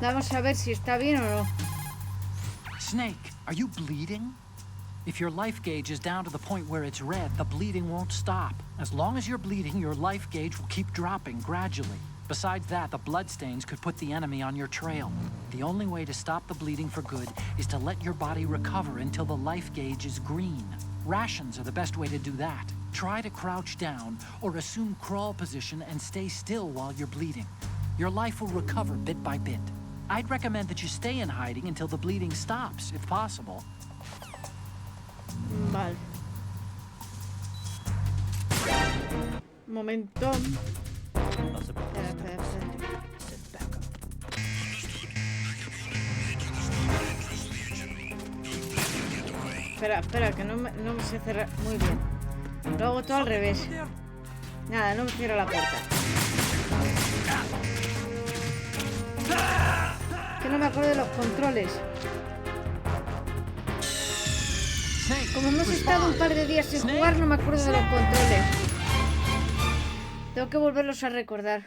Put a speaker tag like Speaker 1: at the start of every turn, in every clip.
Speaker 1: Vamos a ver si está bien o no.
Speaker 2: Snake, are you bleeding? If your life gauge is down to the point where it's red, the bleeding won't stop. As long as you're bleeding, your life gauge will keep dropping gradually. Besides that, the bloodstains could put the enemy on your trail. The only way to stop the bleeding for good is to let your body recover until the life gauge is green. Rations are the best way to do that. Try to crouch down or assume crawl position and stay still while you're bleeding. Your life will recover bit by bit. I'd recommend that you stay in hiding until the bleeding stops, if possible.
Speaker 1: Vale. Un momento. Espera, que no me sé cerrar muy bien. Lo hago todo al revés. Nada, no me cierro la puerta. Que no me acuerdo de los controles. Como hemos estado un par de días sin jugar, no me acuerdo de los controles. Tengo que volverlos a recordar.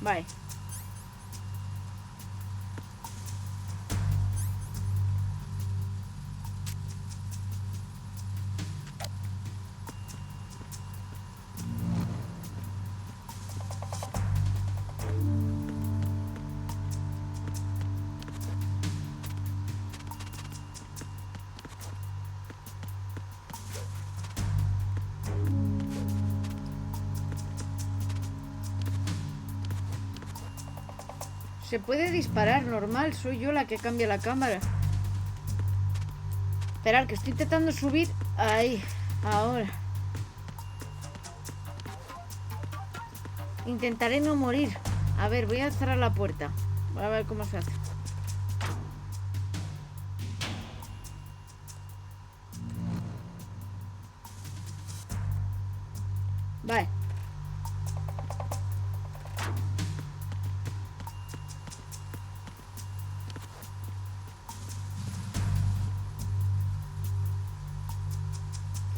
Speaker 1: Vale. Se puede disparar normal, soy yo la que cambia la cámara. Esperad, que estoy intentando subir. Ahí, ahora. Intentaré no morir. A ver, voy a cerrar la puerta. Voy a ver cómo se hace. Vale.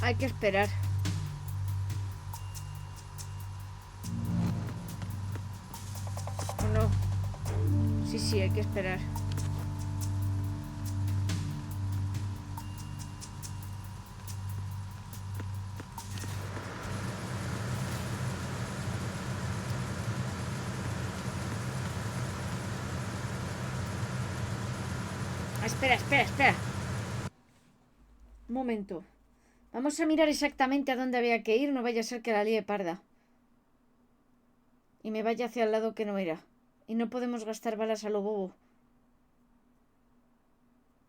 Speaker 1: Hay que esperar. ¿O no? Sí, hay que esperar. Espera. Un momento. Vamos a mirar exactamente a dónde había que ir. No vaya a ser que la líe parda y me vaya hacia el lado que no era. Y no podemos gastar balas a lo bobo.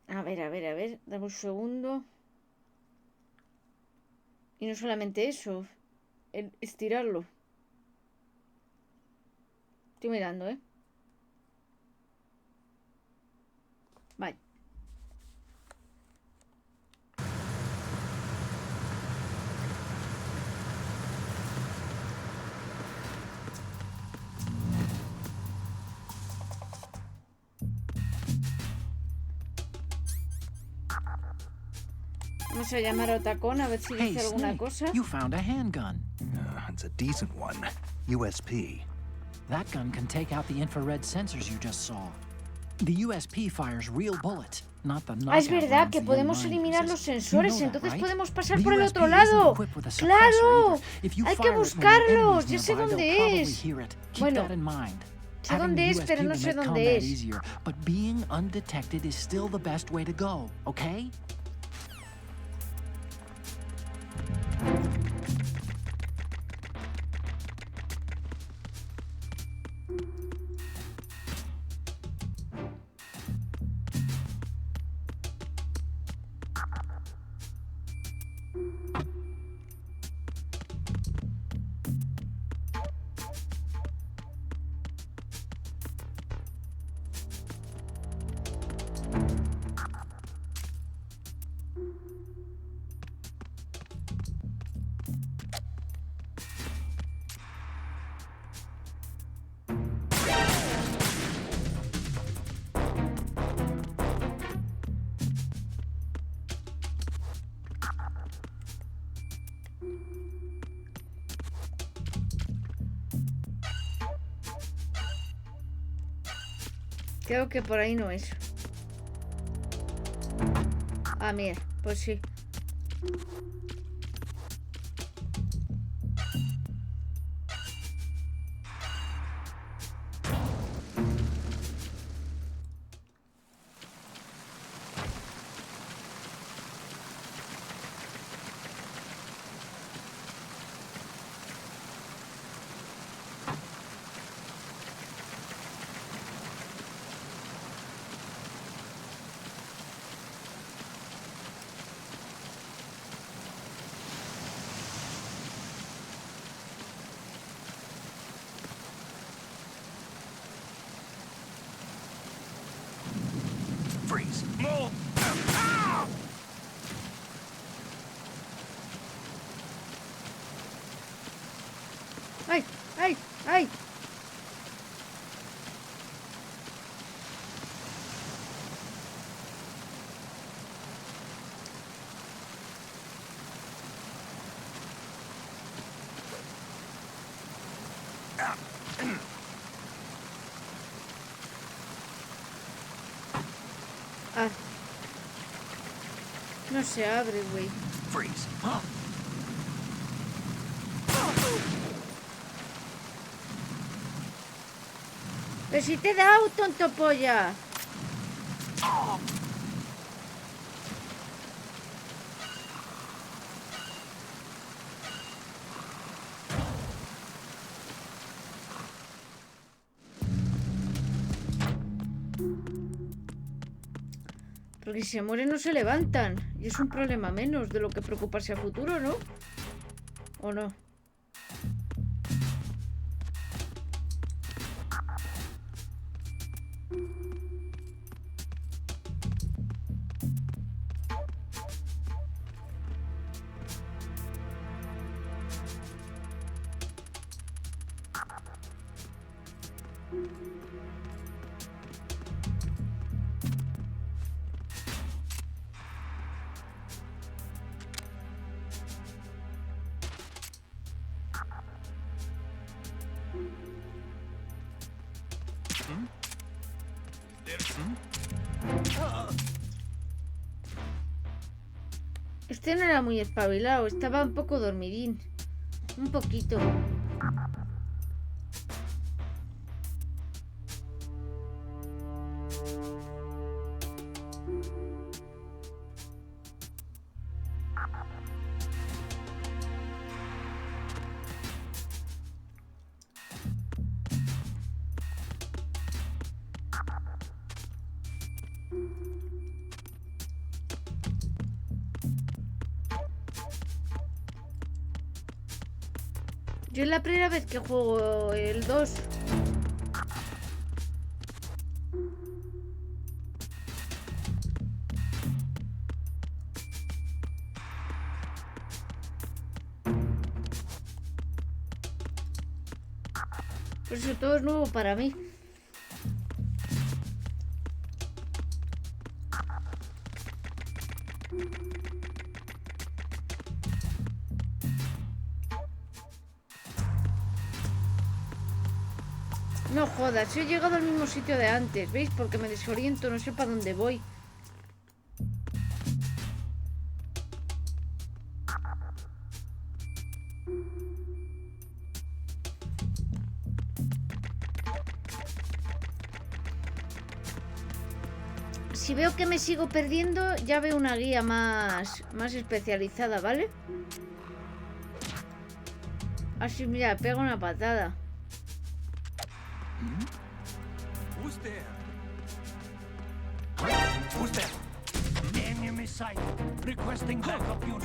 Speaker 1: A ver. Dame un segundo. Y no solamente eso. Estirarlo. Estoy mirando, ¿eh? Vale. Vamos a llamar a Otacón a ver si dice alguna cosa.
Speaker 2: You found a handgun.
Speaker 3: It's a decent one. USP.
Speaker 2: That gun can take out the infrared sensors you just saw. The USP fires real bullets, not the knockout
Speaker 1: es verdad
Speaker 2: rounds
Speaker 1: que
Speaker 2: the
Speaker 1: podemos
Speaker 2: young mind
Speaker 1: eliminar
Speaker 2: uses.
Speaker 1: los sensores,
Speaker 2: You know
Speaker 1: entonces
Speaker 2: that, right?
Speaker 1: podemos pasar
Speaker 2: The
Speaker 1: por el
Speaker 2: USP
Speaker 1: otro
Speaker 2: isn't
Speaker 1: lado.
Speaker 2: equipped with a suppressor
Speaker 1: ¡Claro!
Speaker 2: either. If you
Speaker 1: Hay que
Speaker 2: fire it when your
Speaker 1: buscarlo.
Speaker 2: enemy's
Speaker 1: Ya sé
Speaker 2: nearby,
Speaker 1: dónde
Speaker 2: they'll probably
Speaker 1: es.
Speaker 2: hear it. Keep
Speaker 1: Bueno,
Speaker 2: that in mind.
Speaker 1: sé
Speaker 2: Having
Speaker 1: dónde
Speaker 2: the
Speaker 1: es,
Speaker 2: USP
Speaker 1: pero no
Speaker 2: will
Speaker 1: sé
Speaker 2: make
Speaker 1: dónde
Speaker 2: combat
Speaker 1: es.
Speaker 2: easier, but being undetected is still the best way to go, okay?
Speaker 1: Creo que por ahí no es. Ah, mira, pues sí.
Speaker 3: Freeze. Move.
Speaker 1: ¡Ay! ¡Ay! ¡Ay! Ah. No se abre, güey.
Speaker 3: Freeze.
Speaker 1: Pero si te he dado, tonto polla. Porque si se mueren no se levantan. Y es un problema menos de lo que preocuparse a futuro, ¿no? ¿O no? Este no era muy espabilado, estaba un poco dormidín. Un poquito. Yo es la primera vez que juego el 2. Por eso todo es nuevo para mí. No jodas, he llegado al mismo sitio de antes, ¿veis? Porque me desoriento, no sé para dónde voy. Si veo que me sigo perdiendo, ya veo una guía más especializada, ¿vale? Así, mira, pega una patada.
Speaker 3: Who's there? Who's there?
Speaker 2: Enemy sight. Requesting backup unit.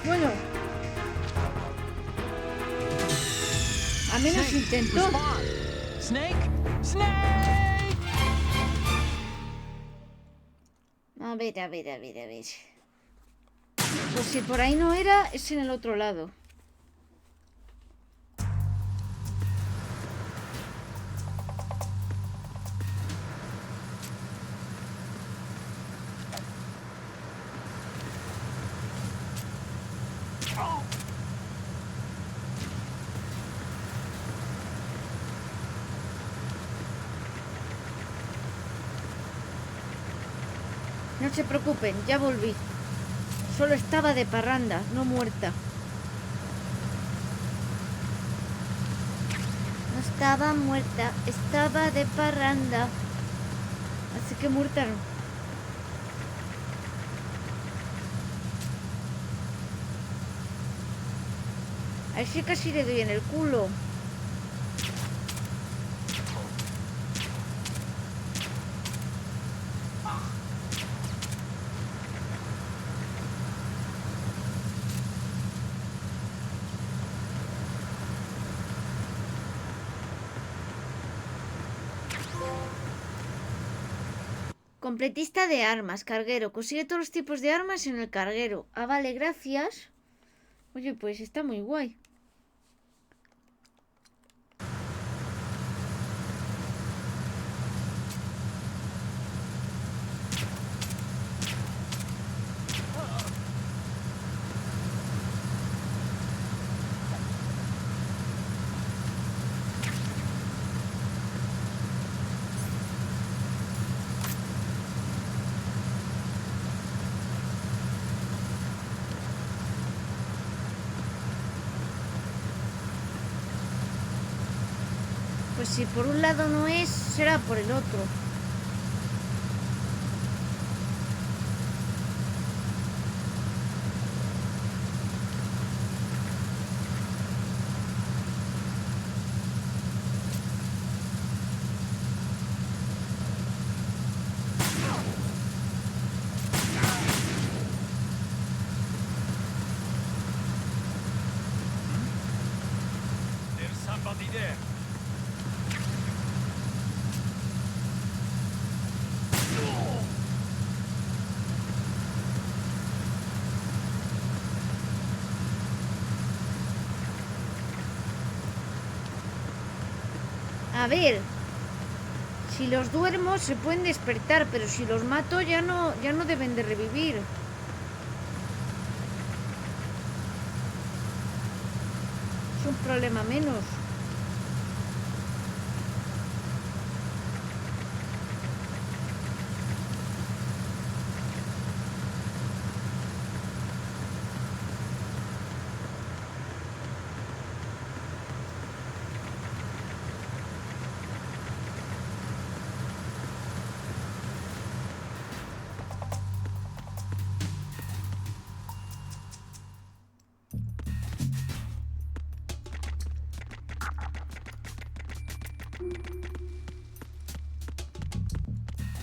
Speaker 1: Bueno. A menos intentó.
Speaker 2: Snake! Snake!
Speaker 1: A ver. Pues si por ahí no era, es en el otro lado. No se preocupen, ya volví. Solo estaba de parranda, no muerta. No estaba muerta, estaba de parranda. Así que muerta no. Ahí sí casi le doy en el culo. Completista de armas, carguero. Consigue todos los tipos de armas en el carguero. Ah, vale, gracias. Oye, pues está muy guay. Pues si por un lado no es, será por el otro.
Speaker 3: There's somebody there.
Speaker 1: A ver, si los duermo se pueden despertar, pero si los mato ya no deben de revivir. Es un problema menos.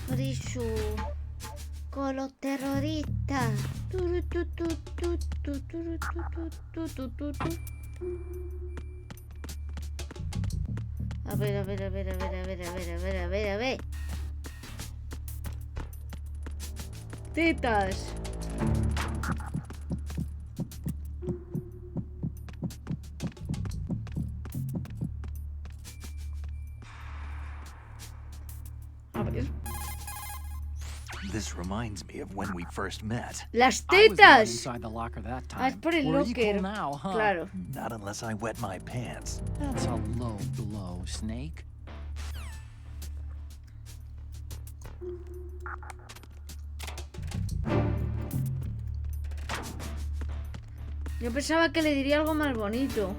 Speaker 1: Risu con los terroristas. Turu, tu, tu, tu, tu, turu, tu, tu, tu, tu. A ver, a ver, a ver, a ver, a ver, a ver, a ver, a ver, a ver. Tetas. A ver.
Speaker 3: This reminds me of when we first met.
Speaker 1: Las
Speaker 2: I was the one
Speaker 1: tetas.
Speaker 2: inside the locker that
Speaker 1: Ah, es
Speaker 2: time.
Speaker 1: por el
Speaker 2: We're
Speaker 1: locker.
Speaker 2: equal now, huh?
Speaker 1: Claro.
Speaker 3: Not unless I wet my pants.
Speaker 2: That's a low blow, Snake.
Speaker 1: Yo pensaba que le diría algo más bonito.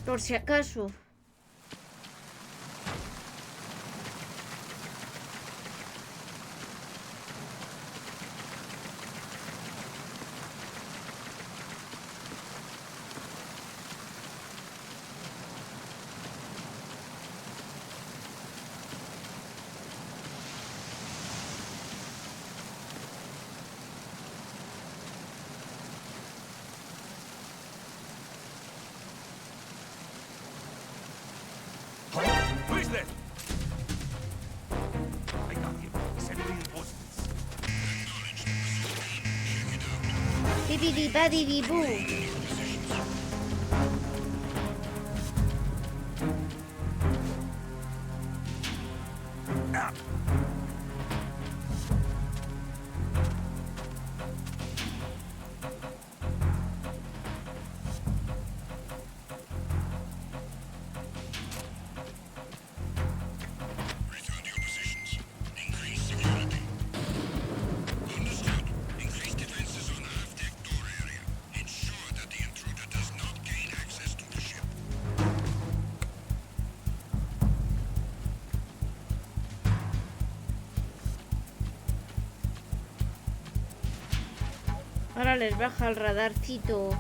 Speaker 1: Por si acaso. Bibidi badidi boo. Ahora les baja el radarcito.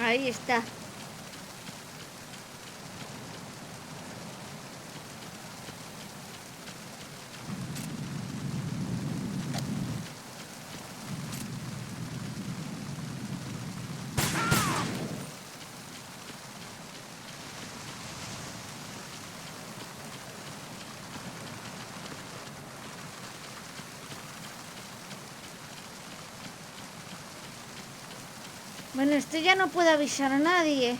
Speaker 1: Ahí está. Bueno, este ya no puede avisar a nadie.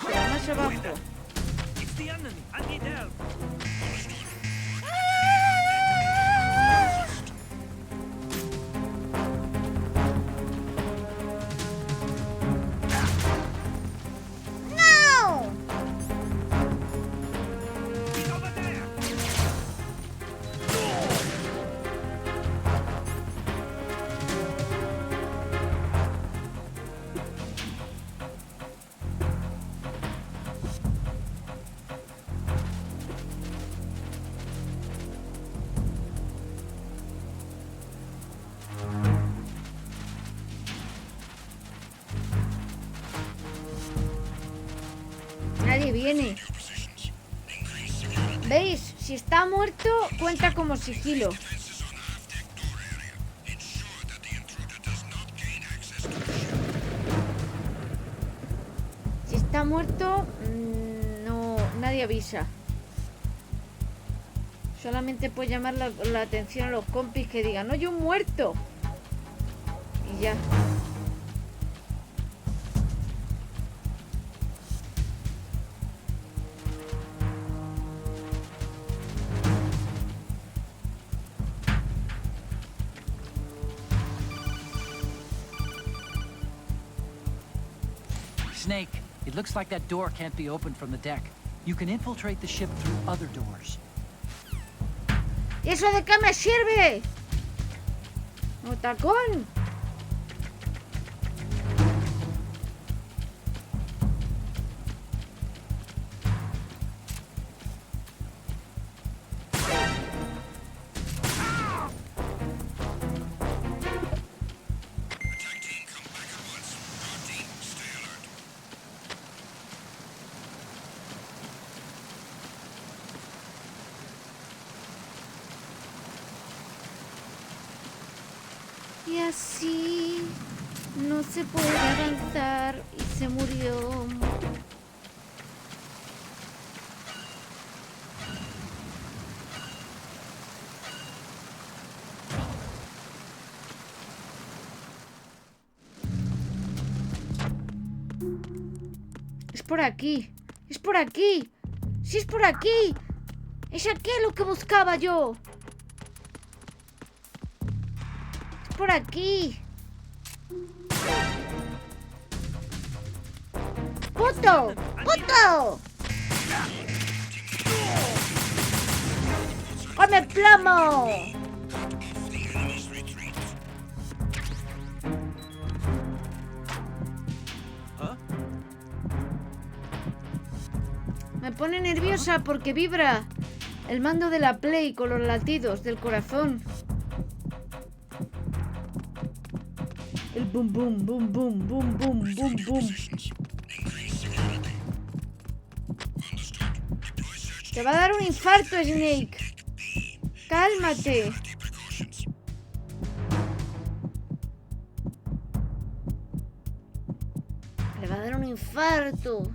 Speaker 1: Pero más abajo.
Speaker 3: It's the enemy. I need help.
Speaker 1: ¡No!
Speaker 3: He's over there.
Speaker 1: Nadie viene. ¿Veis? Si está muerto, cuenta como sigilo. Si está muerto, no, nadie avisa. Solamente puede llamar la atención a los compis que digan, oye, un muerto. Y ya.
Speaker 2: Snake, it looks like that door can't be opened from the deck. You can infiltrate the ship through other doors.
Speaker 1: ¿Y eso de qué me sirve? ¡Otacón! Y así no se puede avanzar y se murió. Es por aquí. Es por aquí. Sí, es por aquí. Es aquello que buscaba yo. Es por aquí. ¡Puto! ¡Puto! ¡Come plomo! Me pone nerviosa porque vibra el mando de la Play con los latidos del corazón. El boom, boom, boom, boom, boom, boom, boom, boom. Te va a dar un infarto, Snake. Cálmate. Le va a dar un infarto.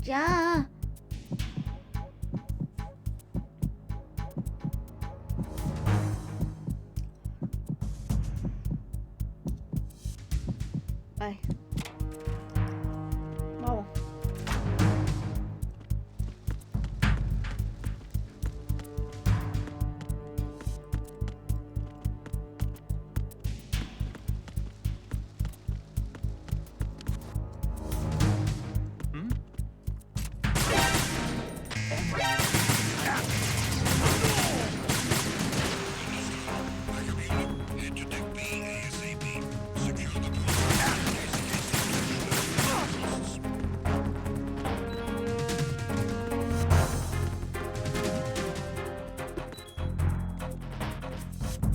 Speaker 1: Ya. Vale. Vamos.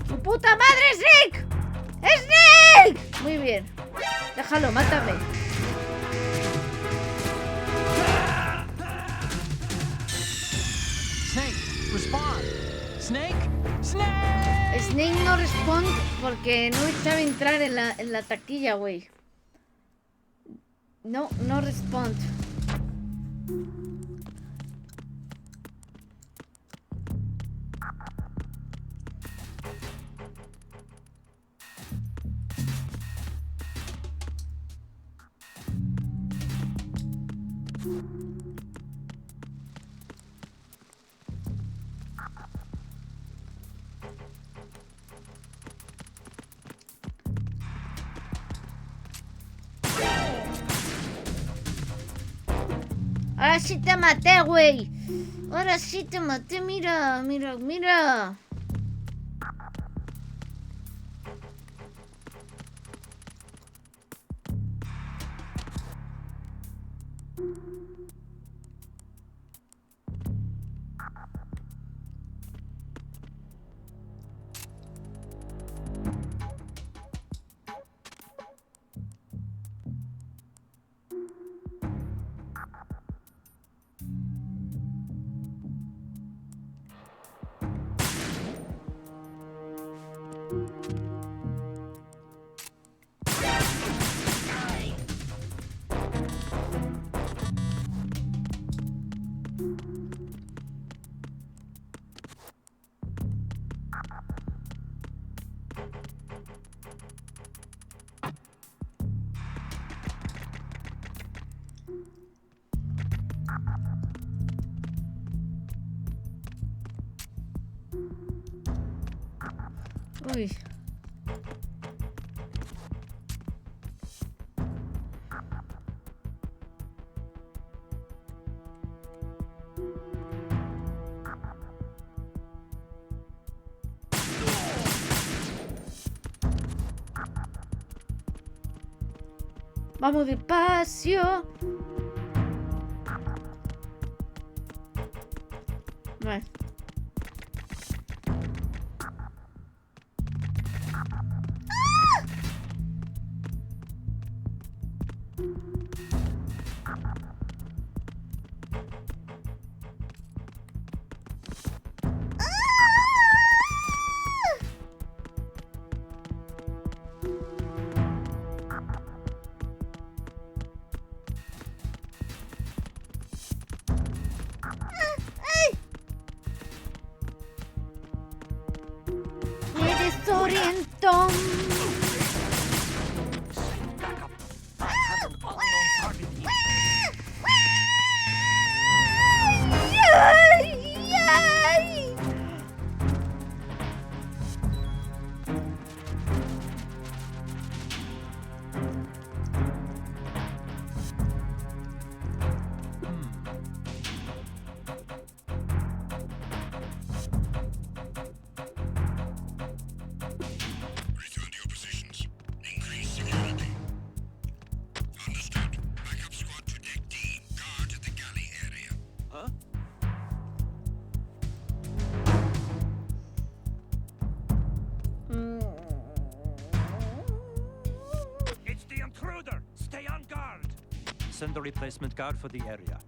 Speaker 1: ¡Tu puta madre, Snake! ¡Snake! Muy bien. Déjalo, mátame.
Speaker 2: Snake, respond. Snake, Snake.
Speaker 1: Snake no responde porque no sabe entrar en la taquilla, güey. No responde. Ahora sí te maté, güey. Ahora sí te maté, mira, mira, mira. Uy. Vamos despacio. Vale. Me desoriento.
Speaker 3: send a replacement guard for the area.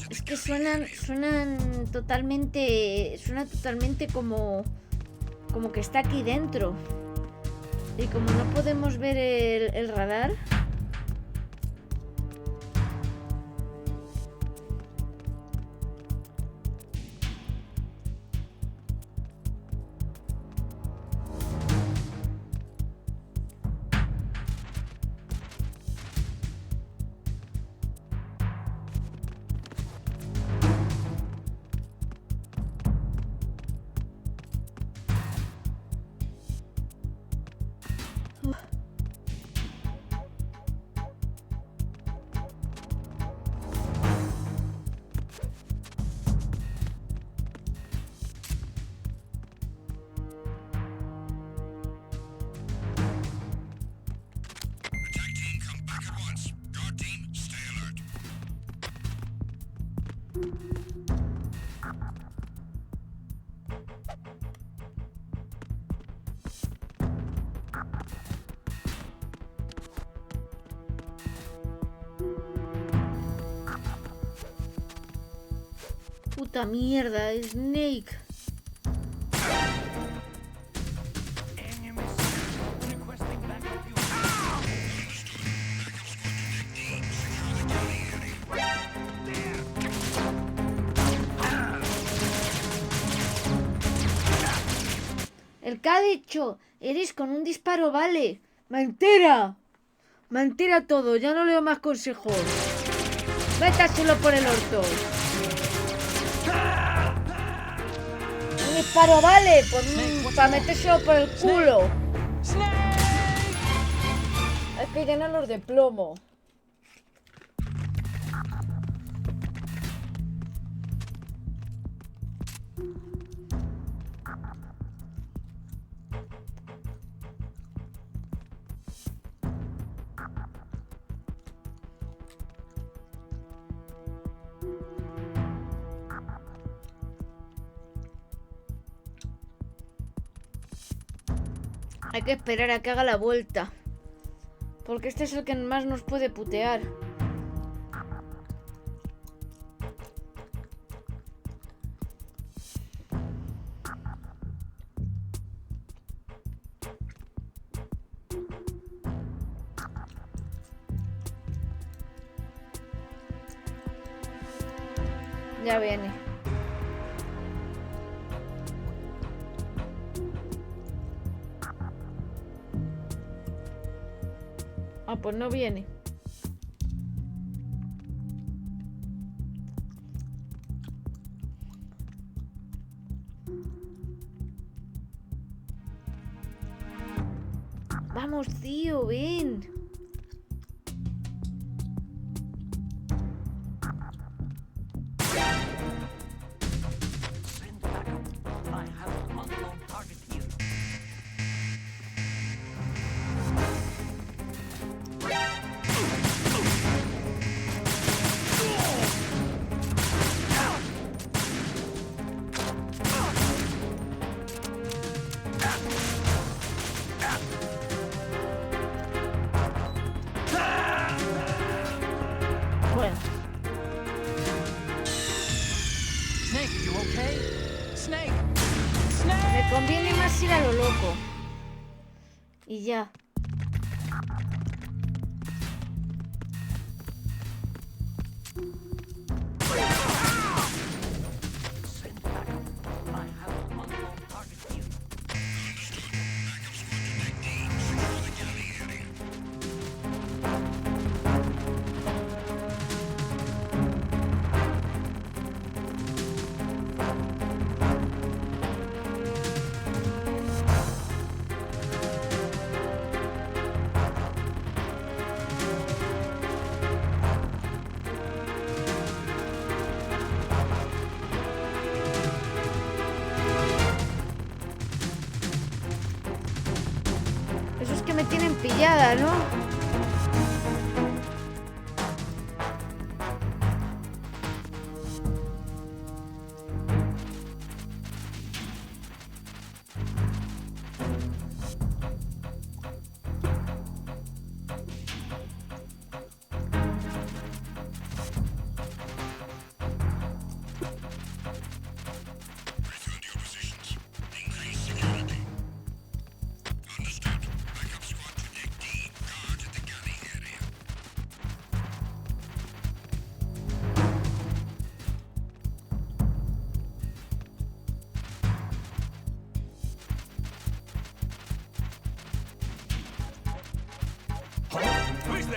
Speaker 1: Es que suena totalmente como que está aquí dentro. Y como no podemos ver el radar. Puta mierda, Snake. El que ha dicho Eris con un disparo vale. Mentira. Mentira todo, ya no leo más consejos. Métaselo por el orto. Un disparo vale, para metérselo por el culo. Hay que llenarlos de plomo. Hay que esperar a que haga la vuelta. Porque este es el que más nos puede putear. Ya viene. Ah, pues no viene. Vamos, tío, ven. Bueno.
Speaker 2: Snake, you okay? Snake!
Speaker 1: Me conviene más ir a lo loco. Y ya.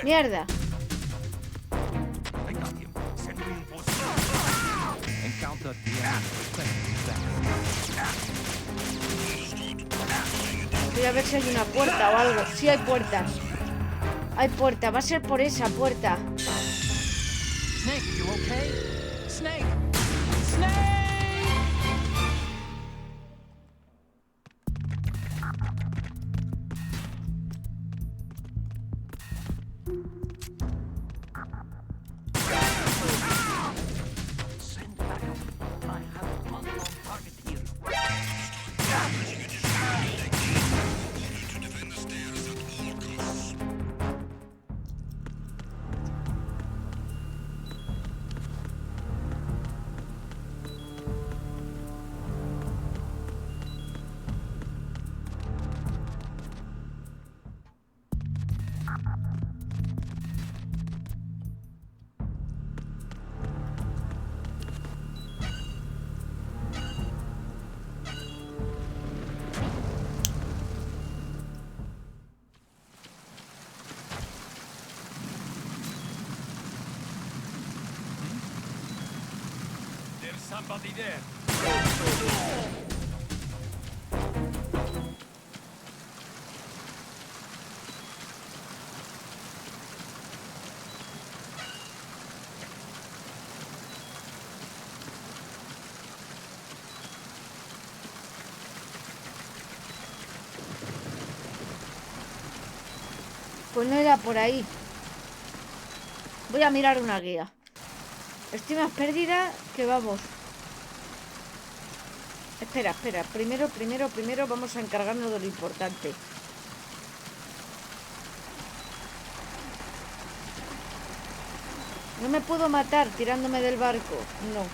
Speaker 1: Mierda.
Speaker 2: Encounter the enemy.
Speaker 1: Voy a ver si hay una puerta o algo. Sí hay puertas. Hay puerta. Va a ser por esa puerta.
Speaker 2: Snake, you okay? Snake! Snake! Send backup. I have one on target here.
Speaker 3: There's somebody there.
Speaker 1: Pues no era por ahí. Voy a mirar una guía. Estoy más perdida que vamos. Espera. Primero vamos a encargarnos de lo importante. No me puedo matar tirándome del barco. No.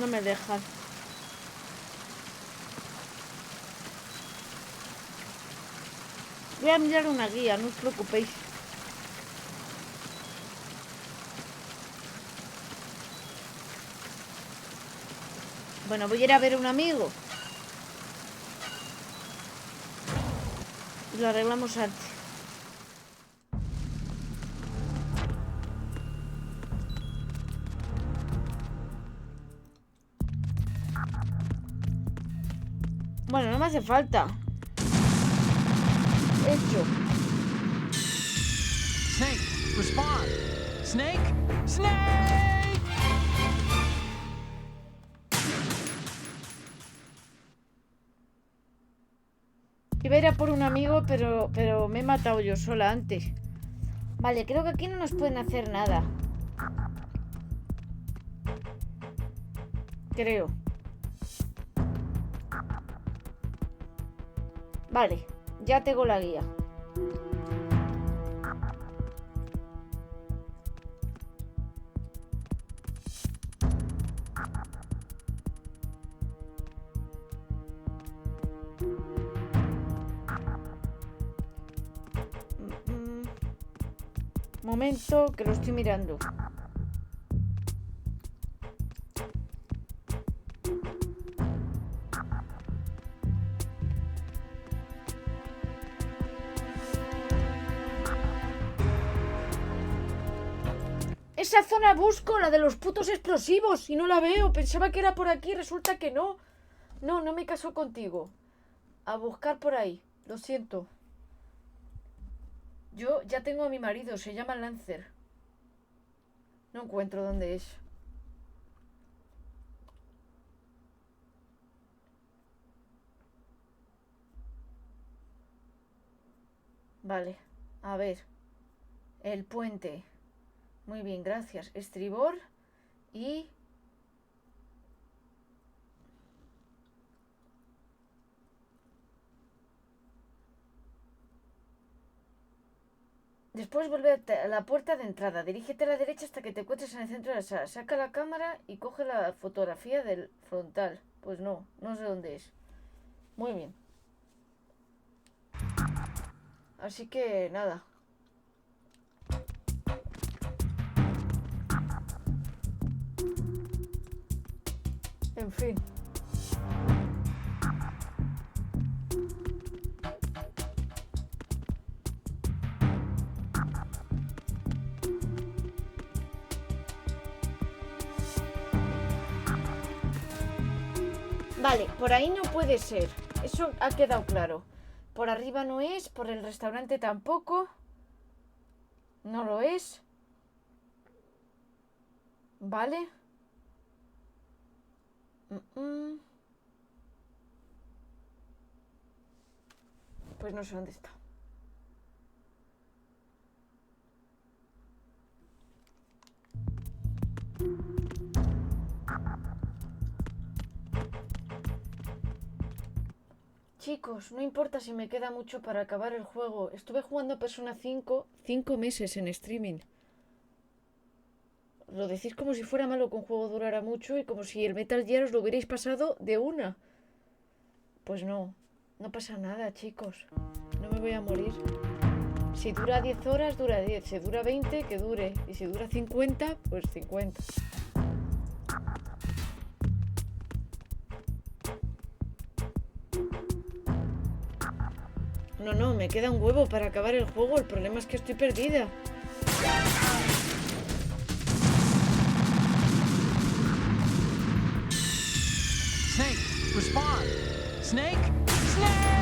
Speaker 1: No me dejan. Voy a mirar una guía, no os preocupéis. Bueno, voy a ir a ver a un amigo. Y lo arreglamos antes. Bueno, no me hace falta. Hecho.
Speaker 2: Snake, respond! Snake! Snake!
Speaker 1: Iba a ir a por un amigo, pero me he matado yo sola antes. Vale, creo que aquí no nos pueden hacer nada. Creo. Vale, ya tengo la guía. Momento, que lo estoy mirando. Esa zona busco, la de los putos explosivos, y no la veo. Pensaba que era por aquí, resulta que no. No me caso contigo. A buscar por ahí, lo siento. Yo ya tengo a mi marido, se llama Lancer. No encuentro dónde es. Vale, a ver. El puente. Muy bien, gracias. Estribor y... Después vuelve a la puerta de entrada. Dirígete a la derecha hasta que te encuentres en el centro de la sala. Saca la cámara y coge la fotografía del frontal. Pues no sé dónde es. Muy bien. Así que nada. En fin. Vale, por ahí no puede ser. Eso ha quedado claro. Por arriba no es, por el restaurante tampoco. No lo es. Vale. Pues no sé dónde está. Chicos, no importa si me queda mucho para acabar el juego. Estuve jugando Persona 5 meses en streaming. Lo decís como si fuera malo que un juego durara mucho y como si el Metal Gear os lo hubierais pasado de una. Pues no, no pasa nada, chicos. No me voy a morir. Si dura 10 horas, dura 10. Si dura 20, que dure. Y si dura 50, pues 50. No, me queda un huevo para acabar el juego. El problema es que estoy perdida.
Speaker 2: Snake, respond! Snake? Snake!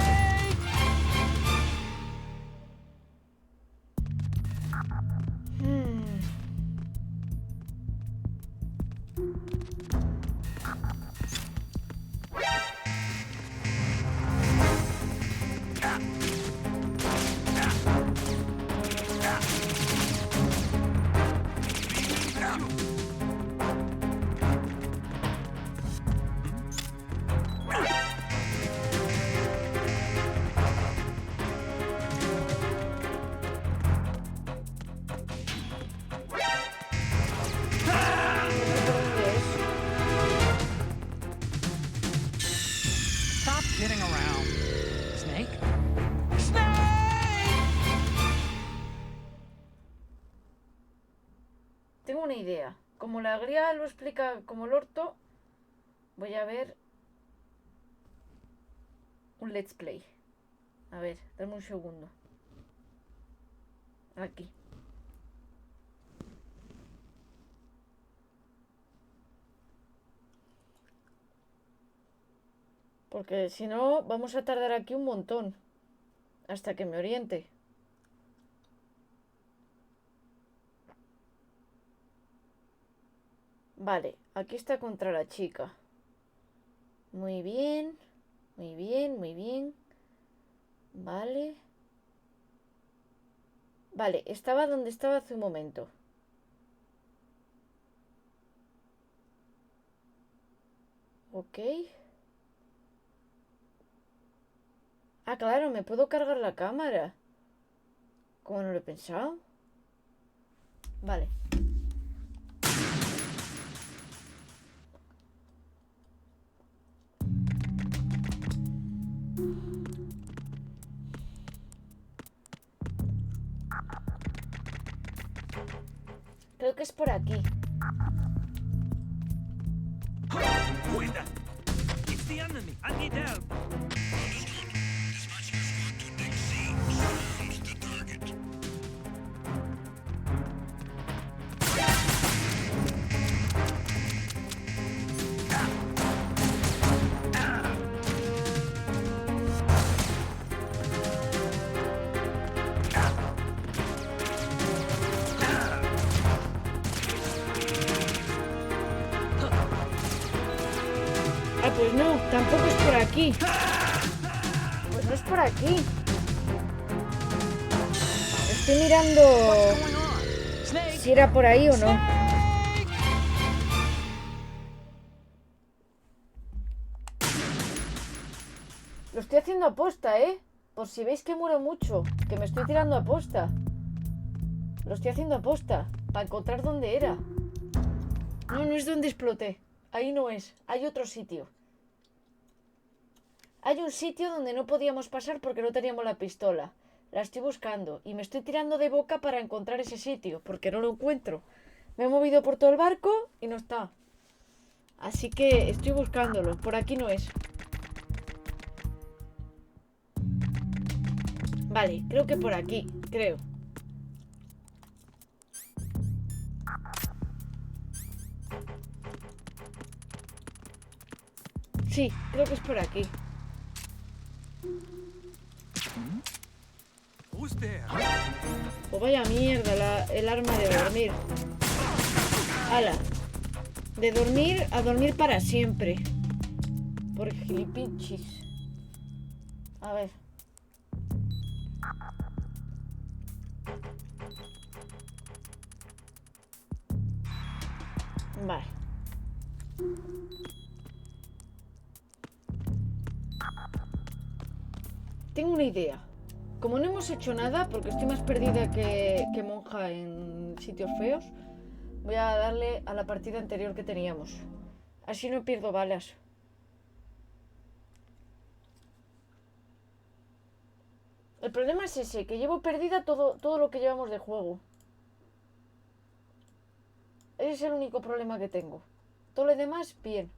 Speaker 2: Stop kidding around. Snake? Snake!
Speaker 1: Tengo una idea. Como la guía lo explica como el orto, voy a ver un let's play. A ver, dame un segundo. Aquí. Porque si no, vamos a tardar aquí un montón. Hasta que me oriente. Vale, aquí está contra la chica. Muy bien. Muy bien, muy bien. Vale. Vale, estaba donde estaba hace un momento. Ok. Ah, claro, me puedo cargar la cámara. ¿Cómo no lo he pensado? Vale. Creo que es por aquí.
Speaker 3: Cuida! It's the enemy! I need help!
Speaker 1: Ah, pues no, tampoco es por aquí. Pues no es por aquí. Estoy mirando si era por ahí o no. Lo estoy haciendo a posta, ¿eh? Por si veis que muero mucho, que me estoy tirando a posta. Lo estoy haciendo a posta, para encontrar dónde era. No, no es donde exploté. Ahí no es, hay otro sitio. Hay un sitio donde no podíamos pasar porque no teníamos la pistola. La estoy buscando y me estoy tirando de boca para encontrar ese sitio, porque no lo encuentro. Me he movido por todo el barco y no está. Así que estoy buscándolo, por aquí no es. Vale, creo que por aquí, creo. Sí, creo que es por aquí.
Speaker 3: Who's there?
Speaker 1: Oh, vaya mierda, el arma de dormir. Ala. De dormir a dormir para siempre. Por gilipinchis. A ver. Vale. Tengo una idea. Como no hemos hecho nada, porque estoy más perdida que monja en sitios feos, voy a darle a la partida anterior que teníamos. Así no pierdo balas. El problema es ese, que llevo perdida todo lo que llevamos de juego. Ese es el único problema que tengo. Todo lo demás, bien.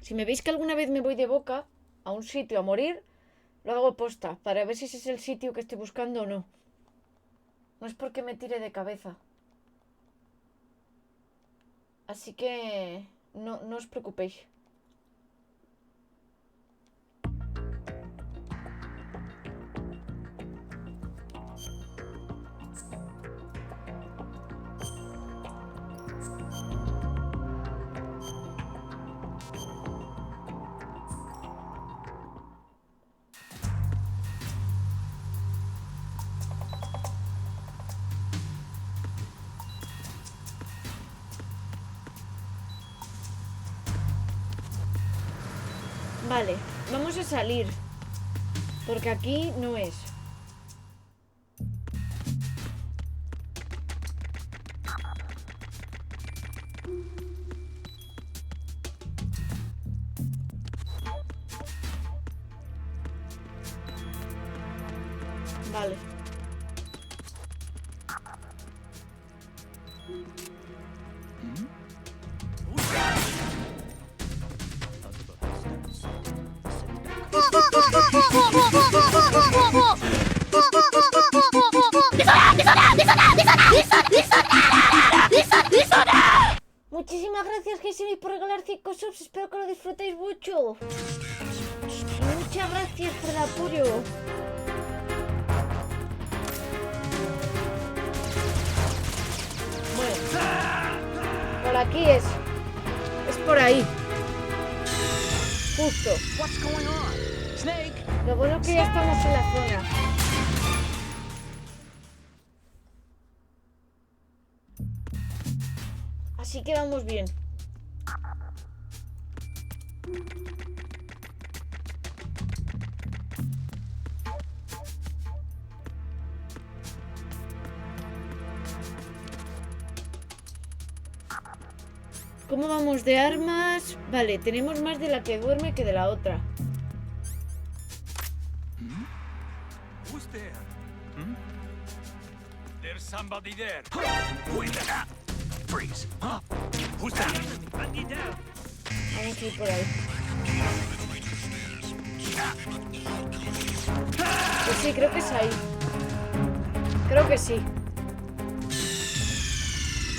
Speaker 1: Si me veis que alguna vez me voy de boca a un sitio a morir, lo hago posta, para ver si ese es el sitio que estoy buscando o no. No es porque me tire de cabeza. Así que no os preocupéis. Vale, vamos a salir. Porque aquí no es. Vale. Muchísimas gracias, Jesús, por regalar 5 subs. Espero que lo disfrutéis mucho. Y muchas gracias por el apoyo. Bueno, por aquí es. Es por ahí. Justo.
Speaker 2: What's going on? Snake!
Speaker 1: Lo bueno que ya estamos en la zona. Así que vamos bien. ¿Cómo vamos de armas? Vale, tenemos más de la que duerme que de la otra.
Speaker 3: Who's there? There's somebody there. Wait, freeze. Who's there? I need help.
Speaker 1: Vamos a ir por ahí. Pues sí, creo que es ahí. Creo que sí.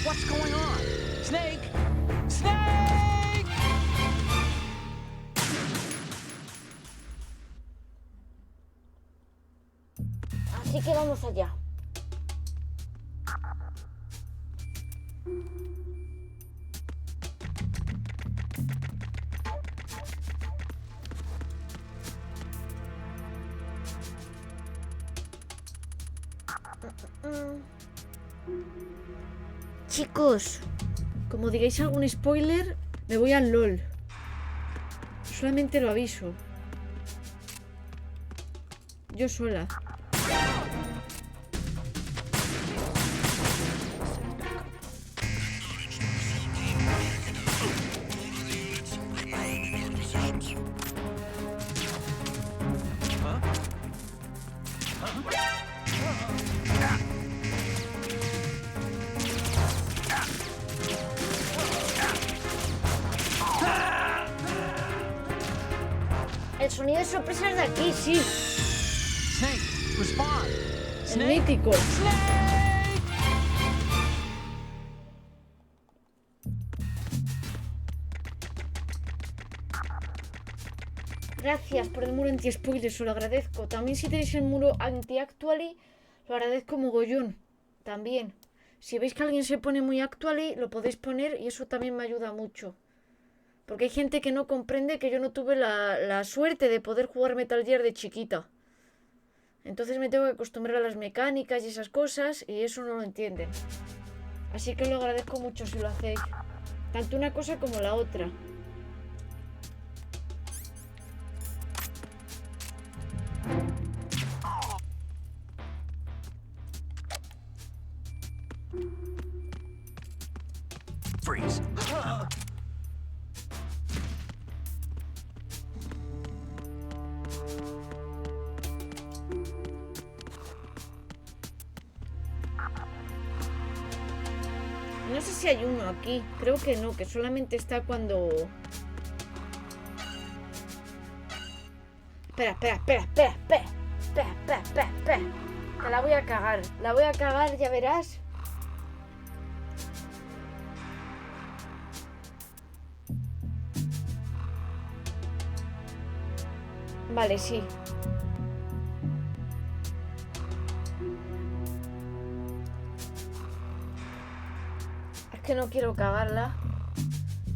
Speaker 2: What's going on? Snake! Snake!
Speaker 1: Así que vamos allá. Chicos, como digáis algún spoiler, me voy al LOL. Solamente lo aviso. Yo sola. El sonido de sorpresa es de aquí, sí.
Speaker 2: Snake, respond!
Speaker 1: El mítico. Gracias por el muro anti-spoiler, os lo agradezco. También si tenéis el muro anti-actually, lo agradezco mogollón. También. Si veis que alguien se pone muy actually, lo podéis poner y eso también me ayuda mucho. Porque hay gente que no comprende que yo no tuve la suerte de poder jugar Metal Gear de chiquita. Entonces me tengo que acostumbrar a las mecánicas y esas cosas y eso no lo entienden. Así que lo agradezco mucho si lo hacéis. Tanto una cosa como la otra.
Speaker 3: Freeze.
Speaker 1: No sé si hay uno aquí. Creo que no, que solamente está cuando... Espera. Te la voy a cagar. La voy a cagar, ya verás. Vale, sí. Es que no quiero cagarla.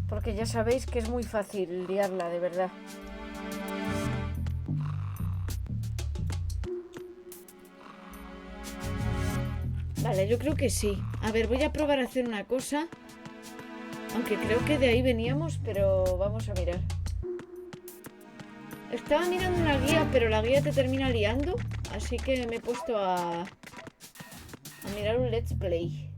Speaker 1: Porque ya sabéis que es muy fácil liarla, de verdad. Vale, yo creo que sí. A ver, voy a probar a hacer una cosa. Aunque creo que de ahí veníamos, pero vamos a mirar. Estaba mirando una guía, pero la guía te termina liando. Así que me he puesto a mirar un let's play.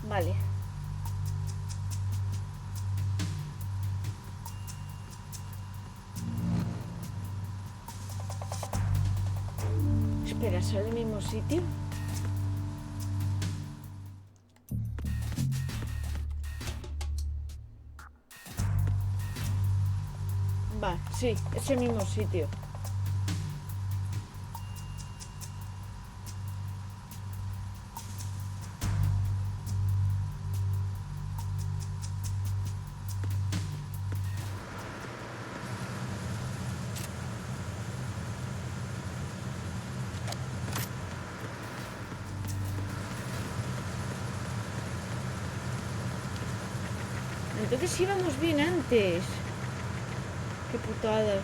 Speaker 1: Vale. Espera, ¿sale el mismo sitio? Va, sí, es el mismo sitio. Entonces íbamos bien antes. Qué putada.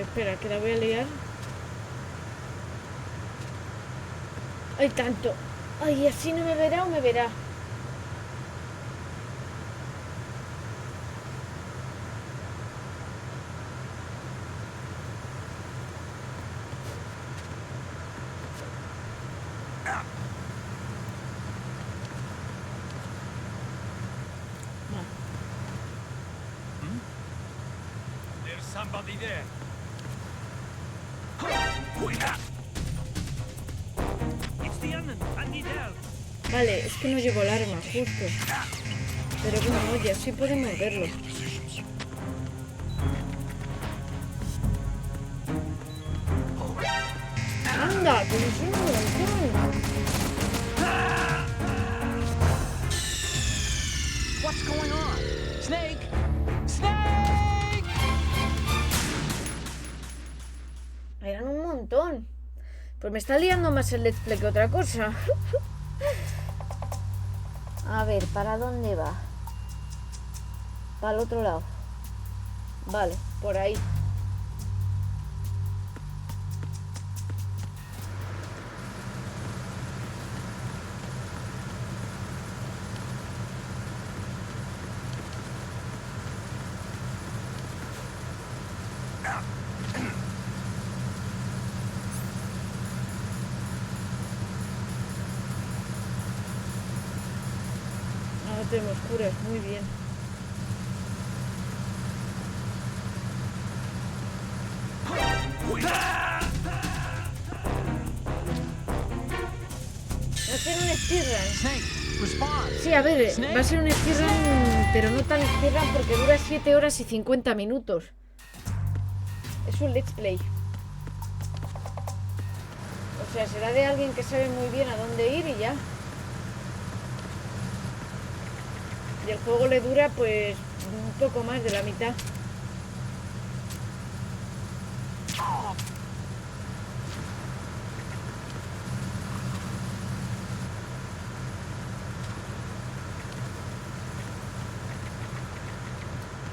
Speaker 1: Espera, que la voy a liar. ¡Ay, tanto! ¡Ay, así no me verá o me verá!
Speaker 3: There's somebody there. It's the enemy. I need help.
Speaker 1: Vale, es que no llevo el arma, justo. Pero bueno, oye, sí podemos verlo. ¡Anda! ¡Que nos un montón!
Speaker 2: What's going on? Snake! Snake!
Speaker 1: Eran un montón. Pues me está liando más el let's play que otra cosa. A ver, ¿para dónde va? Para el otro lado. Vale, por ahí. Ahora tenemos curas, muy bien. Va a ser un speedrun.
Speaker 2: Snake, respond.
Speaker 1: Sí, a ver,
Speaker 2: Snake.
Speaker 1: va a ser un speedrun, pero no tan speedrun porque dura 7 horas y 50 minutos. Es un let's play. O sea, será de alguien que sabe muy bien a dónde ir y ya. Y el juego le dura pues un poco más de la mitad.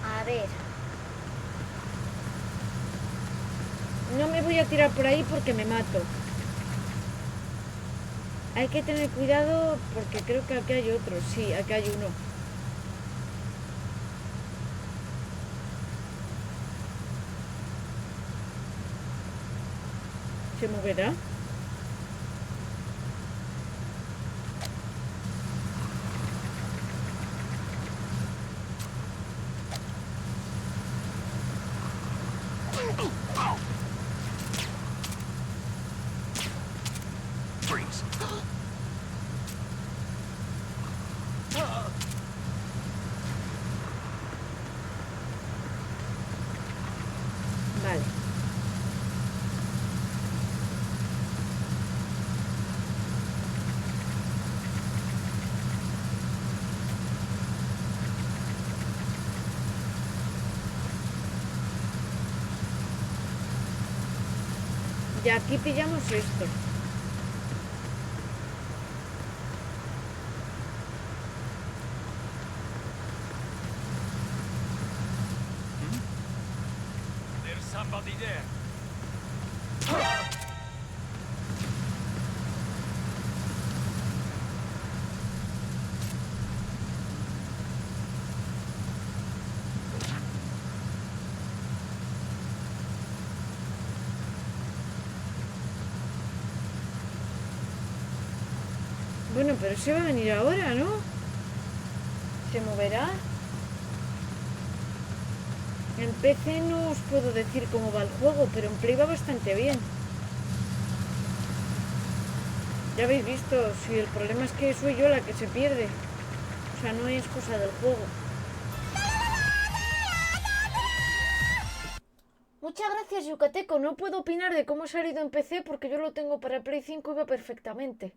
Speaker 1: A ver. No me voy a tirar por ahí porque me mato. Hay que tener cuidado porque creo que aquí hay otro. Sí, aquí hay uno. ¿Se moverá?
Speaker 3: Freeze.
Speaker 1: Vale. Y aquí pillamos esto.
Speaker 3: There's somebody there.
Speaker 1: Bueno, pero se va a venir ahora, ¿no? ¿Se moverá? En PC no os puedo decir cómo va el juego, pero en Play va bastante bien. Ya habéis visto, si el problema es que soy yo la que se pierde. O sea, no es cosa del juego. Muchas gracias, Yucateco. No puedo opinar de cómo se ha ido en PC porque yo lo tengo para Play 5 y va perfectamente.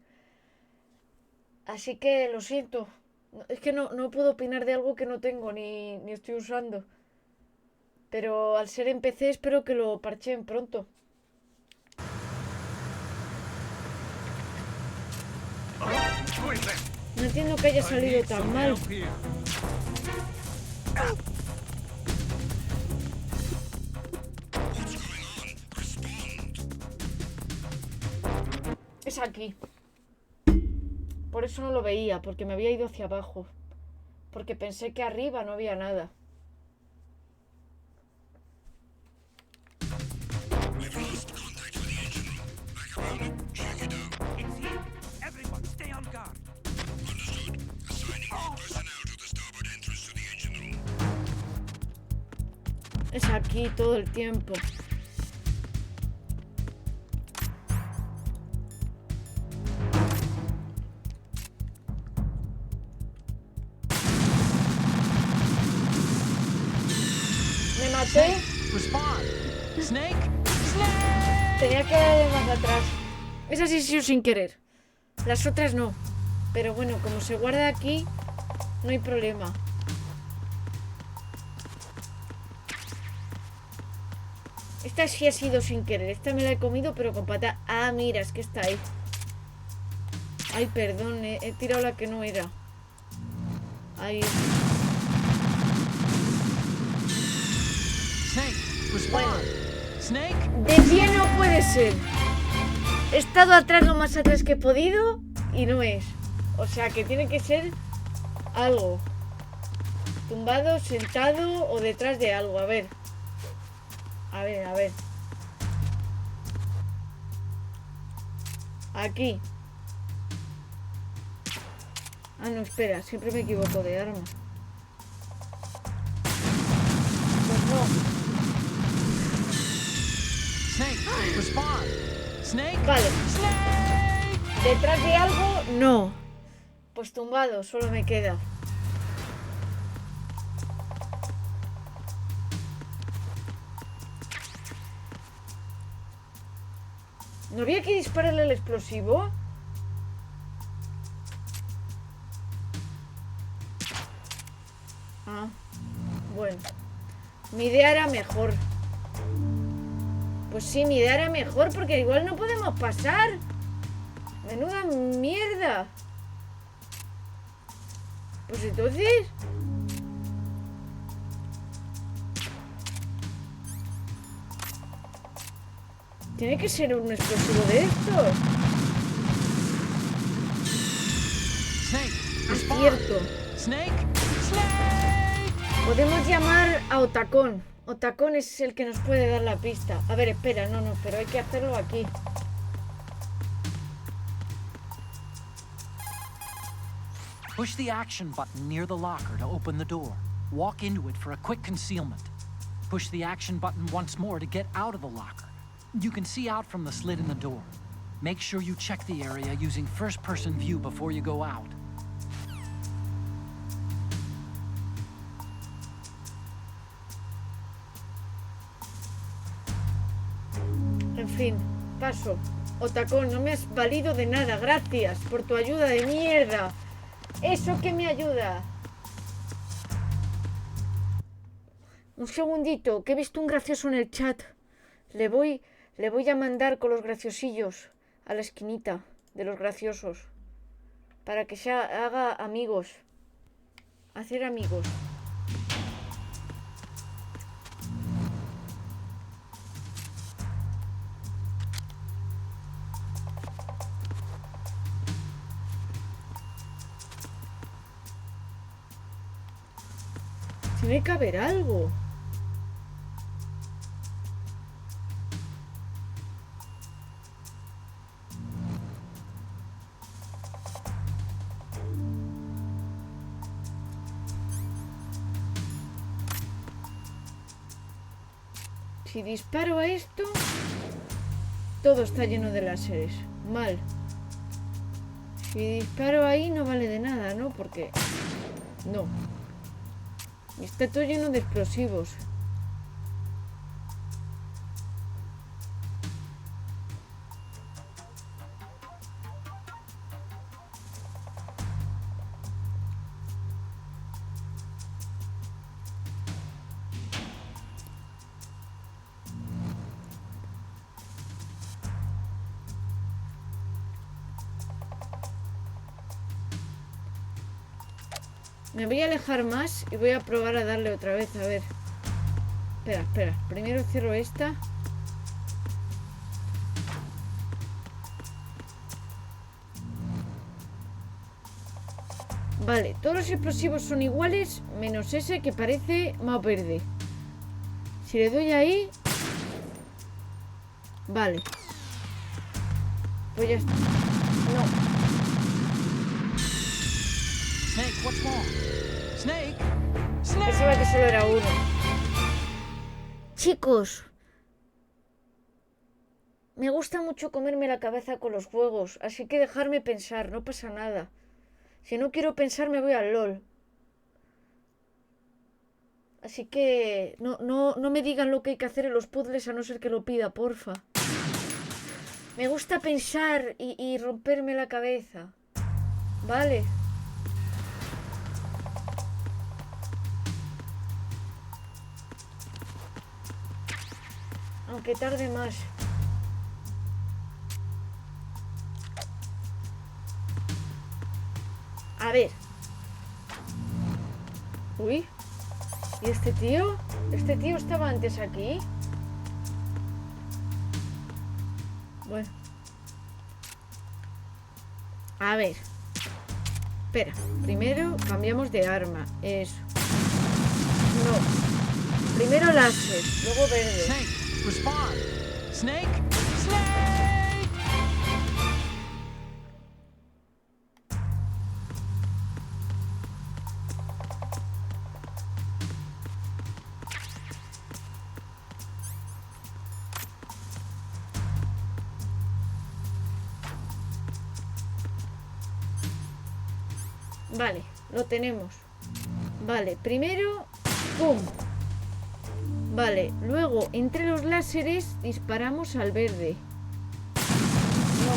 Speaker 1: Así que lo siento. Es que no puedo opinar de algo que no tengo ni estoy usando. Pero al ser en PC espero que lo parcheen pronto. No entiendo que haya salido tan mal. Es aquí. Por eso no lo veía, porque me había ido hacia abajo. Porque pensé que arriba no había nada.
Speaker 3: Everyone, stay on guard.
Speaker 1: Es aquí todo el tiempo. Me maté.
Speaker 2: Respond. Snake? Snake!
Speaker 1: Tenía que darle más atrás. Esa sí sido sin querer. Las otras no. Pero bueno, como se guarda aquí, no hay problema. Esta sí ha sido sin querer. Esta me la he comido, pero con pata. Ah, mira, es que está ahí. Ay, perdón, he tirado la que no era. Ahí.
Speaker 2: Snake, respond. Snake?
Speaker 1: De pie no puede ser. He estado atrás lo más atrás que he podido y no es. O sea que tiene que ser algo. Tumbado, sentado o detrás de algo. A ver. A ver, a ver. Aquí. Ah, no, espera. Siempre me equivoco de arma. Pues no.
Speaker 2: Snake, respond. Snake?
Speaker 1: Vale.
Speaker 2: Snake!
Speaker 1: ¿Detrás de algo? No. Pues tumbado, solo me queda. ¿No había que dispararle el explosivo? Ah, bueno. Mi idea era mejor. Pues sí, mi idea era mejor porque igual no podemos pasar. Menuda mierda. Pues entonces... Tiene que ser un explosivo de estos.
Speaker 2: Snake, respond.
Speaker 1: Cierto.
Speaker 2: Snake, Snake.
Speaker 1: Podemos llamar a Otacón. Otacón es el que nos puede dar la pista. A ver, espera, no, pero hay que hacerlo aquí.
Speaker 2: Push the action button near the locker to open the door. Walk into it for a quick concealment. Push the action button once more to get out of the locker. You can see out from the slit in the door. Make sure you check the area using first-person view before you go out.
Speaker 1: En fin, paso. Otacón, no me has valido de nada. Gracias por tu ayuda de mierda. ¿Eso qué me ayuda? Un segundito, que he visto un gracioso en el chat. Le voy a mandar con los graciosillos a la esquinita de los graciosos. Para que se haga amigos. Hacer amigos. Tiene que haber algo. Si disparo a esto, todo está lleno de láseres. Mal. Si disparo ahí no vale de nada, ¿no? Porque... no. Está todo lleno de explosivos. Me voy a alejar más y voy a probar a darle otra vez, a ver. Espera. Primero cierro esta. Vale, todos los explosivos son iguales, menos ese que parece más verde. Si le doy ahí... Vale. Pues ya está. No.
Speaker 2: Snake, what's wrong? Snake, Snake.
Speaker 1: Pensaba que solo era uno. Chicos, me gusta mucho comerme la cabeza con los juegos, así que dejarme pensar, no pasa nada. Si no quiero pensar me voy al LOL. Así que no me digan lo que hay que hacer en los puzzles a no ser que lo pida, porfa. Me gusta pensar y romperme la cabeza. Vale. Aunque tarde más. A ver. Uy. ¿Y este tío? ¿Este tío estaba antes aquí? Bueno. A ver. Espera. Primero cambiamos de arma. Eso. No. Primero láser, luego verde.
Speaker 2: Snake, respond. Snake, Snake.
Speaker 1: Vale, lo tenemos. Vale, primero... ¡Pum! Vale, luego entre los láseres disparamos al verde. No.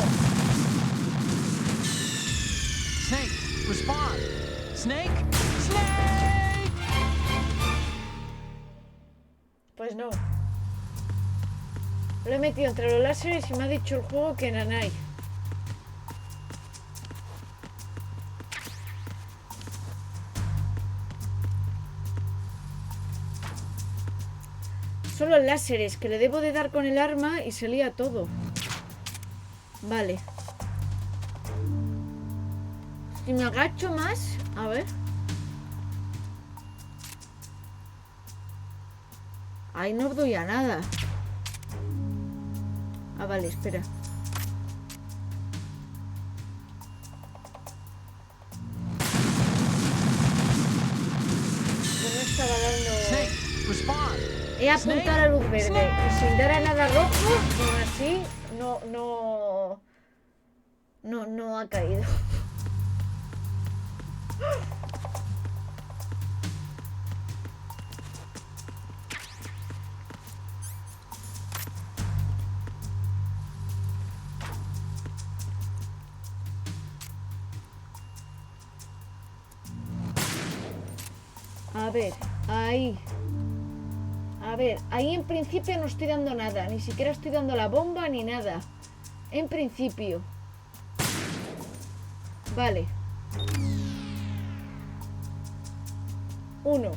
Speaker 2: Snake, respond. Snake? Snake!
Speaker 1: Pues no. Lo he metido entre los láseres y me ha dicho el juego que nanay. Son los láseres que le debo de dar con el arma y se lía todo. Vale. Si me agacho más... A ver. Ahí no doy a nada. Ah, vale, espera. No estaba dando...
Speaker 2: Snake, respond.
Speaker 1: He apuntado a la luz verde y sin dar a nada rojo, aún así no ha caído. A ver, ahí. A ver, ahí en principio no estoy dando nada. Ni siquiera estoy dando la bomba ni nada. En principio. Vale. 1.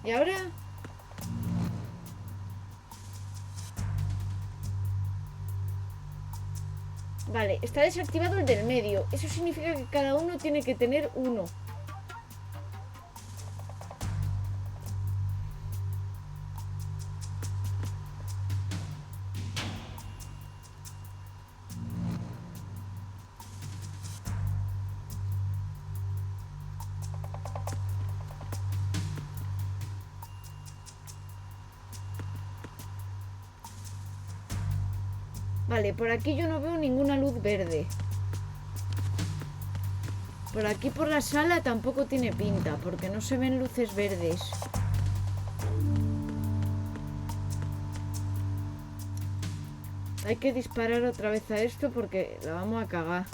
Speaker 1: ¿Y ahora? Vale, está desactivado el del medio. Eso significa que cada uno tiene que tener 1. Vale, por aquí yo no veo ninguna luz verde. Por aquí por la sala tampoco tiene pinta, porque no se ven luces verdes. Hay que disparar otra vez a esto porque la vamos a cagar.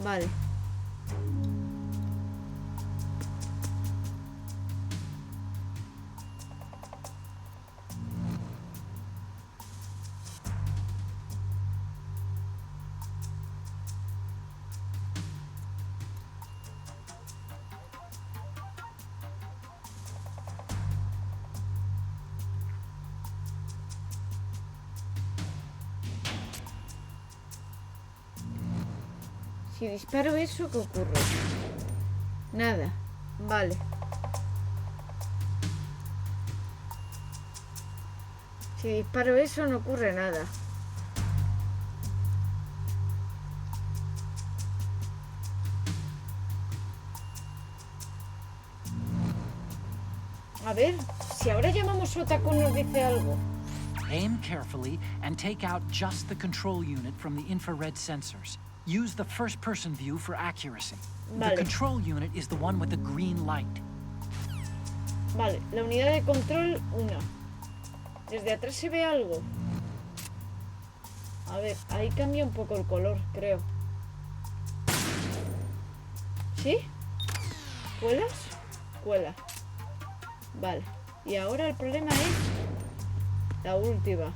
Speaker 1: Vale. Si disparo eso, ¿qué ocurre? Nada. Vale. Si disparo eso, no ocurre nada. A ver, si ahora llamamos a Otacon nos dice algo.
Speaker 2: Aim carefully and take out just the control unit from the infrared sensors. Use the first-person view for accuracy.
Speaker 1: Vale.
Speaker 2: The control unit is the one with the green light.
Speaker 1: Vale, la unidad de control 1. Desde atrás se ve algo. A ver, ahí cambia un poco el color, creo. ¿Sí? ¿Cuelas? Cuela. Vale. Y ahora el problema es la última.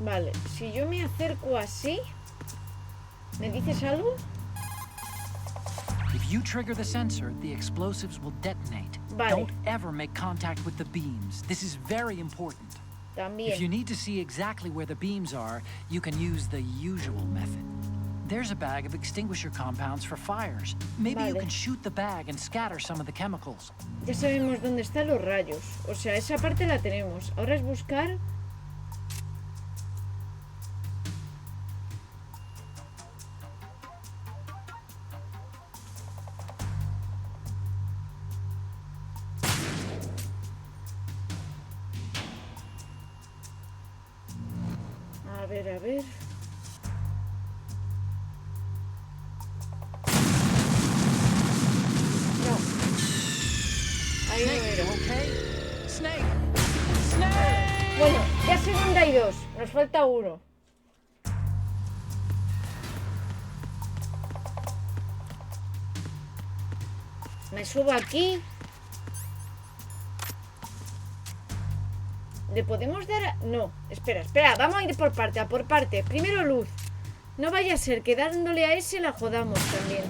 Speaker 1: Vale, si yo me acerco así, ¿me dices algo?
Speaker 2: If you trigger the sensor, the explosives will detonate.
Speaker 1: Vale.
Speaker 2: Don't ever make contact with the beams. This is very important.
Speaker 1: También.
Speaker 2: If you need to see exactly where the beams are, you can use the usual method. There's a bag of extinguisher compounds for fires. Maybe you
Speaker 1: Vale.
Speaker 2: can shoot the bag and scatter some of the chemicals.
Speaker 1: Ya sabemos dónde están los rayos. O sea, esa parte la tenemos. Ahora es buscar ver, a ver. No. Ahí no
Speaker 2: Snake,
Speaker 1: era.
Speaker 2: you okay? Snake! Snake!
Speaker 1: Bueno, ya segunda y 2. Nos falta uno. Me subo aquí. ¿Le podemos dar a...? No, espera, vamos a ir por parte, a por parte. Primero luz. No vaya a ser que dándole a ese la jodamos también.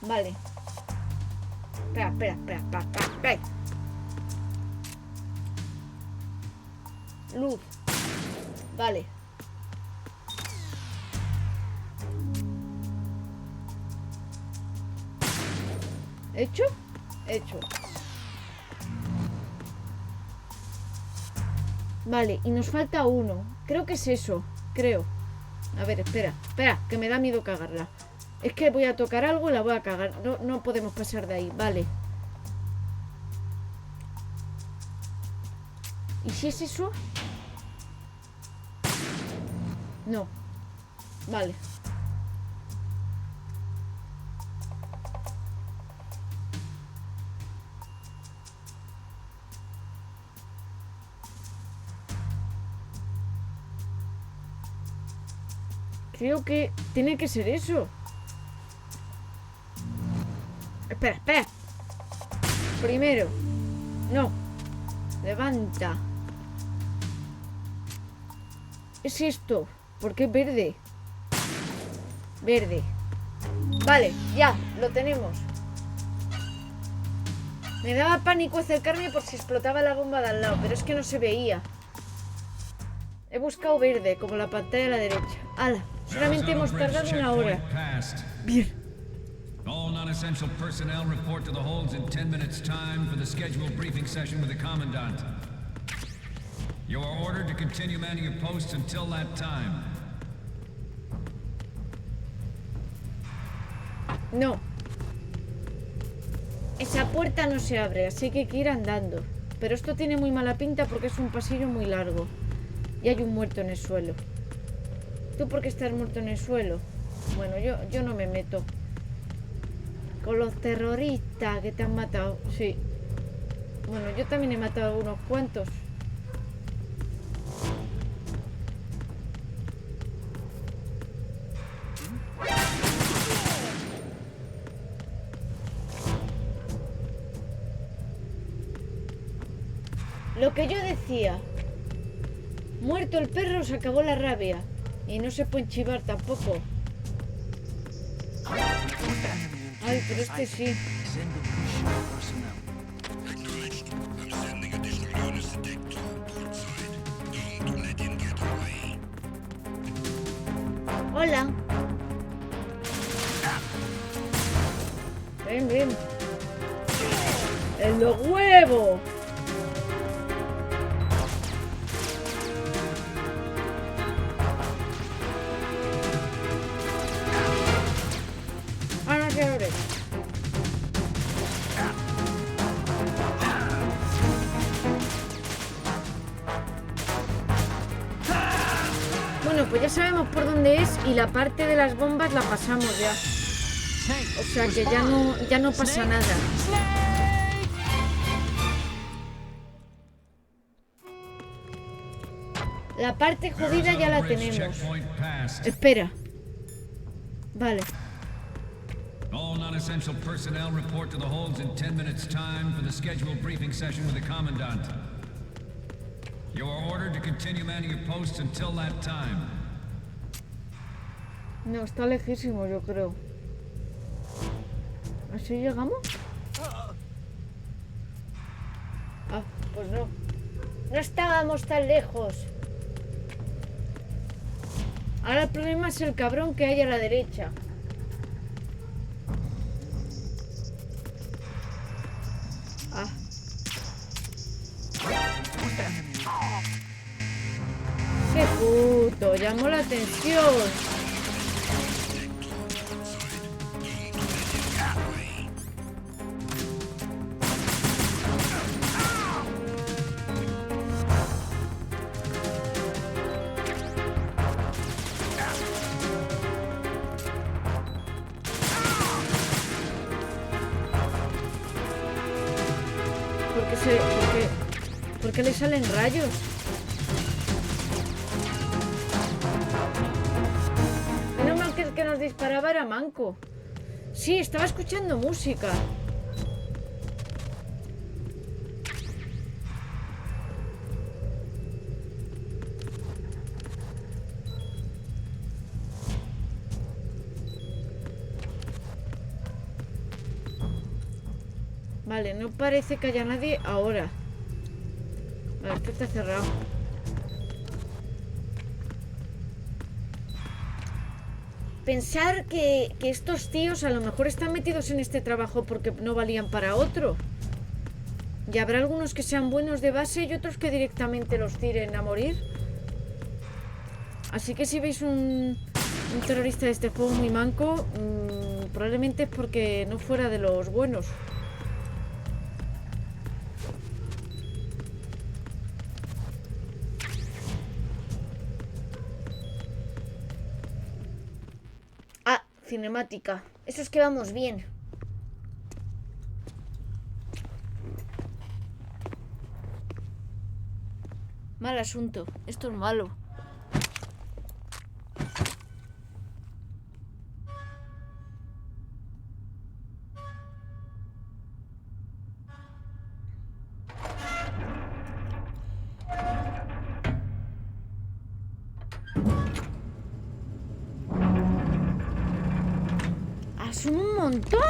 Speaker 1: Vale. Espera. Luz. Vale. ¿Hecho? Hecho. Vale, y nos falta uno. Creo que es eso. Creo. A ver, espera, que me da miedo cagarla. Es que voy a tocar algo y la voy a cagar. No podemos pasar de ahí. Vale. ¿Y si es eso? No. Vale. Creo que tiene que ser eso. Espera. Primero. No. Levanta. Es esto. ¿Por qué verde? Verde. Vale, ya, lo tenemos. Me daba pánico acercarme por si explotaba la bomba de al lado, pero es que no se veía. He buscado verde, como la pantalla a la derecha. ¡Hala! Solamente hemos tardado 1 hora. Bien.
Speaker 4: All non-essential personnel report to the holds in 10 minutes' time for the scheduled briefing session with the Commandant. You are ordered to continue manning your posts until that time.
Speaker 1: No. Esa puerta no se abre, así que hay que ir andando. Pero esto tiene muy mala pinta porque es un pasillo muy largo. Y hay un muerto en el suelo. ¿Tú por qué estás muerto en el suelo? Bueno, yo no me meto. Con los terroristas que te han matado. Sí. Bueno, yo también he matado a unos cuantos. Lo que yo decía. Muerto el perro, se acabó la rabia. Y no se puede chivar tampoco. Ay, pero este sí. Hola. Ven. ¡En los huevos! Ahora se abre. Bueno, pues ya sabemos por dónde es y la parte de las bombas la pasamos ya. O sea que ya no pasa nada. La parte jodida ya la tenemos. Espera. Vale.
Speaker 4: All non-essential personnel report to the holds in 10 minutes' time for the scheduled briefing session with the Commandant. You are ordered to continue manning your posts until that time.
Speaker 1: No, está lejísimo, yo creo. ¿Así llegamos? Ah, pues no. No estábamos tan lejos. Ahora el problema es el cabrón que hay a la derecha. Ah. ¡Qué puto! Llamó la atención. sé por qué le salen rayos. Menos mal que el que nos disparaba era manco. Sí, estaba escuchando música. Vale, no parece que haya nadie ahora. Vale, esto está cerrado. Pensar que estos tíos a lo mejor están metidos en este trabajo porque no valían para otro. Y habrá algunos que sean buenos de base y otros que directamente los tiren a morir. Así que si veis un terrorista de este juego muy manco, probablemente es porque no fuera de los buenos. Cinemática. Eso es que vamos bien. Mal asunto. Esto es malo. ¡Son un montón!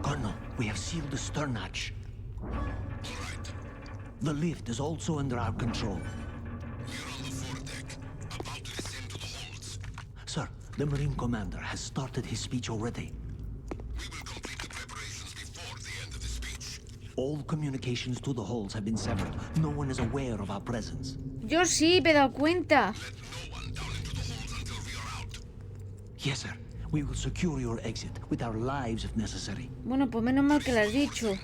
Speaker 5: Colonel, we have sealed the stern hatch.
Speaker 3: All right.
Speaker 5: The lift is also under our control.
Speaker 3: We're on the foredeck, about to descend to the holds.
Speaker 5: Sir, the Marine Commander has started his speech already.
Speaker 3: We will complete the preparations before the end of the speech.
Speaker 5: All communications to the halls have been severed. No one is aware of our presence.
Speaker 1: Yo sí, me he dado cuenta.
Speaker 3: Let no one down into the holds until we are out.
Speaker 5: Yes, sir. We will secure your exit with our lives if necessary.
Speaker 1: Bueno, pues menos mal que lo has dicho.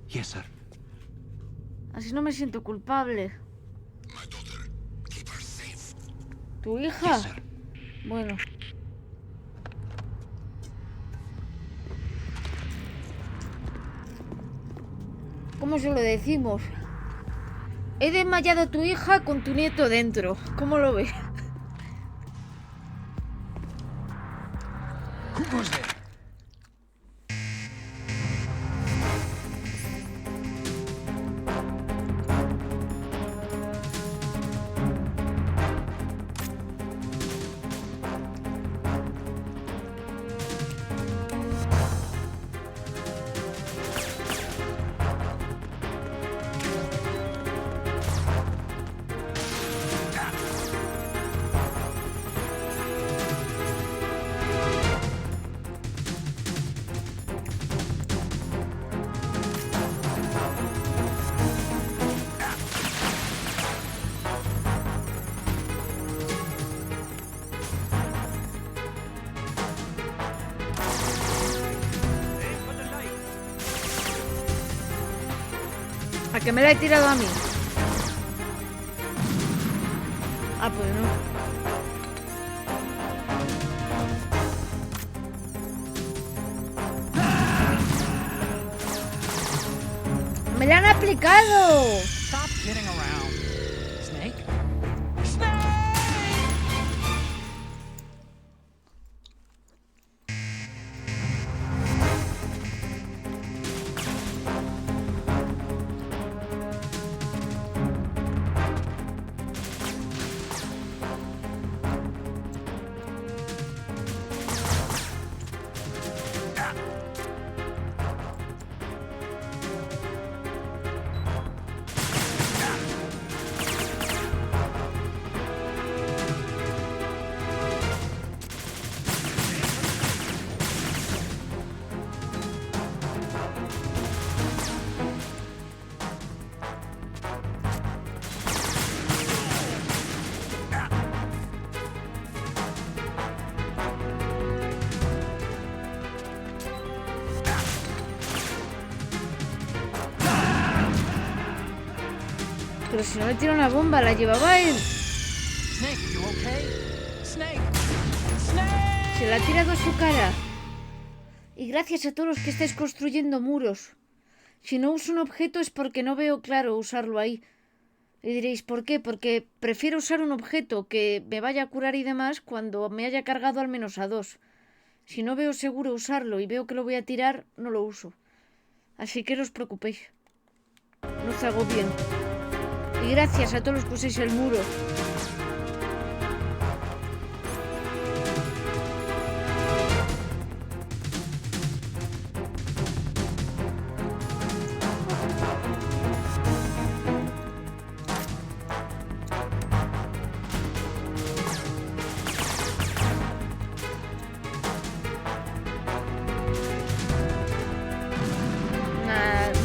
Speaker 5: Yes, sir.
Speaker 1: Así no me siento culpable.
Speaker 3: My daughter, keep her safe.
Speaker 1: ¿Tu hija?
Speaker 5: Yes, sir.
Speaker 1: Bueno. ¿Cómo se lo decimos? He desmayado a tu hija con tu nieto dentro. ¿Cómo lo ves?
Speaker 2: Who goes there?
Speaker 1: ¿A que me la he tirado a mí? Ah, pues no. ¡Me la han aplicado!
Speaker 2: Stop kidding around. Snake?
Speaker 1: Pero si no le tiro una bomba, la llevaba él.
Speaker 2: Snake, you okay? Snake! Snake!
Speaker 1: Se la ha tirado a su cara. Y gracias a todos los que estáis construyendo muros. Si no uso un objeto es porque no veo claro usarlo ahí. Y diréis, ¿por qué? Porque prefiero usar un objeto que me vaya a curar y demás cuando me haya cargado al menos a 2. Si no veo seguro usarlo y veo que lo voy a tirar, no lo uso. Así que no os preocupéis. No os hago bien. Y gracias a todos los que uséis el muro.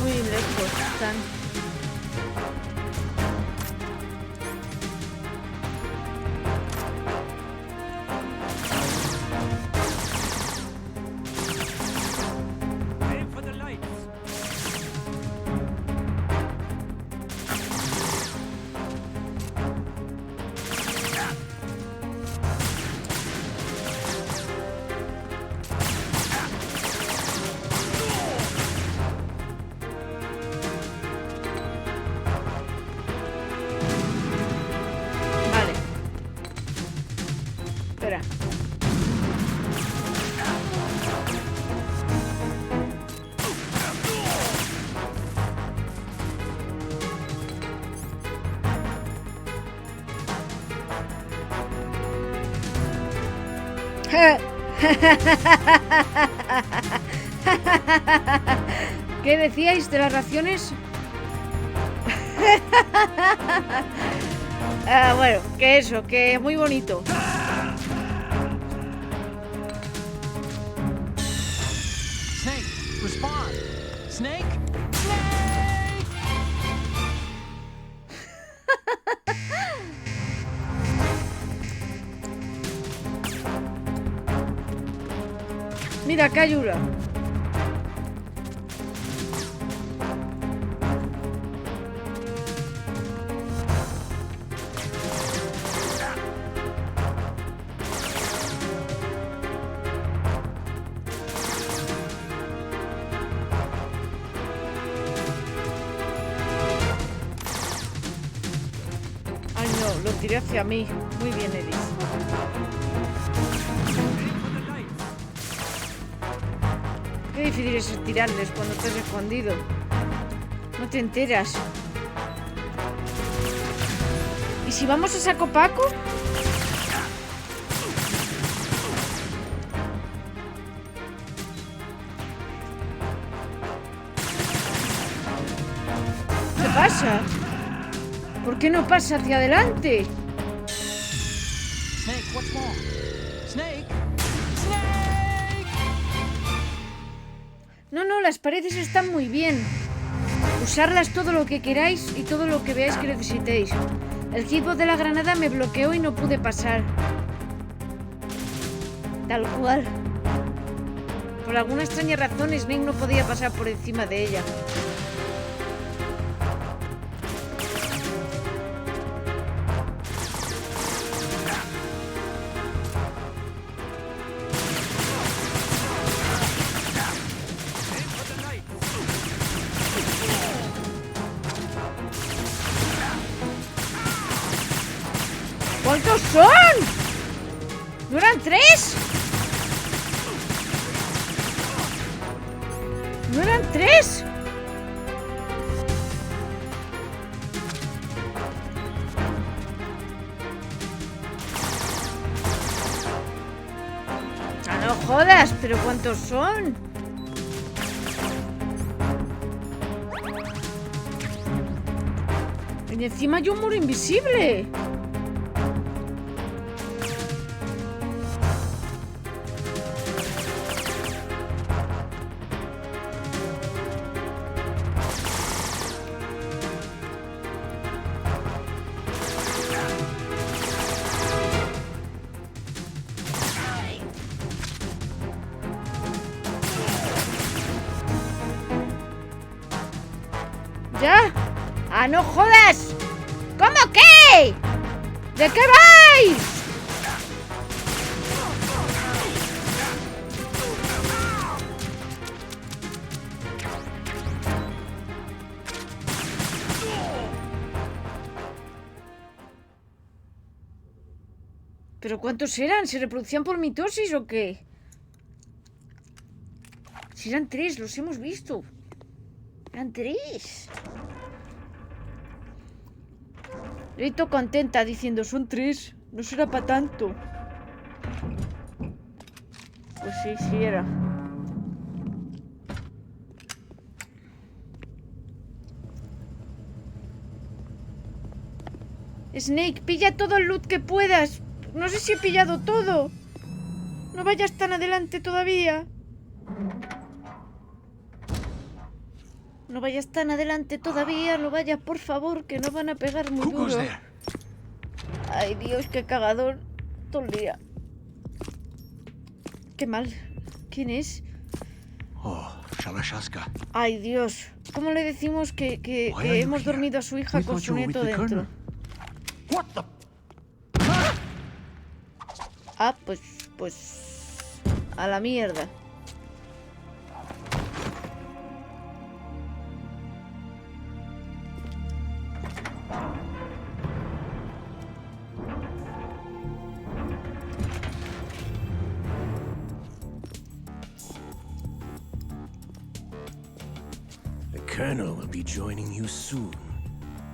Speaker 1: Muy lejos están.
Speaker 3: Aim for the lights.
Speaker 1: Vale. Espera. ¿Qué decíais de las raciones? Bueno, que eso, que muy bonito.
Speaker 2: Snake, respond! Snake! Snake!
Speaker 1: Mira, acá hay una. Ay, no, lo tiré hacia mí. Muy bien, Eris. Qué difícil es tirarles cuando estás escondido. No te enteras. ¿Y si vamos a saco Paco? ¿Qué pasa? ¿Por qué no pasa hacia adelante?
Speaker 2: Snake, what's wrong? Snake! Snake!
Speaker 1: No, las paredes están muy bien. Usarlas todo lo que queráis y todo lo que veáis que necesitéis. El equipo de la granada me bloqueó y no pude pasar. Tal cual. Por alguna extraña razón Snake no podía pasar por encima de ella. ¿Cuántos son? ¿No eran 3? ¿No eran 3? Ah, no jodas, pero ¿cuántos son? Y encima hay un muro invisible. ¿Ya? ¡Ah, no jodas! ¿Cómo qué? ¿De qué vais? ¿Pero cuántos eran? ¿Se reproducían por mitosis o qué? Si eran 3, los hemos visto. Eran 3. Grito contenta diciendo, son 3. No será para tanto. Pues sí era. Snake, pilla todo el loot que puedas. No sé si he pillado todo. No vayas tan adelante todavía. No vayas tan adelante todavía. No vayas, por favor, que no van a pegar muy
Speaker 3: Who goes
Speaker 1: duro.
Speaker 3: there?
Speaker 1: Ay, Dios, qué cagador. Todo el día. Qué mal. ¿Quién es?
Speaker 5: Oh, Shalashaska.
Speaker 1: Ay, Dios. ¿Cómo le decimos que
Speaker 3: Why are you
Speaker 1: hemos
Speaker 3: here?
Speaker 1: dormido a su hija
Speaker 3: We
Speaker 1: con
Speaker 3: thought
Speaker 1: su
Speaker 3: you were with
Speaker 1: nieto
Speaker 3: the
Speaker 1: dentro?
Speaker 3: colonel. What the?
Speaker 1: Ah, pues... A la mierda.
Speaker 3: The colonel will be joining you soon,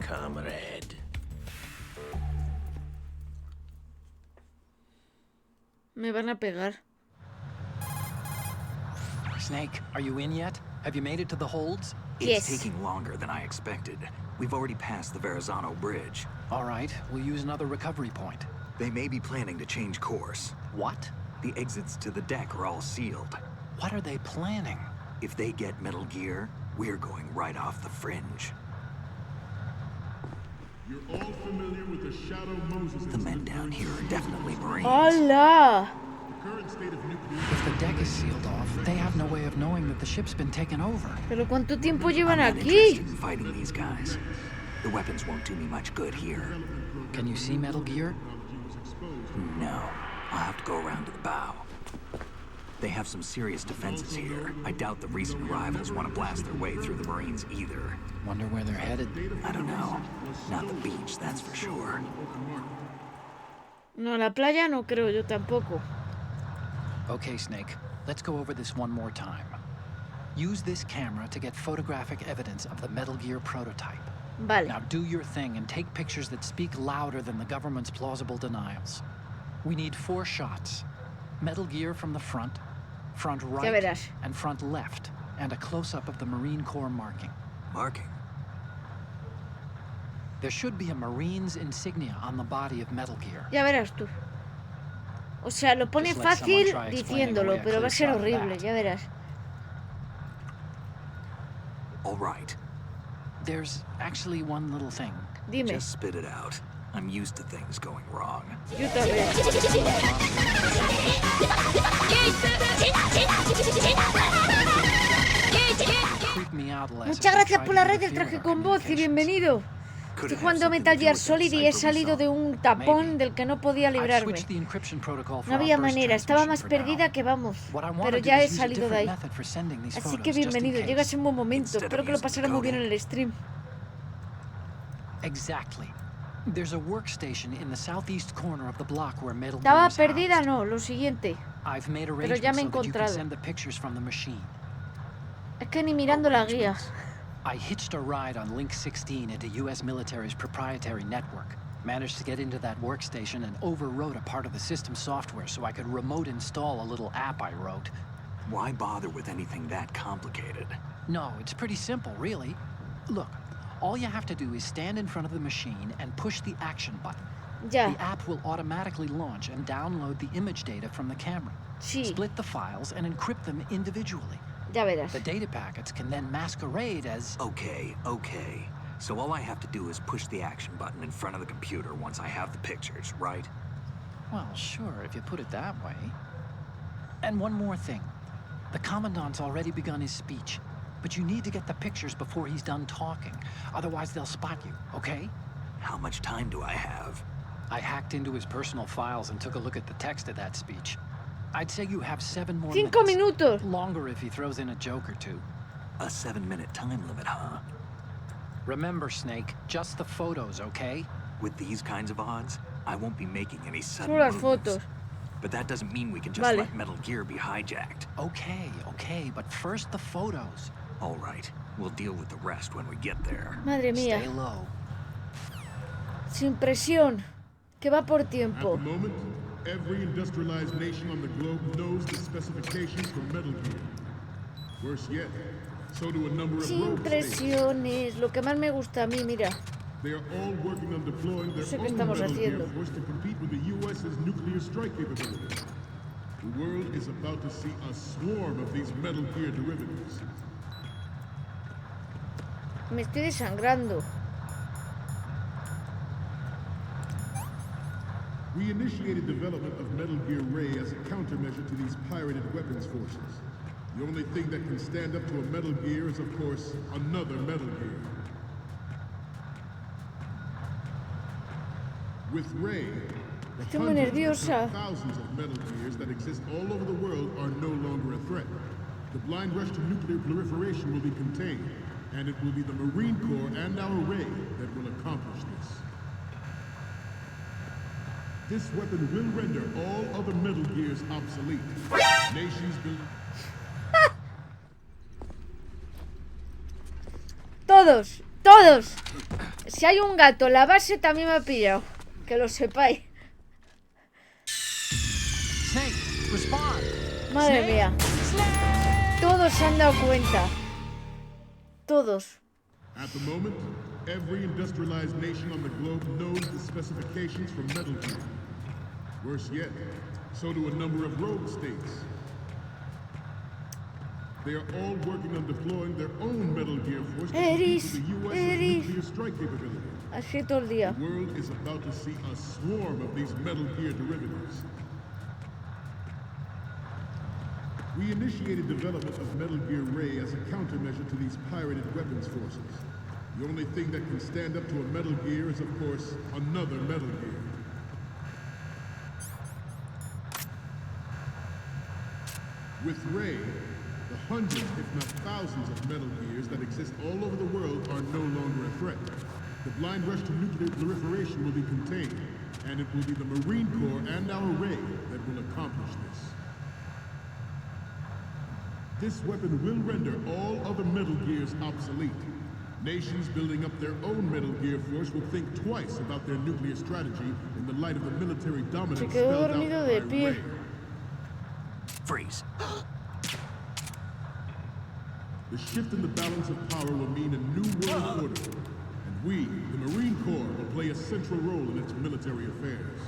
Speaker 3: comrade.
Speaker 1: Me van a pegar.
Speaker 2: Snake, are you in yet? Have you made it to the holds?
Speaker 1: Yes.
Speaker 6: It's taking longer than I expected. We've already passed the Verrazano Bridge.
Speaker 2: All right, we'll use another recovery point.
Speaker 6: They may be planning to change course.
Speaker 2: What?
Speaker 6: The exits to the deck are all sealed.
Speaker 2: What are they planning?
Speaker 6: If they get Metal Gear, we're going right off the fringe.
Speaker 7: You're all familiar with the Shadow Moses
Speaker 6: The men down here are definitely Marines.
Speaker 1: ¡Hala!
Speaker 7: The current state of nuclear
Speaker 2: If the deck is sealed off, they have no way of knowing that the ship's been taken over.
Speaker 1: ¿Pero cuánto tiempo
Speaker 6: I'm
Speaker 1: llevan
Speaker 6: not
Speaker 1: aquí?
Speaker 6: interested in fighting these guys. The weapons won't do me much good here.
Speaker 2: Can you see Metal Gear?
Speaker 6: No, I'll have to go around to the bow. They have some serious defenses here. I doubt the recent arrivals want to blast their way through the Marines either.
Speaker 2: Wonder where they're headed.
Speaker 6: I don't know. Not the beach, that's for sure.
Speaker 1: No, la playa no creo yo tampoco.
Speaker 2: Okay, Snake, let's go over this one more time. Use this camera to get photographic evidence of the Metal Gear prototype.
Speaker 1: Vale.
Speaker 2: Now do your thing and take pictures that speak louder than the government's plausible denials. We need 4 shots. Metal Gear from the front
Speaker 1: Ya
Speaker 2: right,
Speaker 1: verás.
Speaker 2: and front left, and a close-up of the Marine Corps marking.
Speaker 6: Marking?
Speaker 2: There should be a Marine's insignia on the body of Metal Gear.
Speaker 1: Ya verás tú. O sea, lo pone
Speaker 2: Just let someone
Speaker 1: fácil
Speaker 2: try explaining
Speaker 1: diciéndolo,
Speaker 2: away a
Speaker 1: pero va a ser
Speaker 2: clear shot of
Speaker 1: horrible,
Speaker 2: that.
Speaker 1: ya verás.
Speaker 6: All right.
Speaker 2: There's actually one little thing.
Speaker 1: Dime.
Speaker 6: Just spit it out. I'm used to things going wrong.
Speaker 1: Yo también.
Speaker 2: Creep me out less
Speaker 1: Muchas
Speaker 2: as I
Speaker 1: gracias
Speaker 2: try
Speaker 1: por
Speaker 2: to
Speaker 1: la red del
Speaker 2: interfere
Speaker 1: traje
Speaker 2: with
Speaker 1: con voz y
Speaker 2: communications.
Speaker 1: bienvenido.
Speaker 6: Could
Speaker 1: Estoy
Speaker 6: it have
Speaker 1: jugando
Speaker 6: something
Speaker 1: Metal
Speaker 6: to do
Speaker 1: Gear
Speaker 6: with that
Speaker 1: Solid y he
Speaker 6: cipher we
Speaker 1: salido
Speaker 6: saw?
Speaker 1: de un tapón
Speaker 2: Maybe.
Speaker 1: del que no podía
Speaker 2: I've
Speaker 1: librarme.
Speaker 2: switched the encryption protocol for
Speaker 1: No había
Speaker 2: our burst
Speaker 1: manera, estaba más
Speaker 2: transmission for now.
Speaker 1: perdida que vamos.
Speaker 2: What I
Speaker 1: Pero
Speaker 2: wanna do
Speaker 1: ya he
Speaker 2: is use a
Speaker 1: salido de ahí.
Speaker 2: different method for sending these
Speaker 1: Así
Speaker 2: photos,
Speaker 1: que
Speaker 2: just in
Speaker 1: bienvenido,
Speaker 2: case.
Speaker 1: llegas en un buen momento.
Speaker 6: Instead
Speaker 1: Espero
Speaker 6: of
Speaker 1: que lo
Speaker 6: using
Speaker 1: pasara muy bien en
Speaker 6: coding.
Speaker 1: el stream.
Speaker 2: Exactly. There's a workstation in the southeast corner of the block where Metal Gear
Speaker 1: ¿Estaba
Speaker 2: is
Speaker 1: perdida?
Speaker 2: housed.
Speaker 1: No, lo siguiente.
Speaker 2: I've made
Speaker 1: ya
Speaker 2: arrangements
Speaker 1: me he
Speaker 2: so that you can
Speaker 1: encontrado.
Speaker 2: send the pictures from the machine.
Speaker 1: Es que ni mirando la guía.
Speaker 2: I hitched a ride on Link 16 into U.S. military's proprietary network. Managed to get into that workstation and overwrote a part of the system software so I could remote install a little app I wrote.
Speaker 6: Why bother with anything that complicated?
Speaker 2: No, it's pretty simple, really. Look, all you have to do is stand in front of the machine and push the action button.
Speaker 1: Ya,
Speaker 2: The app will automatically launch and download the image data from the camera.
Speaker 1: sí,
Speaker 2: Split the files and encrypt them individually.
Speaker 1: ya verás.
Speaker 2: The data packets can then masquerade as...
Speaker 6: Okay. So all I have to do is push the action button in front of the computer once I have the pictures, right?
Speaker 2: Well, sure, if you put it that way. And one more thing. The Commandant's already begun his speech, but you need to get the pictures before he's done talking. Otherwise, they'll spot you, okay?
Speaker 6: How much time do I have?
Speaker 2: I hacked into his personal files and took a look at the text of that speech. I'd say you have 7 more
Speaker 1: 5
Speaker 2: minutes.
Speaker 1: minutos.
Speaker 2: Longer if he throws in a joke or two.
Speaker 6: A 7-minute time limit, huh?
Speaker 2: Remember, Snake, just the photos, okay?
Speaker 6: With these kinds of odds, I won't be making any sudden
Speaker 1: Solo las
Speaker 6: movements.
Speaker 1: fotos.
Speaker 6: But that doesn't mean we can just
Speaker 1: Vale.
Speaker 6: let Metal Gear be hijacked.
Speaker 2: Okay, but first the photos.
Speaker 6: All right, we'll deal with the rest when we get there.
Speaker 1: Madre mía.
Speaker 2: Stay low.
Speaker 1: Sin presión. Que va por
Speaker 7: At
Speaker 1: tiempo.
Speaker 7: the moment, every industrialized nation on the globe knows the specifications for Metal Gear. Worse yet, so do a number of
Speaker 1: Sin
Speaker 7: rogue states.
Speaker 1: presiones. Lo que más me gusta a mí, mira.
Speaker 7: They are all working on deploying their
Speaker 1: sé qué
Speaker 7: own
Speaker 1: estamos
Speaker 7: Metal Gear
Speaker 1: haciendo.
Speaker 7: Force to compete with the US's nuclear strike capability. The world is about to see a swarm of these Metal Gear derivatives.
Speaker 1: Me estoy desangrando.
Speaker 7: We initiated development of Metal Gear Ray as a countermeasure to these pirated weapons forces. The only thing that can stand up to a Metal Gear is, of course, another Metal Gear. With Ray, the
Speaker 1: Estoy muy
Speaker 7: hundreds, if
Speaker 1: nerviosa.
Speaker 7: not thousands of Metal Gears that exist all over the world are no longer a threat. The blind rush to nuclear proliferation will be contained, and it will be the Marine Corps and our Ray that will accomplish this. This weapon will render all other Metal Gears obsolete. Nations will...
Speaker 1: Todos, todos. Si hay un gato en la base también me ha pillado. Que lo sepáis.
Speaker 2: Snake, respond.
Speaker 1: Madre mía. Todos se han dado cuenta. Todos.
Speaker 7: At the moment, every industrialized nation on the globe knows the specifications for Metal Gear. Worse yet, so do a number of rogue states. They are all working on deploying their own Metal Gear Force to compete with the US's nuclear strike capability.
Speaker 1: Así todo el día.
Speaker 7: The world is about to see a swarm of these Metal Gear derivatives. We initiated development of Metal Gear Ray as a countermeasure to these pirated weapons forces. The only thing that can stand up to a Metal Gear is, of course, another Metal Gear. With Ray, the hundreds, if not thousands of Metal Gears that exist all over the world are no longer a threat. The blind rush to nuclear proliferation will be contained, and it will be the Marine Corps and our Ray that will accomplish this. This weapon will render all other Metal Gears obsolete. Nations building up their own Metal Gear Force will think twice about their nuclear strategy in the light of the military dominance
Speaker 1: Se quedó
Speaker 7: spelled
Speaker 1: dormido
Speaker 7: out
Speaker 1: de
Speaker 7: by
Speaker 1: pie.
Speaker 7: Ray.
Speaker 6: Freeze.
Speaker 7: The shift in the balance of power will mean a new world order, and we, the Marine Corps, will play a central role in its military affairs.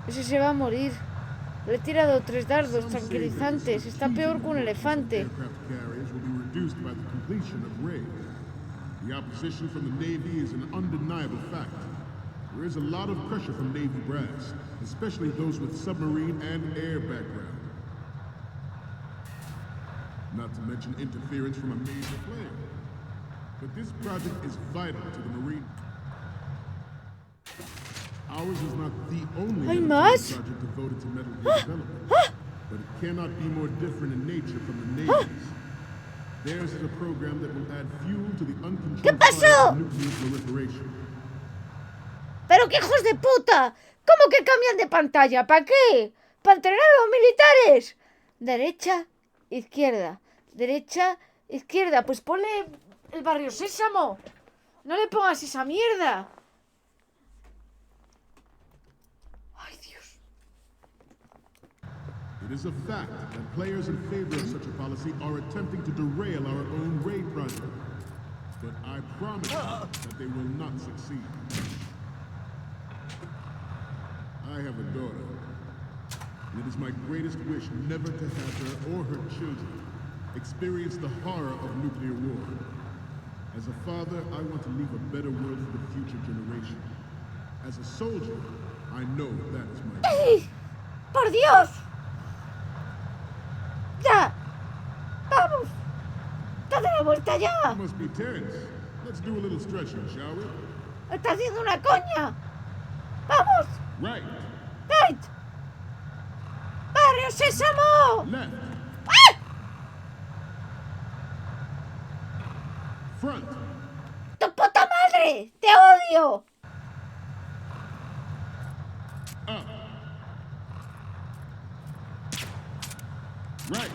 Speaker 1: Ese se va a morir. Le he tirado 3 dardos tranquilizantes. Está peor que un elefante.
Speaker 7: Aircraft carriers will be reduced by the completion of Ray. The opposition from the Navy is an undeniable fact. There is a lot of pressure from Navy brass, especially those with submarine and air background. Not to mention interference from a major player. But this project is vital to the Marine. Ours is not the only
Speaker 1: ¿Hay
Speaker 7: military
Speaker 1: más?
Speaker 7: project devoted to Metal Gear development. But it cannot be more different in nature from the Navy's. Theirs is a program that will add fuel to the uncontrolled
Speaker 1: pasó?
Speaker 7: fire of nuclear proliferation.
Speaker 1: ¡Pero qué hijos de puta! ¿Cómo que cambian de pantalla? ¿Para qué? ¿Para entrenar a los militares? Derecha, izquierda. Derecha, izquierda. Pues ponle el barrio Sésamo. No le pongas esa mierda. Ay, Dios.
Speaker 7: It is a fact that players in favor of such a policy are attempting to derail our own Ray project. But I promise you that they will not succeed. I have a daughter, and it is my greatest wish never to have her or her children experience the horror of nuclear war. As a father, I want to leave a better world for the future generation. As a soldier, I know that is my goal.
Speaker 1: ¡Ay! ¡Por Dios! ¡Ya! ¡Vamos! ¡Date la vuelta ya!
Speaker 7: You must be tense. Let's do a little stretching, shall we?
Speaker 1: ¡Está haciendo una coña! ¡Vamos!
Speaker 7: Right,
Speaker 1: ¡Right! ¡Barrio Sésamo!
Speaker 7: left,
Speaker 1: ¡Ah!
Speaker 7: front.
Speaker 1: ¡Tu puta madre! ¡Te odio!
Speaker 7: Right.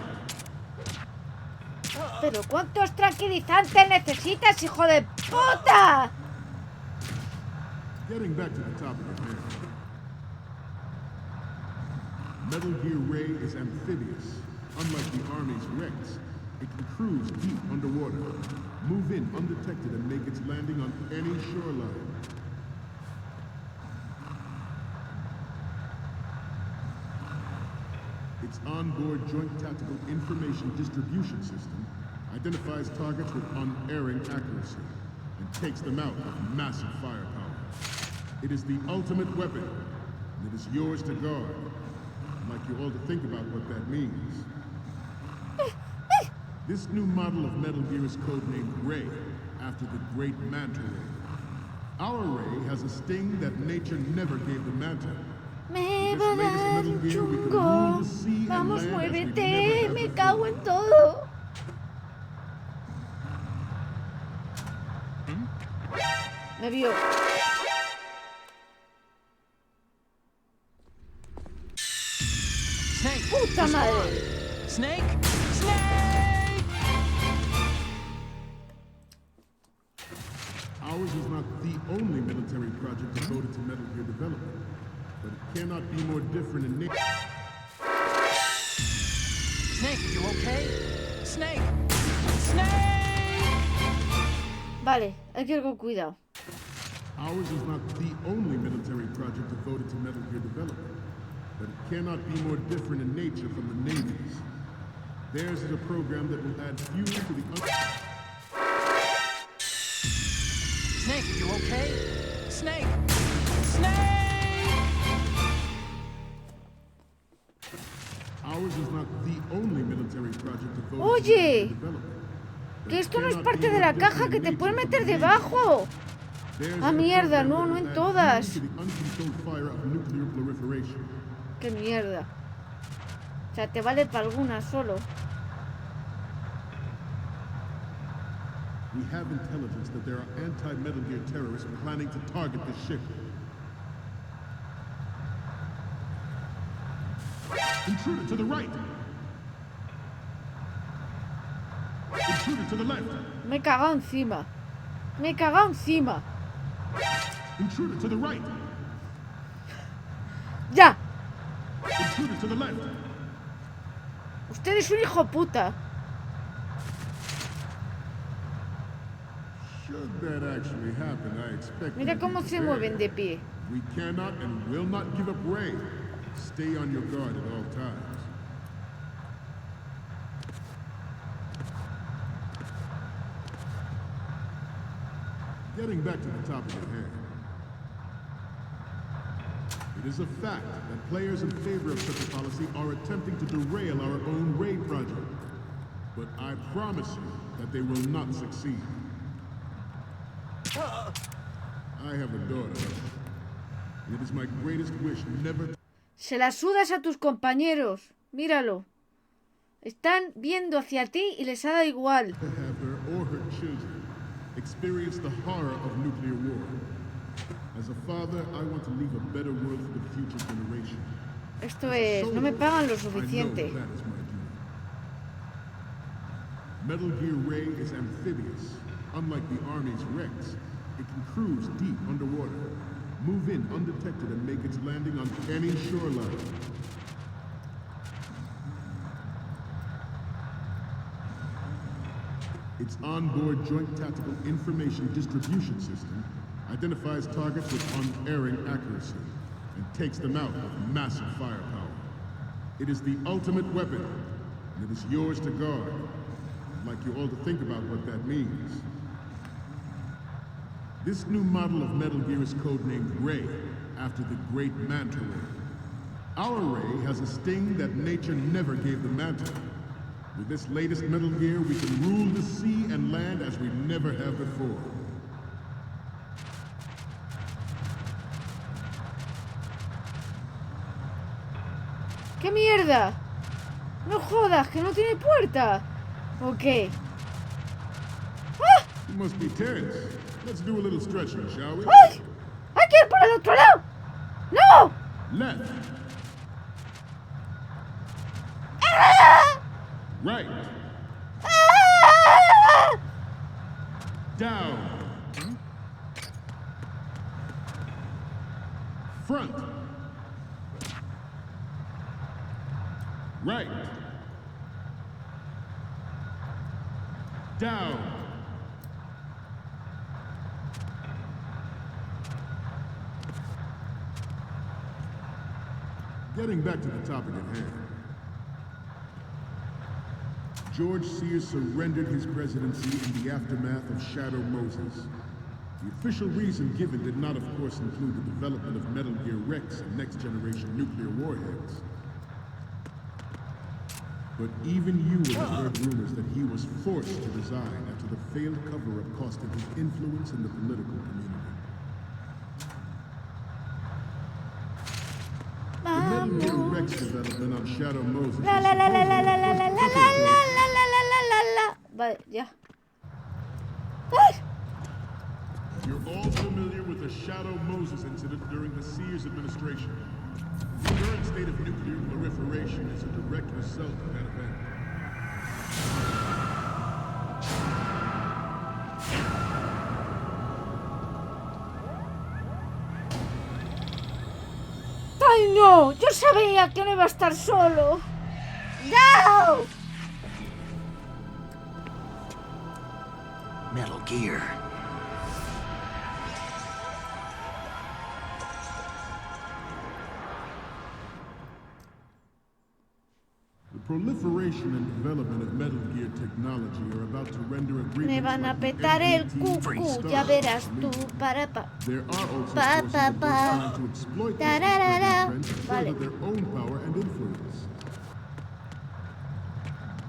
Speaker 1: Pero ¿cuántos tranquilizantes necesitas, hijo de puta?
Speaker 7: Getting back to the top of the head. Metal Gear Ray is amphibious. Unlike the Army's Rex, it can cruise deep underwater, move in undetected and make its landing on any shoreline. Its onboard Joint Tactical Information Distribution System identifies targets with unerring accuracy and takes them out with massive firepower. It is the ultimate weapon, and it is yours to guard. I'd like you all to think about what that means. This new model of Metal Gear is codenamed Ray, after the great Manta Ray. Our Ray has a sting that nature never gave the Manta.
Speaker 1: Me va a dar un chungo. Vamos, muévete. Me cago en todo. Me vio.
Speaker 2: Snake!
Speaker 1: Puta madre.
Speaker 2: Snake! Snake!
Speaker 7: Ours is not the only military project devoted to Metal Gear development, but it cannot be more different in nature.
Speaker 2: Snake, you okay? Snake! Snake!
Speaker 1: Vale, hay que ir con cuidado.
Speaker 7: Ours is not the only military project devoted to Metal Gear development, but it cannot be more different in nature from the Navy's. Theirs is a program that will add fuel to the...
Speaker 2: Snake, you okay? Snake! Snake!
Speaker 7: Ours is not the only military project devoted
Speaker 1: Oye,
Speaker 7: to Metal Gear development, but
Speaker 1: que
Speaker 7: it
Speaker 1: esto no es
Speaker 7: cannot
Speaker 1: parte
Speaker 7: be
Speaker 1: de
Speaker 7: more
Speaker 1: la
Speaker 7: different
Speaker 1: caja,
Speaker 7: in
Speaker 1: que te
Speaker 7: nature
Speaker 1: pueden
Speaker 7: from
Speaker 1: meter
Speaker 7: the Navy's.
Speaker 1: debajo.
Speaker 7: Theirs
Speaker 1: Ah,
Speaker 7: is a
Speaker 1: mierda,
Speaker 7: program
Speaker 1: no,
Speaker 7: that
Speaker 1: no
Speaker 7: will
Speaker 1: en
Speaker 7: add
Speaker 1: todas.
Speaker 7: fuel to the uncontrolled fire of nuclear proliferation.
Speaker 1: Qué mierda. O sea, te vale para alguna solo.
Speaker 7: We have intelligence that there are anti-Metal Gear terrorists planning to target the ship. Intruder to the right! Intruder to the left!
Speaker 1: Me he cagado encima. Me he cagado encima.
Speaker 7: Intruder to the right!
Speaker 1: ¡Ya!
Speaker 7: Intruder to the left!
Speaker 1: Usted es un hijo puta.
Speaker 7: Should that actually happen, I expect...
Speaker 1: Mira cómo se mueven de pie.
Speaker 7: We cannot and will not give up Ray. Stay on your guard at all times. Getting back to the top of your head. It is a fact that players in favor of such a policy are attempting to derail our own Ray project. But I promise you that they will not succeed. I have a daughter. And it is my greatest wish never to...
Speaker 1: Se la sudas a tus compañeros. Míralo. Están viendo hacia ti y les ha dado igual.
Speaker 7: to have her or her children experience the horror of nuclear war. As a father, I want to leave a better world for the future generation.
Speaker 1: Esto es... No me pagan lo
Speaker 7: I know
Speaker 1: suficiente.
Speaker 7: that is my duty. Metal Gear Ray is amphibious. Unlike the Army's Rex, it can cruise deep underwater, move in undetected and make its landing on any shoreline. Its onboard Joint Tactical Information Distribution System identifies targets with unerring accuracy and takes them out with massive firepower. It is the ultimate weapon, and it is yours to guard. I'd like you all to think about what that means. This new model of Metal Gear is codenamed Ray, after the great Manta Ray. Our Ray has a sting that nature never gave the Manta. With this latest Metal Gear, we can rule the sea and land as we never have before.
Speaker 1: ¿Qué mierda? No jodas, que no tiene puerta. ¿O qué? ¡Ah!
Speaker 7: You must be tense. Let's do a little stretching, shall we?
Speaker 1: ¡Ay! ¡Hay que ir por el otro lado! ¡No!
Speaker 7: Left.
Speaker 1: ¡Ah!
Speaker 7: Right. Down. Front. Right. Down. Getting back to the topic at hand. George Sears surrendered his presidency in the aftermath of Shadow Moses. The official reason given did not, of course, include the development of Metal Gear Rex and next-generation nuclear warheads. But even you will have heard rumors that he was forced to resign after the failed cover-up cost him his influence in the political community. The Metal Gear Rex development on Shadow Moses was
Speaker 1: La la la la la la la la la la la
Speaker 7: supposedly
Speaker 1: la la la la la. Vale, ya. ¡Ay!
Speaker 7: You're all familiar with the Shadow Moses incident during the Sears administration. The current state of nuclear proliferation is a direct result of that event.
Speaker 1: ¡Ay, no! Yo sabía que no iba a estar solo. ¡No!
Speaker 6: Metal Gear.
Speaker 7: The proliferation and development of Metal Gear technology are about to render agreements
Speaker 1: Me van a
Speaker 7: like the
Speaker 1: petar el
Speaker 7: NPT
Speaker 1: cucu,
Speaker 7: Star
Speaker 1: ya verás tú,
Speaker 7: illegal.
Speaker 1: para pa.
Speaker 7: There are also
Speaker 1: Pa,
Speaker 7: forces
Speaker 1: pa,
Speaker 7: that
Speaker 1: pa.
Speaker 7: are trying to exploit this
Speaker 1: Tararara.
Speaker 7: trend to
Speaker 1: Vale.
Speaker 7: further their own power and influence.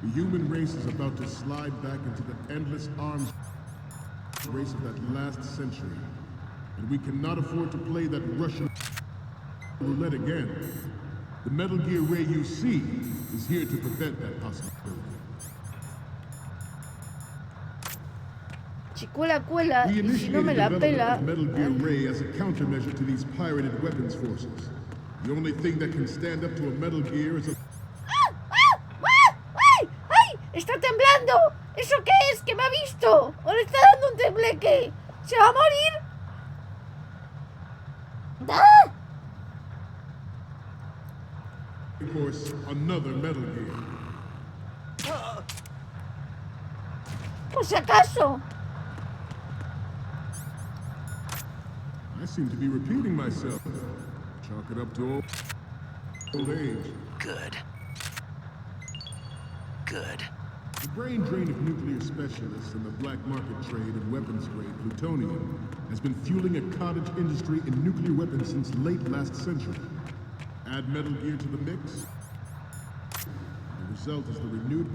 Speaker 7: The human race is about to slide back into the endless arms race of that last century. And we cannot afford to play that Russian roulette again. The Metal Gear Ray you see is here to prevent that possibility.
Speaker 1: Si cuela, cuela,
Speaker 7: We
Speaker 1: y si no
Speaker 7: initiated
Speaker 1: me la
Speaker 7: development
Speaker 1: pela.
Speaker 7: of Metal Gear Ray as a countermeasure to these pirated weapons forces. The only thing that can stand up to a Metal Gear is a...
Speaker 1: ¡Ah! ¡Ah! ¡Ah! ¡Ay! ¡Ay! ¡Está temblando! ¿Eso qué es? ¿Que me ha visto? ¿O le está dando un tembleque? ¿Se va a morir? ¡Ah!
Speaker 7: Of course, another Metal Gear.
Speaker 1: Por si acaso.
Speaker 7: I seem to be repeating myself. Chalk it up to old age.
Speaker 6: Good. Good.
Speaker 7: The brain drain of nuclear specialists and the black market trade in weapons-grade plutonium has been fueling a cottage industry in nuclear weapons since late last century. Add Metal Gear to the mix, the result is the renewed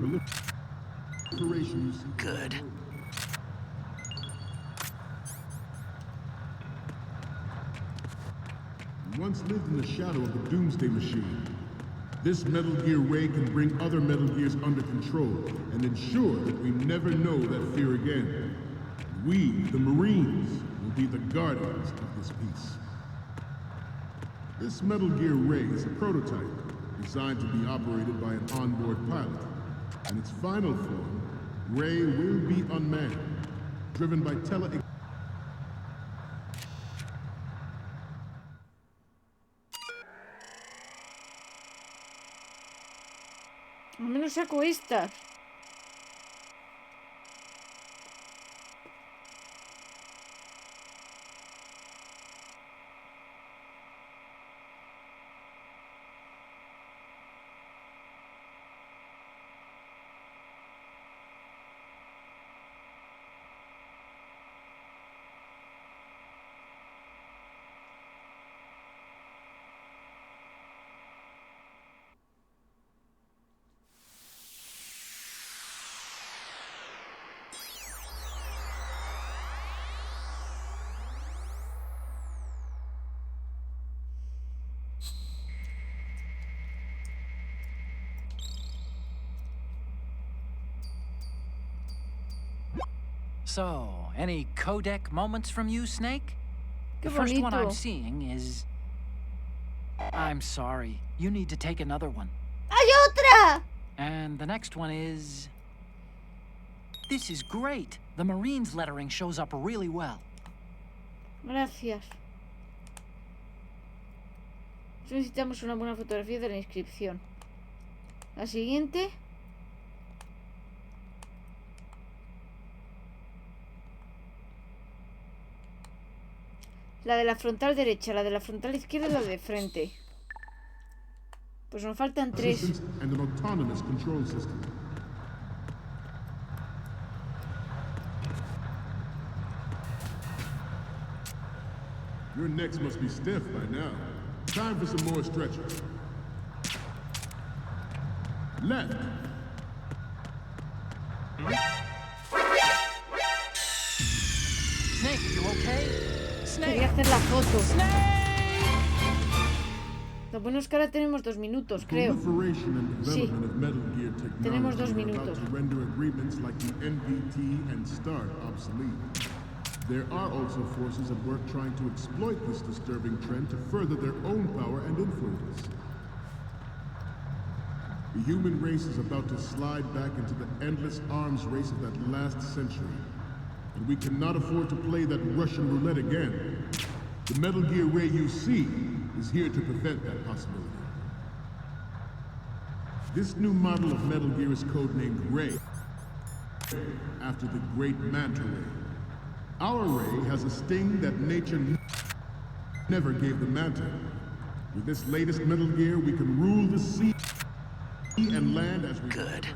Speaker 7: proliferation you see.
Speaker 6: Good.
Speaker 7: You once lived in the shadow of the Doomsday Machine. This Metal Gear Ray can bring other Metal Gears under control and ensure that we never know that fear again. We, the Marines, will be the guardians of this peace. This Metal Gear Ray is a prototype designed to be operated by an onboard pilot. In its final form, Ray will be unmanned, driven by tele...
Speaker 1: Al menos saco estas.
Speaker 2: So, any codec moments from you, Snake?
Speaker 1: Qué
Speaker 2: The first one I'm
Speaker 1: bonito.
Speaker 2: seeing is... I'm sorry. You need to take another one.
Speaker 1: ¡Hay otra!
Speaker 2: And the next one is... This is great. The Marines lettering shows up really well.
Speaker 1: Gracias. Necesitamos una buena fotografía de la inscripción. La siguiente. La de la frontal derecha, la de la frontal izquierda y la de frente. Pues nos faltan 3.
Speaker 7: And an autonomous control system. Your necks must be stiff by now. Time for some more stretching. Left.
Speaker 2: Snake, you okay? Snake!
Speaker 1: Quería hacer la foto.
Speaker 2: Snake!
Speaker 1: Lo bueno es que ahora tenemos 2 minutos, creo.
Speaker 7: Proliferation and
Speaker 1: Sí.
Speaker 7: development of Metal Gear technology
Speaker 1: Tenemos 2
Speaker 7: are
Speaker 1: minutos.
Speaker 7: about to render agreements like the NVT and START obsolete. There are also forces at work trying to exploit this disturbing trend to further their own power and influence. The human race is about to slide back into the endless arms race of that last century. And we cannot afford to play that Russian roulette again. The Metal Gear Ray you see is here to prevent that possibility. This new model of Metal Gear is codenamed Ray, after the great Manta Ray. Our Ray has a sting that nature never gave the Manta. With this latest Metal Gear, we can rule the sea and land as we
Speaker 6: Good.
Speaker 7: before.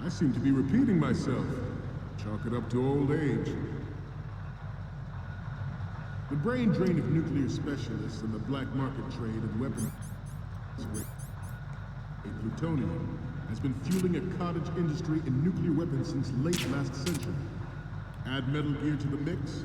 Speaker 7: I seem to be repeating myself. Chalk it up to old age. The brain drain of nuclear specialists and the black market trade in weapons plutonium has been fueling a cottage industry in nuclear weapons since late last century. Add Metal Gear to the mix,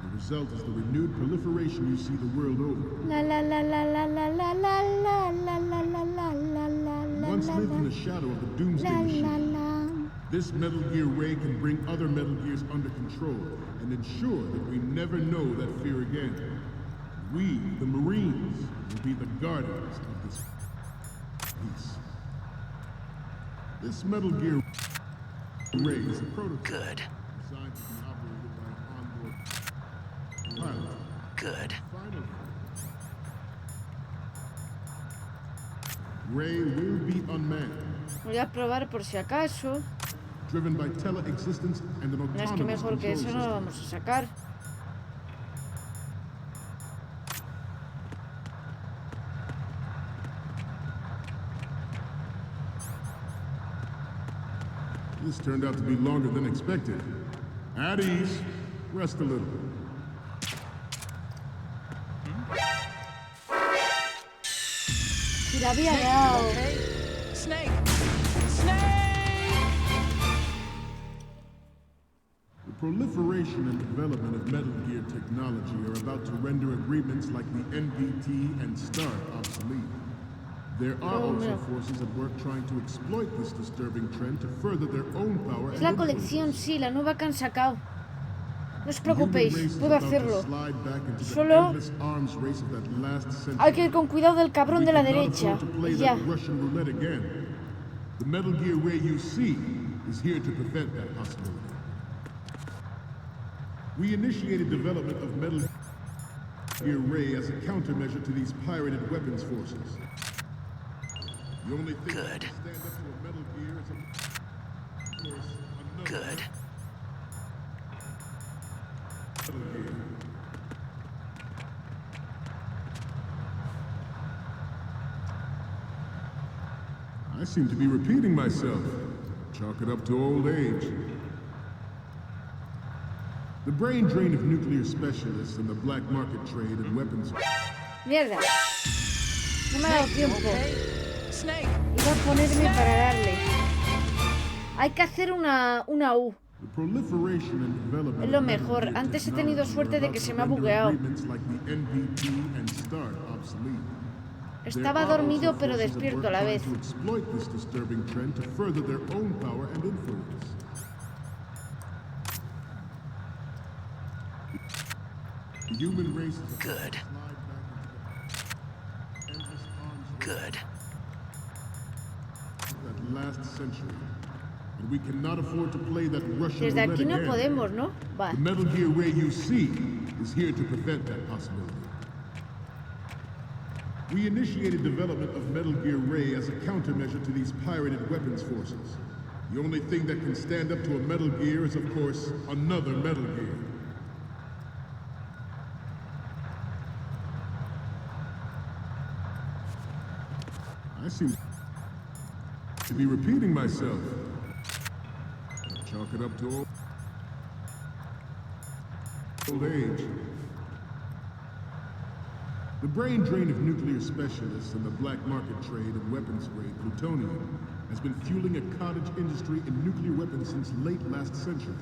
Speaker 7: the result is the renewed proliferation you see the world over.
Speaker 1: La la la la la la la la la la la la la la la.
Speaker 7: Once lived in the shadow of the Doomsday Machine. This Metal Gear Ray can bring other Metal Gears under control and ensure that we never know that fear again. We, the Marines, will be the guardians of this peace. This Metal Gear Ray is a prototype
Speaker 6: Good.
Speaker 7: designed to be operated by an onboard pilot.
Speaker 6: Good.
Speaker 7: Finally, Ray will be unmanned,
Speaker 1: Voy a probar por si acaso.
Speaker 7: driven by teleexistence and an
Speaker 1: No, es que
Speaker 7: autonomous
Speaker 1: mejor que
Speaker 7: control
Speaker 1: eso no lo
Speaker 7: system.
Speaker 1: vamos a sacar.
Speaker 7: This turned out to be longer than expected. At ease. Rest a little.
Speaker 1: Si la había dado.
Speaker 2: Okay? Snake! Snake!
Speaker 7: The proliferation and development of Metal Gear technology are about to render agreements like the NVT and START obsolete. There are
Speaker 1: Oh,
Speaker 7: also
Speaker 1: no.
Speaker 7: forces at work trying to exploit this disturbing trend to further their own power
Speaker 1: Es
Speaker 7: and
Speaker 1: la
Speaker 7: influence.
Speaker 1: colección, sí, la nueva que han sacado. No os
Speaker 7: The human
Speaker 1: preocupéis,
Speaker 7: race is
Speaker 1: puedo
Speaker 7: about to
Speaker 1: hacerlo.
Speaker 7: slide back into the
Speaker 1: Solo-
Speaker 7: endless arms race of that last century.
Speaker 1: Hay que ir con cuidado del cabrón
Speaker 7: We
Speaker 1: de la
Speaker 7: cannot
Speaker 1: derecha.
Speaker 7: afford to play
Speaker 1: Y ya.
Speaker 7: that Russian roulette again. The Metal Gear Ray you see is here to prevent that possibility. We initiated development of Metal Gear Ray as a countermeasure to these pirated weapons forces. The only thing that
Speaker 6: Good.
Speaker 7: can stand up to a Metal Gear is of course, another
Speaker 6: Good.
Speaker 7: Metal Gear. I seem to be repeating myself. Chalk it up to old age. The brain drain of nuclear specialists and the black market trade in weapons.
Speaker 1: Mierda. No me ha dado tiempo.
Speaker 2: Okay? Snake!
Speaker 1: Iba a ponerme para darle. Hay que hacer una U.
Speaker 7: The proliferation and development
Speaker 1: Es lo
Speaker 7: of Metal
Speaker 1: mejor.
Speaker 7: Gear
Speaker 1: Antes he tenido
Speaker 7: technology
Speaker 1: suerte
Speaker 7: are
Speaker 1: de
Speaker 7: about
Speaker 1: que
Speaker 7: to
Speaker 1: se me ha
Speaker 7: render
Speaker 1: bugueado.
Speaker 7: agreements like the NVT and START obsolete.
Speaker 1: Estaba
Speaker 7: There are
Speaker 1: dormido
Speaker 7: also
Speaker 1: pero
Speaker 7: forces at
Speaker 1: despierto
Speaker 7: work
Speaker 1: a la
Speaker 7: trying
Speaker 1: vez.
Speaker 7: to exploit this disturbing trend to further their own power and influence. The human race is
Speaker 6: Good. Good.
Speaker 7: that last century. And we cannot afford to play that Russian
Speaker 1: Desde
Speaker 7: roulette
Speaker 1: aquí no
Speaker 7: again.
Speaker 1: podemos, ¿no? Va.
Speaker 7: The Metal Gear Ray you see is here to prevent that possibility. We initiated development of Metal Gear Ray as a countermeasure to these pirated weapons forces. The only thing that can stand up to a Metal Gear is, of course, another Metal Gear. I seem to be repeating myself. Chalk it up to old age. The brain drain of nuclear specialists and the black market trade in weapons grade plutonium has been fueling a cottage industry in nuclear weapons since late last century.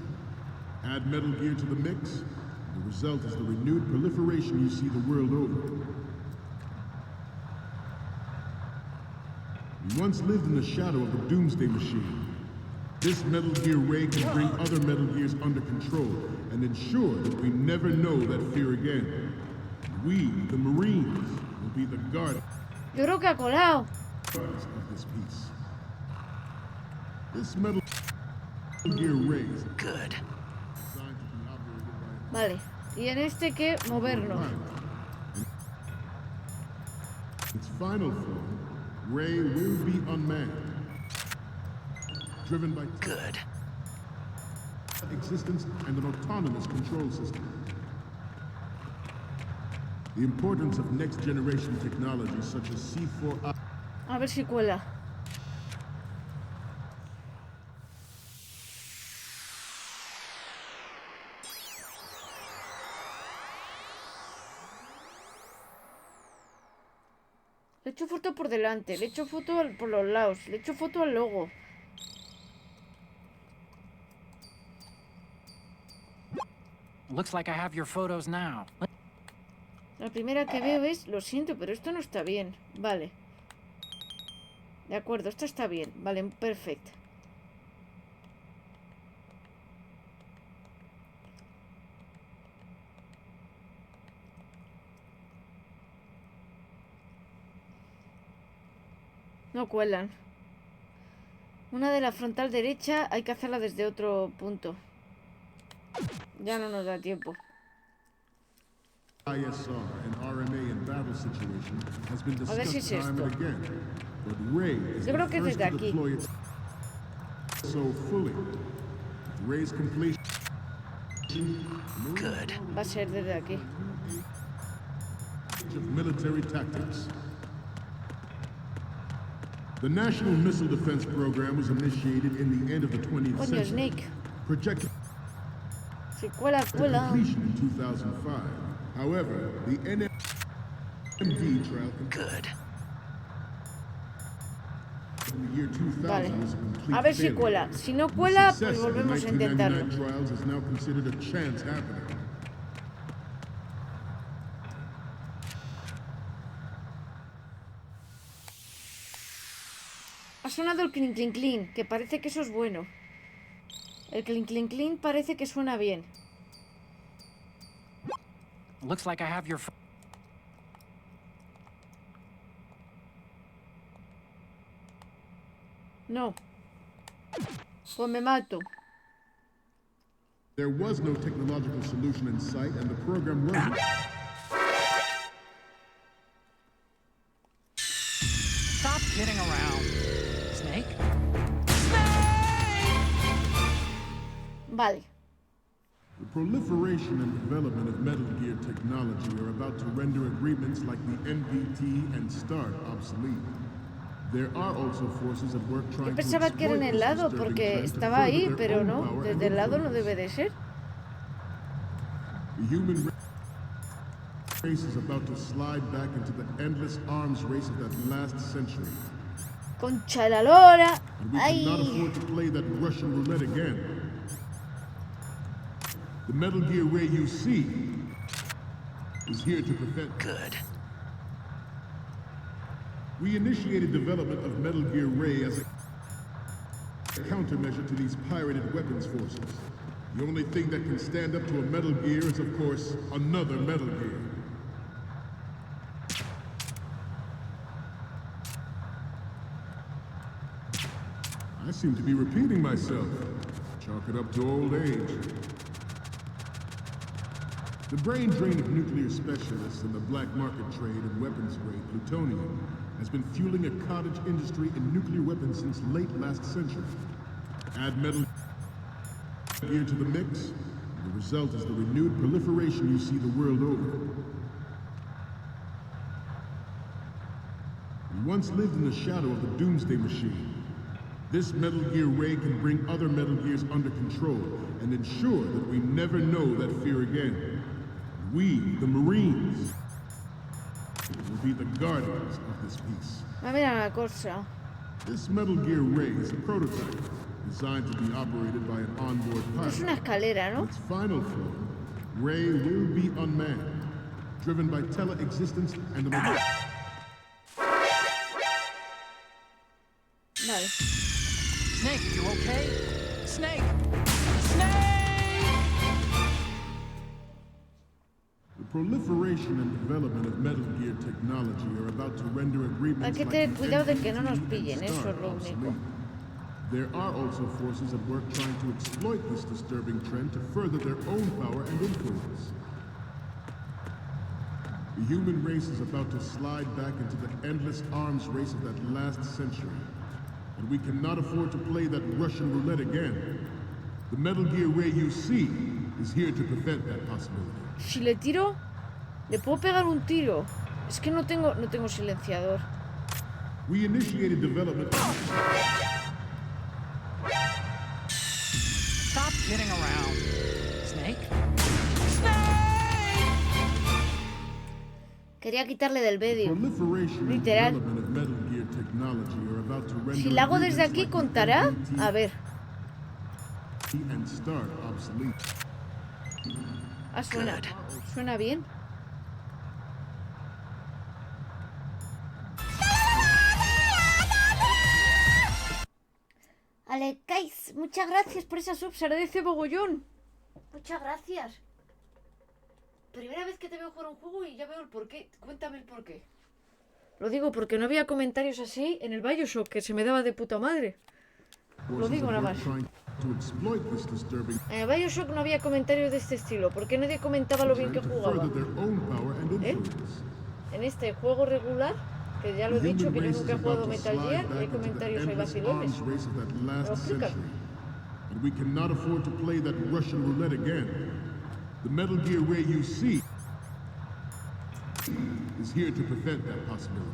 Speaker 7: Add Metal Gear to the mix, the result is the renewed proliferation you see the world over. We once lived in the shadow of the Doomsday Machine. This Metal Gear Ray can bring other Metal Gears under control and ensure that we never know that fear again. We, the Marines, will be the guardians
Speaker 1: Yo creo que ha colado.
Speaker 7: of this peace. This Metal Gear Ray is
Speaker 6: Good.
Speaker 7: designed to be operated by
Speaker 1: Vale. Y en este que movernos.
Speaker 7: its final form, Ray will be unmanned, driven by
Speaker 6: Good.
Speaker 7: existence and an autonomous control system. The importance of next-generation technology such as C4I
Speaker 1: A ver si cuela. Le echo foto por delante, le echo foto por los lados, le echo foto al logo.
Speaker 2: Looks like I have your photos now.
Speaker 1: La primera que veo es, lo siento, pero esto no está bien. Vale. De acuerdo, esto está bien. Vale, perfecto. No cuelan. Una de la frontal derecha hay que hacerla desde otro punto. Ya no nos da tiempo.
Speaker 7: ISR and RMA in battle situation has been
Speaker 1: A ver si es
Speaker 7: discussed time
Speaker 1: esto.
Speaker 7: and again, but Ray is
Speaker 1: Yo
Speaker 7: the
Speaker 1: creo que es
Speaker 7: first
Speaker 1: desde
Speaker 7: to
Speaker 1: aquí.
Speaker 7: deploy it so fully. Ray's completion
Speaker 6: Good.
Speaker 1: Va a ser desde aquí.
Speaker 7: of military tactics. The National Missile Defense Program was initiated in the end of the 20th
Speaker 1: Coño,
Speaker 7: century,
Speaker 1: Snake.
Speaker 7: projected
Speaker 1: Si cuela, cuela.
Speaker 7: completion in 2005. However, the NMD trial
Speaker 6: Good.
Speaker 7: in the year 2000
Speaker 1: Vale.
Speaker 7: was a complete
Speaker 1: A ver si
Speaker 7: failure.
Speaker 1: cuela. Si no
Speaker 7: The
Speaker 1: cuela, pues
Speaker 7: success of the
Speaker 1: volvemos a intentarlo.
Speaker 7: 1999 trials is now considered a chance happening.
Speaker 1: Ha sonado el clink clink clink, que parece que eso es bueno. El clink clink clink parece que suena bien.
Speaker 2: Looks like I have your.
Speaker 1: No. Pues me mato.
Speaker 7: There was no technological solution in sight, and the program was
Speaker 2: Stop kidding around. Snake?
Speaker 1: Vale.
Speaker 7: The proliferation and development of Metal Gear technology are about to render agreements like the NPT and START obsolete. There are also forces at work
Speaker 1: Yo
Speaker 7: trying to
Speaker 1: pensaba que era en
Speaker 7: exploit
Speaker 1: el
Speaker 7: this
Speaker 1: lado,
Speaker 7: disturbing
Speaker 1: porque
Speaker 7: trend to
Speaker 1: estaba
Speaker 7: further
Speaker 1: ahí,
Speaker 7: their
Speaker 1: pero
Speaker 7: own
Speaker 1: no.
Speaker 7: power and
Speaker 1: Desde el lado no
Speaker 7: influence.
Speaker 1: debe de ser.
Speaker 7: The human race is about to slide back into the endless arms race of that last century.
Speaker 1: Concha de la lora.
Speaker 7: And we cannot
Speaker 1: Ay.
Speaker 7: afford to play that Russian roulette again. The Metal Gear Ray you see is here to prevent.
Speaker 6: Good.
Speaker 7: We initiated development of Metal Gear Ray as a countermeasure to these pirated weapons forces. The only thing that can stand up to a Metal Gear is, of course, another Metal Gear. I seem to be repeating myself. Chalk it up to old age. The brain drain of nuclear specialists and the black market trade in weapons grade plutonium has been fueling a cottage industry in nuclear weapons since late last century. Add Metal Gear to the mix, and the result is the renewed proliferation you see the world over. We once lived in the shadow of the Doomsday Machine. This Metal Gear Ray can bring other Metal Gears under control and ensure that we never know that fear again. We, the Marines, will be the guardians of this peace.
Speaker 1: A ver una cosa.
Speaker 7: This Metal Gear Ray is a prototype designed to be operated by an onboard
Speaker 1: Es
Speaker 7: pilot.
Speaker 1: una escalera,
Speaker 7: In
Speaker 1: ¿no?
Speaker 7: its final form, Ray will be unmanned, driven by tele-existence and the
Speaker 1: Vale.
Speaker 2: Snake, you okay? Snake! Snake!
Speaker 7: The proliferation and development of Metal Gear technology are about to render agreements
Speaker 1: Hay que
Speaker 7: like
Speaker 1: tener
Speaker 7: the
Speaker 1: cuidado de que no
Speaker 7: NPT
Speaker 1: nos
Speaker 7: and
Speaker 1: pillen, eso
Speaker 7: START
Speaker 1: es lo único.
Speaker 7: obsolete. There are also forces at work trying to exploit this disturbing trend to further their own power and influence. The human race is about to slide back into the endless arms race of that last century. And we cannot afford to play that Russian roulette again. The Metal Gear Ray you see is here to prevent that possibility.
Speaker 1: Si le tiro, le puedo pegar un tiro. Es que no tengo silenciador.
Speaker 7: We initiated development.
Speaker 2: Stop kidding around. Snake?
Speaker 1: Quería quitarle del medio.
Speaker 7: Proliferation and
Speaker 1: Literal.
Speaker 7: development of Metal Gear technology are about to render
Speaker 1: Si la hago desde
Speaker 7: agreements
Speaker 1: aquí,
Speaker 7: like the
Speaker 1: ¿contará?
Speaker 7: NPT
Speaker 1: A ver.
Speaker 7: and START obsolete.
Speaker 1: Ah, suena. Suena bien. Alekais, muchas gracias por esa sub, se agradece mogollón. Muchas gracias. Primera vez que te veo jugar un juego y ya veo el porqué. Cuéntame el porqué. Lo digo porque no había comentarios así en el Bioshock, que se me daba de puta madre. Lo digo nada más. En el Bioshock no había comentarios de este estilo, porque nadie comentaba lo bien que jugaba. ¿Eh? En este juego regular, que ya lo he dicho, que yo nunca he jugado Metal Gear, y hay comentarios ahí vacilones. ¿Me lo explicas?
Speaker 7: And we cannot afford to play that Russian roulette again. The Metal Gear Ray you see is here to prevent that possibility.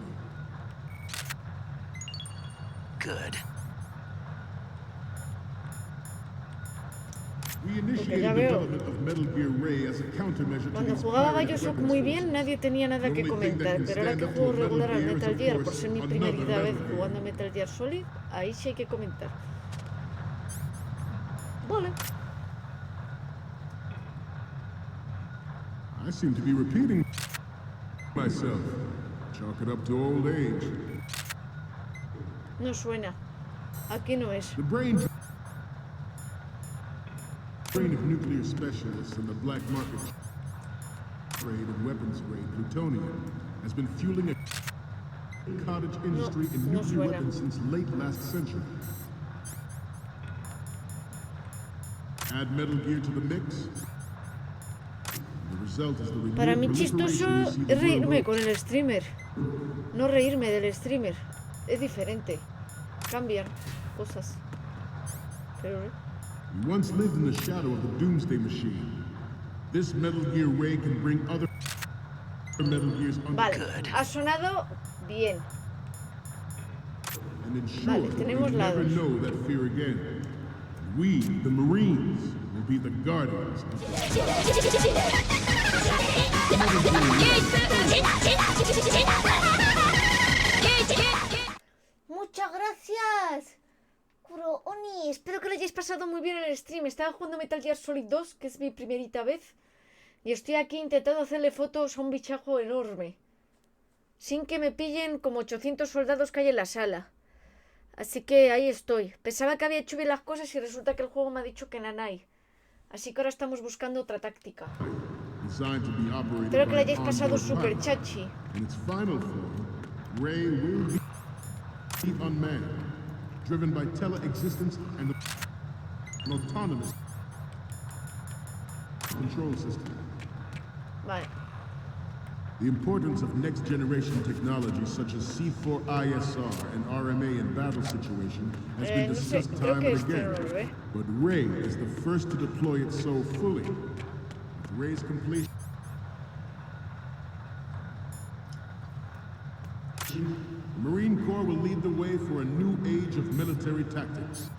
Speaker 6: Good.
Speaker 7: We initiated
Speaker 1: ya veo.
Speaker 7: development of Metal Gear Ray as a countermeasure to
Speaker 1: Cuando
Speaker 7: these
Speaker 1: jugaba
Speaker 7: pirated
Speaker 1: Bioshock
Speaker 7: weapons
Speaker 1: muy
Speaker 7: forces.
Speaker 1: bien, nadie tenía nada que comentar, pero ahora que juego regular al Metal Gear, por ser mi primerita vez jugando a Metal Gear Solid, ahí sí hay que comentar. Vale.
Speaker 7: I seem to be repeating myself. Chalk it up to old age.
Speaker 1: No suena. Aquí no es.
Speaker 7: The brain of nuclear specialists and the black market trade in weapons grade plutonium has been fueling a cottage industry in
Speaker 1: no
Speaker 7: nuclear
Speaker 1: suena.
Speaker 7: weapons since late last century. Add Metal Gear to the mix. The result is the renewed
Speaker 1: Para mí chistoso
Speaker 7: proliferation you see the
Speaker 1: es reírme
Speaker 7: world
Speaker 1: con el streamer. No reírme del streamer. Es diferente. Cambian cosas. Pero
Speaker 7: We once lived in the shadow of the Doomsday Machine. This Metal Gear Ray can bring other Metal Gears under
Speaker 1: vale, ha sonado bien.
Speaker 7: and ensure
Speaker 1: Vale,
Speaker 7: that
Speaker 1: tenemos
Speaker 7: we never
Speaker 1: lados.
Speaker 7: know that fear again. We, the Marines, will be the guardians of the
Speaker 1: Muchas gracias. Kuro Oni, espero que lo hayáis pasado muy bien en el stream. Estaba jugando Metal Gear Solid 2, que es mi primerita vez. Y estoy aquí intentando hacerle fotos a un bichajo enorme. Sin que me pillen como 800 soldados que hay en la sala. Así que ahí estoy. Pensaba que había hecho bien las cosas y resulta que el juego me ha dicho que nanay. Así que ahora estamos buscando otra táctica.
Speaker 7: Designed to be operated
Speaker 1: Espero que
Speaker 7: by
Speaker 1: la hayáis pasado
Speaker 7: onboard
Speaker 1: super
Speaker 7: pilots.
Speaker 1: chachi.
Speaker 7: In its final form, Ray will be unmanned, driven by tele-existence and an autonomous control system.
Speaker 1: Vale.
Speaker 7: The importance of next-generation technology such as C4ISR and RMA in battle situation has been
Speaker 1: No sé,
Speaker 7: discussed
Speaker 1: creo
Speaker 7: time
Speaker 1: que
Speaker 7: and
Speaker 1: este no lo ve.
Speaker 7: again, but Ray is the first to deploy it so fully. With Ray's completion, the Marine Corps will lead the way for a new age of military tactics.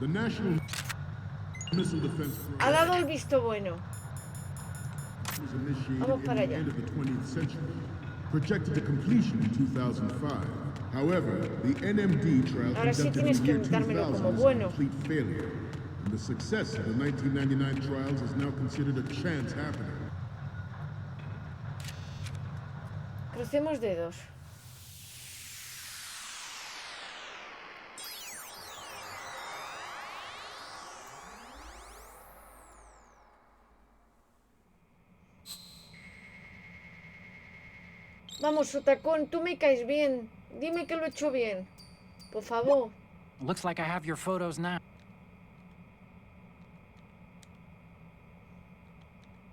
Speaker 7: The National Missile Defense
Speaker 1: Ha
Speaker 7: Program
Speaker 1: dado el visto bueno.
Speaker 7: was initiated
Speaker 1: Vamos
Speaker 7: in
Speaker 1: para
Speaker 7: the
Speaker 1: allá.
Speaker 7: end of the 20th century, projected to completion in 2005. However, the NMD trial
Speaker 1: Ahora sí
Speaker 7: conducted
Speaker 1: tienes
Speaker 7: in
Speaker 1: que
Speaker 7: the year
Speaker 1: dármelo
Speaker 7: 2000
Speaker 1: como
Speaker 7: is a
Speaker 1: bueno.
Speaker 7: complete failure, and the success of the 1999 trials is now considered a chance happening.
Speaker 1: Crucemos dedos. Vamos, Sotacón, tú me caes bien. Dime que lo he hecho bien. Por favor.
Speaker 2: Looks like I have your photos now.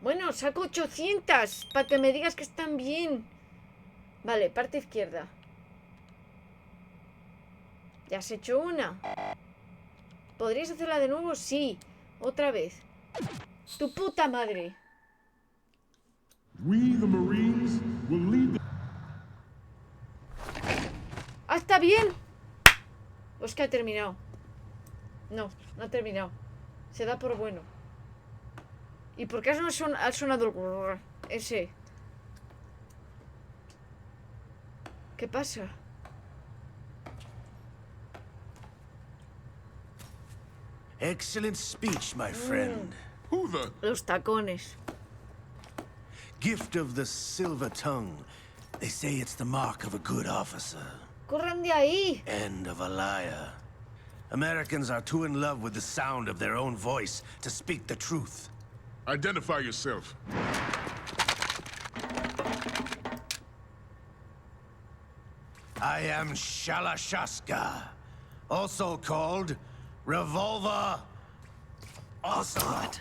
Speaker 1: Bueno, saco 800 para que me digas que están bien. Vale, parte izquierda. ¿Ya has hecho una? ¿Podrías hacerla de nuevo? Sí. Otra vez. ¡Tu puta madre!
Speaker 7: We, the Marines, will lead the...
Speaker 1: ¡Ah, está bien! Pues que ha terminado. No, no ha terminado. Se da por bueno. ¿Y por qué ha sonado el grrr ese? ¿Qué pasa?
Speaker 3: Excellent speech, my friend.
Speaker 7: Who the...
Speaker 1: Los tacones.
Speaker 3: Gift of the silver tongue. They say it's the mark of a good officer.
Speaker 1: ¡Corran de ahí!
Speaker 3: And of a liar. Americans are too in love with the sound of their own voice to speak the truth.
Speaker 7: Identify yourself.
Speaker 3: I am Shalashaska, also called Revolver Ocelot.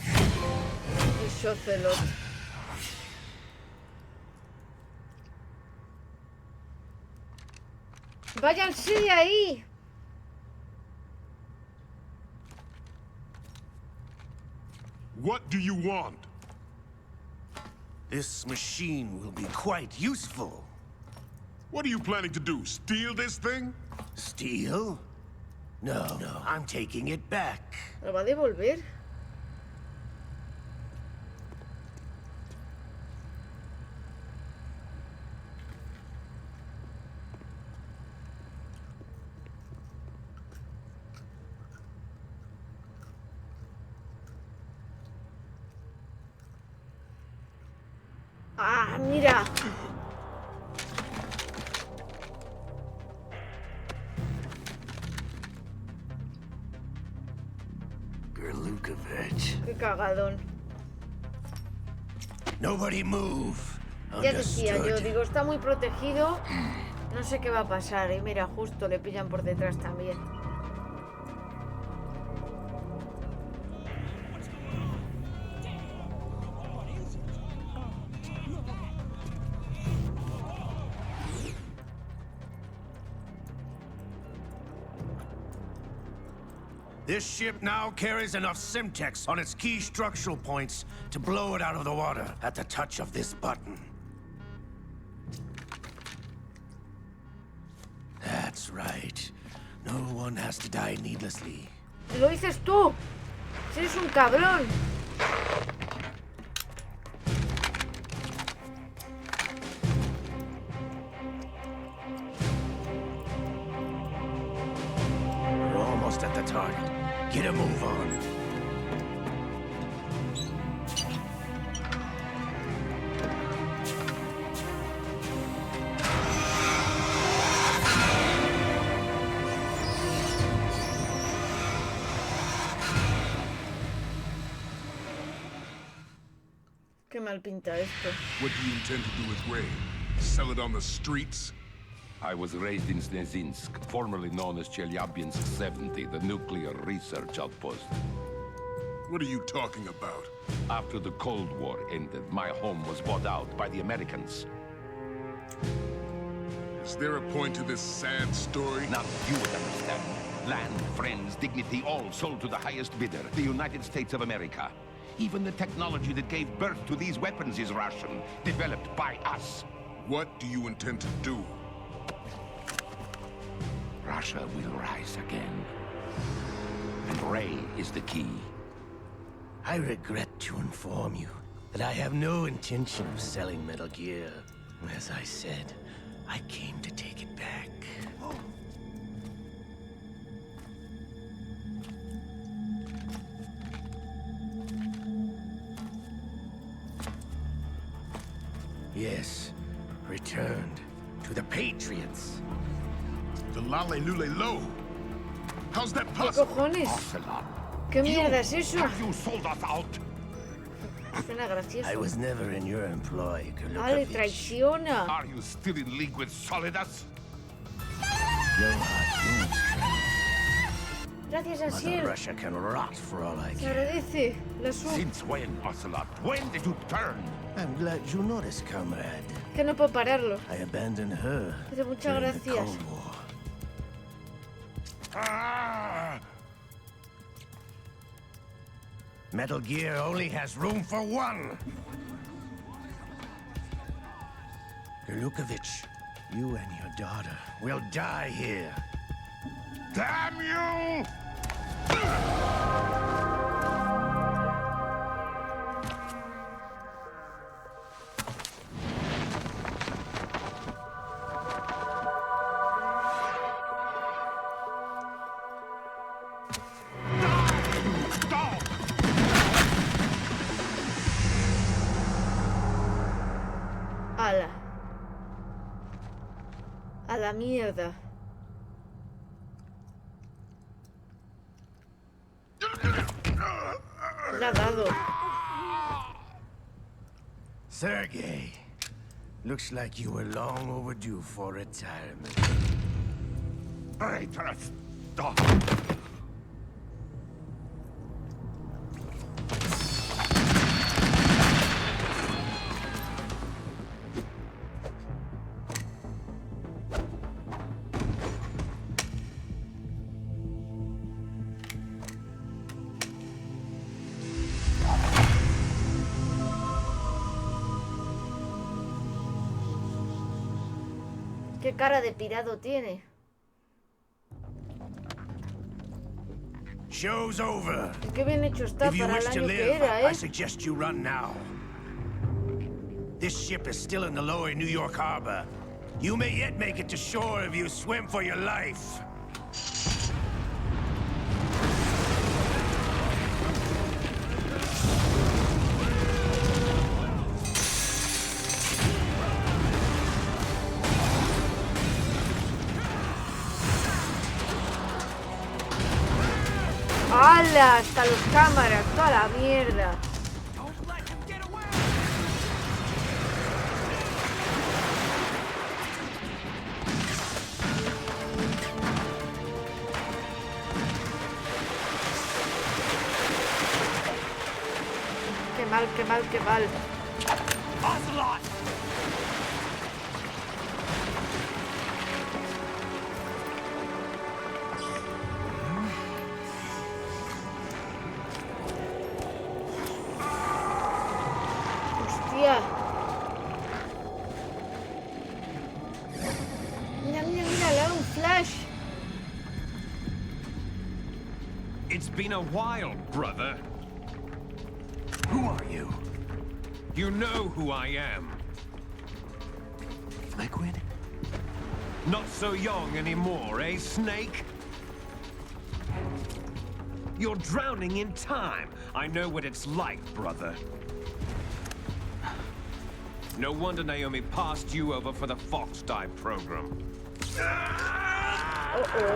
Speaker 1: El Shocelot. ¡Váyanse de ahí!
Speaker 7: What do you want?
Speaker 3: This machine will be quite useful.
Speaker 7: What are you planning to do? Steal this thing?
Speaker 3: Steal? No, I'm taking it back.
Speaker 1: ¿Lo va a devolver? ¡Ah, mira!
Speaker 3: Gerlukovich.
Speaker 1: ¡Qué cagadón!
Speaker 3: Nobody move.
Speaker 1: Ya decía yo,
Speaker 3: Understood.
Speaker 1: digo, está muy protegido. No sé qué va a pasar. Y mira, justo le pillan por detrás también.
Speaker 3: This ship now carries enough Simtex on its key structural points to blow it out of the water at the touch of this button. That's right. No one has to die needlessly.
Speaker 1: ¡Lo dices tú! ¡Si eres un cabrón!
Speaker 3: We're almost at the target. Get a move on.
Speaker 1: mal pinta esto.
Speaker 7: What do you intend to do with Ray? Sell it on the streets?
Speaker 8: I was raised in Snezinsk, formerly known as Chelyabinsk 70, the nuclear research outpost.
Speaker 7: What are you talking about?
Speaker 8: After the Cold War ended, my home was bought out by the Americans.
Speaker 7: Is there a point to this sad story?
Speaker 8: Now you would understand. Land, friends, dignity, all sold to the highest bidder, the United States of America. Even the technology that gave birth to these weapons is Russian, developed by us.
Speaker 7: What do you intend to do?
Speaker 8: Russia will rise again. And Ray is the key.
Speaker 3: I regret to inform you that I have no intention of selling Metal Gear. As I said, I came to take it back. Yes, returned to the Patriots.
Speaker 7: The Lale Lule Lo? How's that
Speaker 1: ¿Qué
Speaker 7: possible?
Speaker 1: cojones?
Speaker 8: Ocelot,
Speaker 1: ¿Qué mierda es eso?
Speaker 8: have you sold us out?
Speaker 1: Suena gracioso.
Speaker 3: I was never in your employ,
Speaker 1: Ah, le
Speaker 3: Golukovich.
Speaker 1: traiciona.
Speaker 8: Are you still in league with Solidus?
Speaker 3: No hard feelings, friend.
Speaker 1: Gracias a
Speaker 3: Mother
Speaker 1: Ciel.
Speaker 3: Russia can rot for all I
Speaker 1: Se
Speaker 3: care.
Speaker 1: agradece. La sub.
Speaker 8: Since when, Ocelot? When did you turn?
Speaker 3: I'm glad you noticed, comrade.
Speaker 1: Que no puedo pararlo.
Speaker 3: I abandoned her
Speaker 1: Pero muchas
Speaker 3: during the
Speaker 1: gracias.
Speaker 3: Cold War.
Speaker 8: Ah!
Speaker 3: Metal Gear only has room for one. Golukovich, you and your daughter will die here.
Speaker 8: Damn you!
Speaker 1: Ala. A la mierda. Le ha dado.
Speaker 3: Sergei, looks like you were long overdue for retirement.
Speaker 8: Traitorous dog!
Speaker 1: Qué cara de pirado tiene.
Speaker 3: Show's over.
Speaker 1: Y qué bien hecho está
Speaker 3: If you
Speaker 1: para el
Speaker 3: wish to
Speaker 1: año que
Speaker 3: live,
Speaker 1: era,
Speaker 3: I
Speaker 1: ¿eh?
Speaker 3: suggest you run now. This ship is still in the lower New York harbor. You may yet make it to shore if you swim for your life.
Speaker 1: ¡Hala! Hasta los cámaras, toda la mierda. Qué mal, qué mal, qué mal. Hostia. Mira, mira, mira, le da un flash.
Speaker 9: It's been a while, brother.
Speaker 3: Who are you?
Speaker 9: You know who I am.
Speaker 6: Liquid?
Speaker 9: Not so young anymore, eh, Snake? You're drowning in time. I know what it's like, brother. No wonder Naomi passed you over for the Fox Dive program.
Speaker 1: Uh-oh.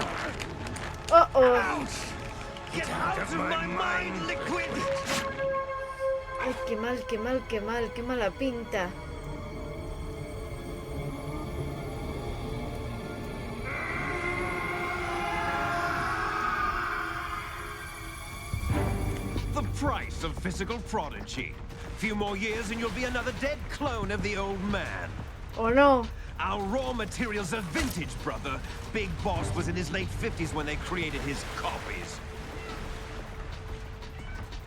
Speaker 1: Uh-oh.
Speaker 9: Get out of my mind, Liquid!
Speaker 1: Ay, qué mal, qué mal, qué mal, qué mala pinta.
Speaker 9: The price of physical prodigy. Few more years and you'll be another dead clone of the old man.
Speaker 1: ¿O no?
Speaker 9: Our raw materials are vintage, brother. Big Boss was in his late 50s when they created his copies.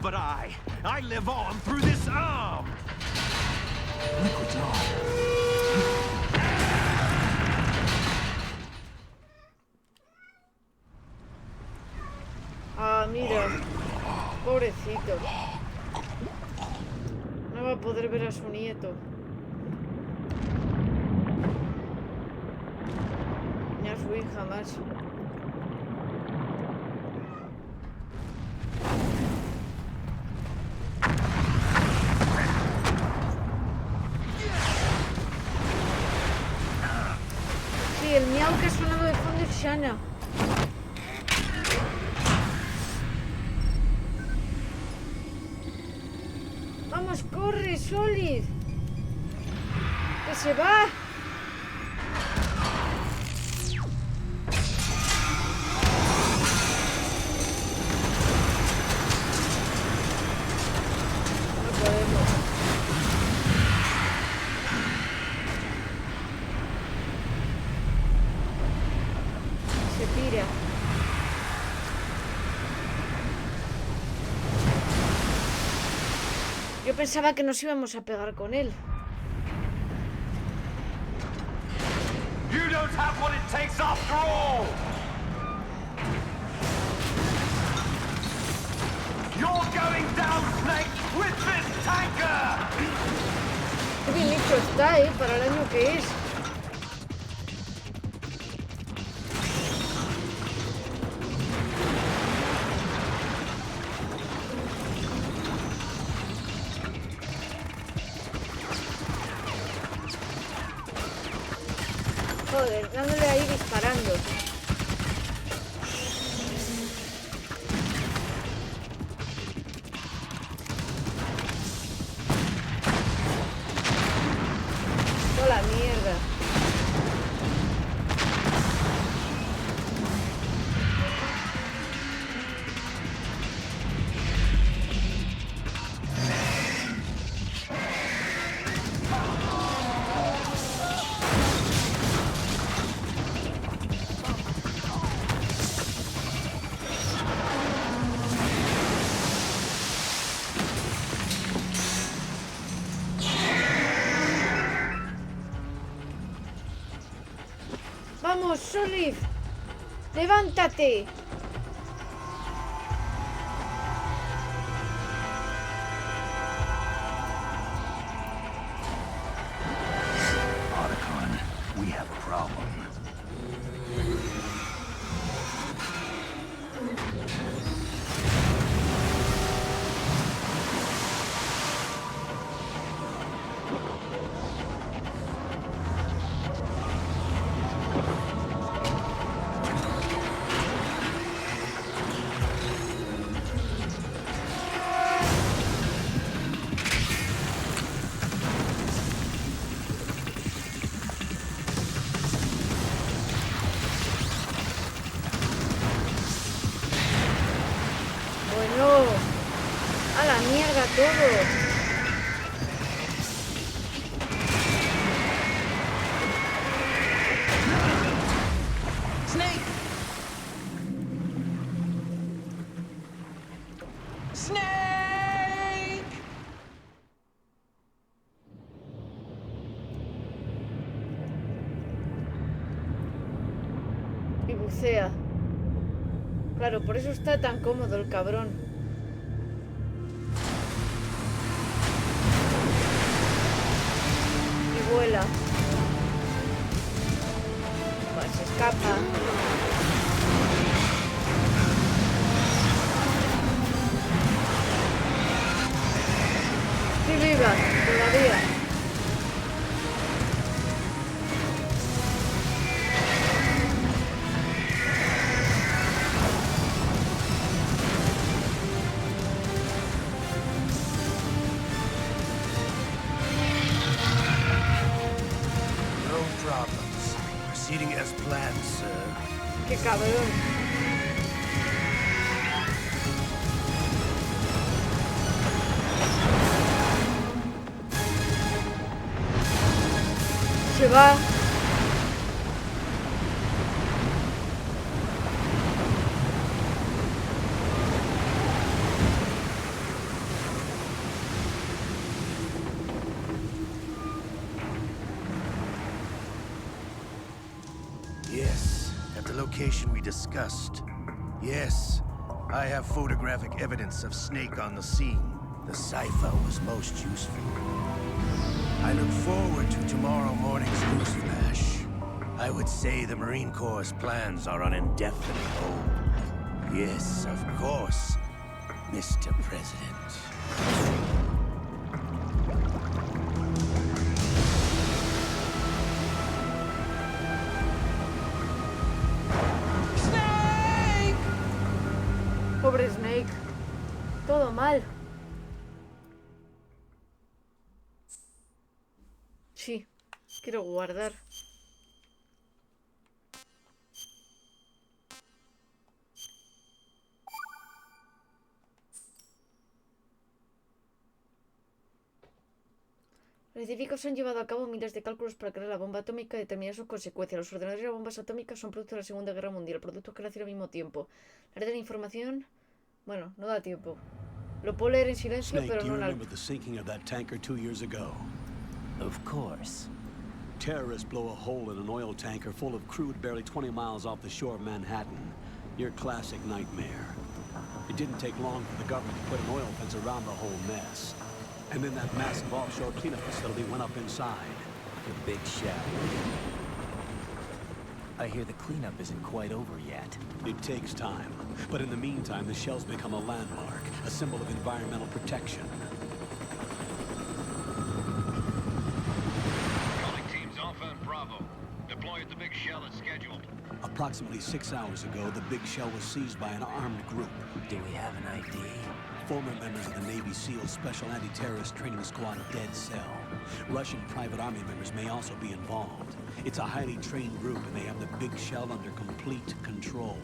Speaker 9: But I live on through this arm!
Speaker 5: Liquid's on.
Speaker 1: Ah, mira. Pobrecito. No va a poder ver a su nieto. Ni a su hija más. Sí, el miau que ha sonado de fondo es Shanna. ¡Vamos, corre, Solid! ¡Que se va! No podemos. Se tira. Yo pensaba que nos íbamos a pegar con él.
Speaker 9: You don't have what it takes after all! You're going down, Snake, with this tanker!
Speaker 1: Qué bien hecho está, para el año que es. Joder, dándole ahí disparando. Toda la mierda. ¡Vamos, Solid! ¡Levántate!
Speaker 6: Otacon, we have a problem.
Speaker 1: Bueno, a la mierda todo.
Speaker 2: Snake! Snake!
Speaker 1: Y bucea. Claro, por eso está tan cómodo el cabrón. Y vuela. Pues se escapa. Sí, viva, todavía.
Speaker 3: proceeding as planned, sir.
Speaker 1: Qué cabrón. Se va.
Speaker 3: Yes, at the location we discussed. Yes, I have photographic evidence of Snake on the scene. The cipher was most useful. I look forward to tomorrow morning's news flash. I would say the Marine Corps' plans are on indefinite hold. Yes, of course, Mr. President.
Speaker 1: Pobre Snake. Todo mal. Sí, quiero guardar. Los científicos han llevado a cabo miles de cálculos para crear la bomba atómica y determinar sus consecuencias. Los ordenadores de las bombas atómicas son producto de la Segunda Guerra Mundial, productos que nacieron al mismo tiempo. La red de la información... Bueno, no da tiempo. Lo puedo leer en silencio,
Speaker 10: Snake,
Speaker 1: pero
Speaker 10: do you
Speaker 1: no la...
Speaker 10: remember the sinking of that tanker 2 years ago?
Speaker 5: Of course.
Speaker 10: Terrorists blow a hole in an oil tanker full of crude barely 20 miles off the shore of Manhattan. Your classic nightmare. It didn't take long for the government to put an oil fence around the whole mess. And then that massive offshore cleanup facility went up inside.
Speaker 5: The big shell. I hear the cleanup isn't quite over yet.
Speaker 10: It takes time. But in the meantime, the shell's become a landmark, a symbol of environmental protection.
Speaker 4: Calling teams Alpha and Bravo. Deploy at the big shell as scheduled.
Speaker 10: Approximately 6 hours ago, the big shell was seized by an armed group.
Speaker 5: Do we have an ID?
Speaker 10: Former members of the Navy SEAL Special Anti-Terrorist Training Squad Dead Cell. Russian private army members may also be involved. It's a highly trained group, and they have the big shell under complete control.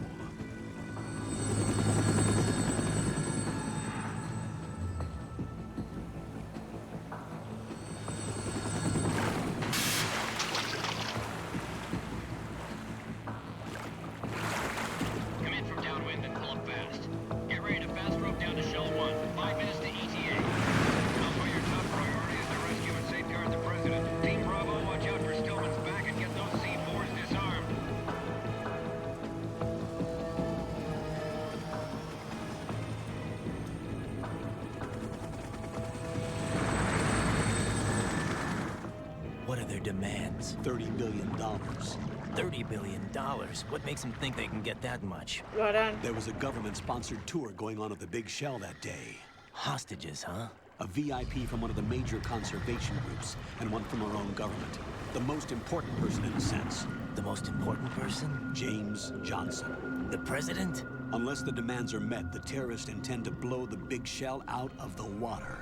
Speaker 4: Come in from downwind and pull up fast. Get ready to fast rope down to Shell 1. 5 minutes to ETA. Alpha, your top priority is to rescue and safeguard the President. Team Bravo, watch out for Stillman's back and get those C4s disarmed.
Speaker 5: What are their demands?
Speaker 10: $30 billion.
Speaker 5: $30 billion? What makes them think they can get that much?
Speaker 1: Lo harán.
Speaker 10: There was a government-sponsored tour going on at the big shell that day.
Speaker 5: Hostages, huh?
Speaker 10: A VIP from one of the major conservation groups, and one from our own government. The most important person in a sense.
Speaker 5: The most important person?
Speaker 10: James Johnson.
Speaker 5: The President?
Speaker 10: Unless the demands are met, the terrorists intend to blow the big shell out of the water.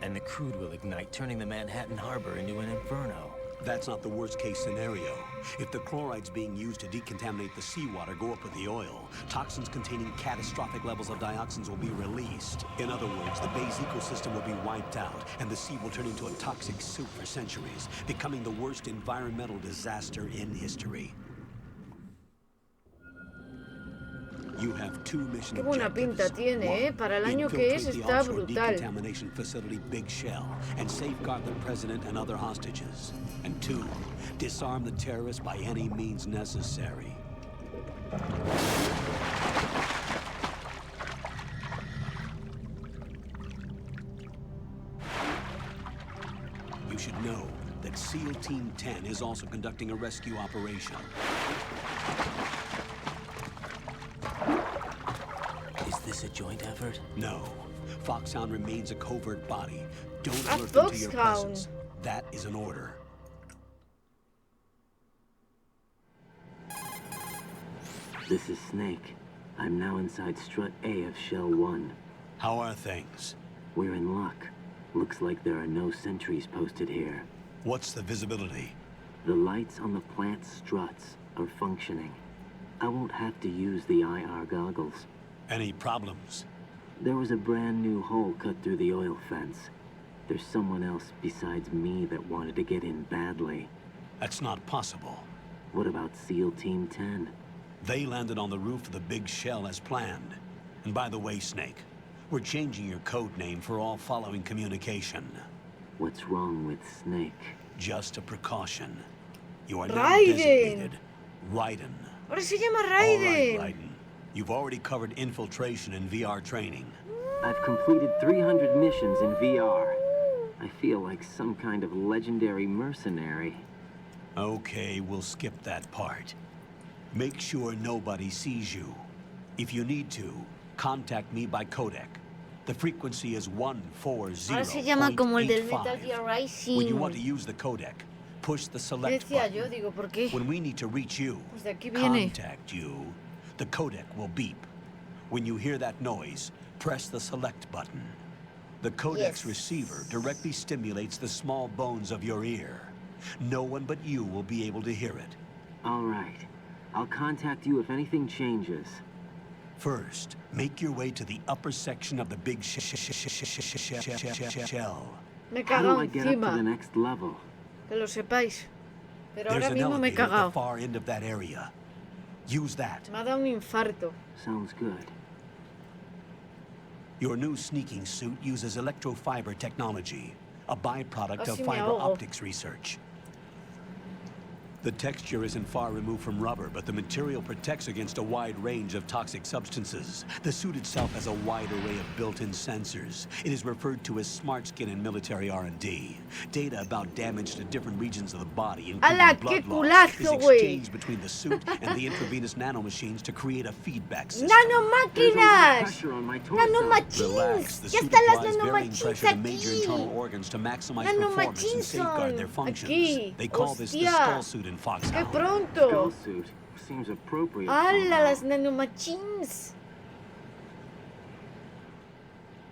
Speaker 5: And the crude will ignite, turning the Manhattan Harbor into an inferno.
Speaker 10: That's not the worst-case scenario. If the chlorides being used to decontaminate the seawater go up with the oil, toxins containing catastrophic levels of dioxins will be released. In other words, the bay's ecosystem will be wiped out, and the sea will turn into a toxic soup for centuries, becoming the worst environmental disaster in history. You have 2 mission
Speaker 1: Qué buena pinta tiene, Para el año que es, está brutal.
Speaker 10: Decontamination facility Big Shell and safeguard the president and other hostages. And 2, disarm the terrorists by any means necessary. You should know that SEAL Team 10 is also conducting a rescue operation.
Speaker 5: Is this a joint effort?
Speaker 10: No. Foxhound remains a covert body. Don't
Speaker 1: A
Speaker 10: alert them to your
Speaker 1: Foxhound.
Speaker 10: presence. That is an order.
Speaker 11: This is Snake. I'm now inside Strut A of Shell 1.
Speaker 10: How are things?
Speaker 11: We're in luck. Looks like there are no sentries posted here.
Speaker 10: What's the visibility?
Speaker 11: The lights on the plant's struts are functioning. I won't have to use the IR goggles.
Speaker 10: Any problems?
Speaker 11: There was a brand new hole cut through the oil fence. There's someone else besides me that wanted to get in badly.
Speaker 10: That's not possible.
Speaker 11: What about SEAL Team 10?
Speaker 10: They landed on the roof of the big shell as planned. And by the way, Snake, we're changing your code name for all following communication.
Speaker 11: What's wrong with Snake?
Speaker 10: Just a precaution. You are now
Speaker 1: Raiden.
Speaker 10: designated Raiden.
Speaker 1: Ahora se llama
Speaker 10: All right,
Speaker 1: Raiden.
Speaker 10: Raiden. You've already covered infiltration and VR training.
Speaker 11: I've completed 300 missions in VR. I feel like some kind of legendary mercenary.
Speaker 10: Okay, we'll skip that part. Make sure nobody sees you. If you need to, contact me by codec. The frequency is 140.85.
Speaker 1: Ahora se llama como el del Metal Gear Rising.
Speaker 10: When you want to use the codec, push the select
Speaker 1: Decía
Speaker 10: button.
Speaker 1: yo, digo, ¿por qué?
Speaker 10: When we need to reach you,
Speaker 1: Pues de aquí viene.
Speaker 10: contact you, the codec will beep. When you hear that noise, press the select button. The codec's receiver directly stimulates the small bones of your ear. No one but you will be able to hear it.
Speaker 11: All right. I'll contact you if anything changes.
Speaker 10: First, make your way to the upper section of the big shell.
Speaker 1: Me he
Speaker 11: How do
Speaker 1: cagado
Speaker 11: I get up to the
Speaker 1: encima.
Speaker 11: next level?
Speaker 1: Que lo sepáis. Pero
Speaker 10: There's
Speaker 1: ahora
Speaker 10: an
Speaker 1: mismo me he
Speaker 10: elevator at the
Speaker 1: cagado.
Speaker 10: far end of that area. Use that.
Speaker 1: Me ha dado un infarto.
Speaker 11: Sounds good.
Speaker 10: Your new sneaking suit uses electrofiber technology, a byproduct of
Speaker 1: Casi me
Speaker 10: fiber
Speaker 1: ahogo.
Speaker 10: optics research. The texture isn't far removed from rubber, but the material protects against a wide range of toxic substances. The suit itself has a wide array of built-in sensors. It is referred to as smart skin in military R&D. Data about damage to different regions of the body, including
Speaker 1: ¡Hala,
Speaker 10: blood
Speaker 1: qué
Speaker 10: loss, is
Speaker 1: culazo, güey!
Speaker 10: exchanged between the suit and the intravenous nanomachines to create a feedback system.
Speaker 11: There's a lot of
Speaker 1: ¡Nanomáquinas!
Speaker 11: pressure on my torso.
Speaker 10: Relax.
Speaker 1: ¡Nanomachines!
Speaker 10: The
Speaker 1: ¡Ya
Speaker 10: suit
Speaker 1: están las
Speaker 10: applies varying pressure to major
Speaker 1: nanomachines
Speaker 10: internal
Speaker 1: aquí!
Speaker 10: organs to maximize performance and safeguard their functions.
Speaker 1: Aquí.
Speaker 10: They call this the
Speaker 1: Hostia.
Speaker 10: skull suit in
Speaker 1: ¡Qué
Speaker 10: Foxhound.
Speaker 1: pronto!
Speaker 11: Skull suit seems appropriate.
Speaker 1: ¡Hala,
Speaker 11: somehow.
Speaker 1: las nanomachines!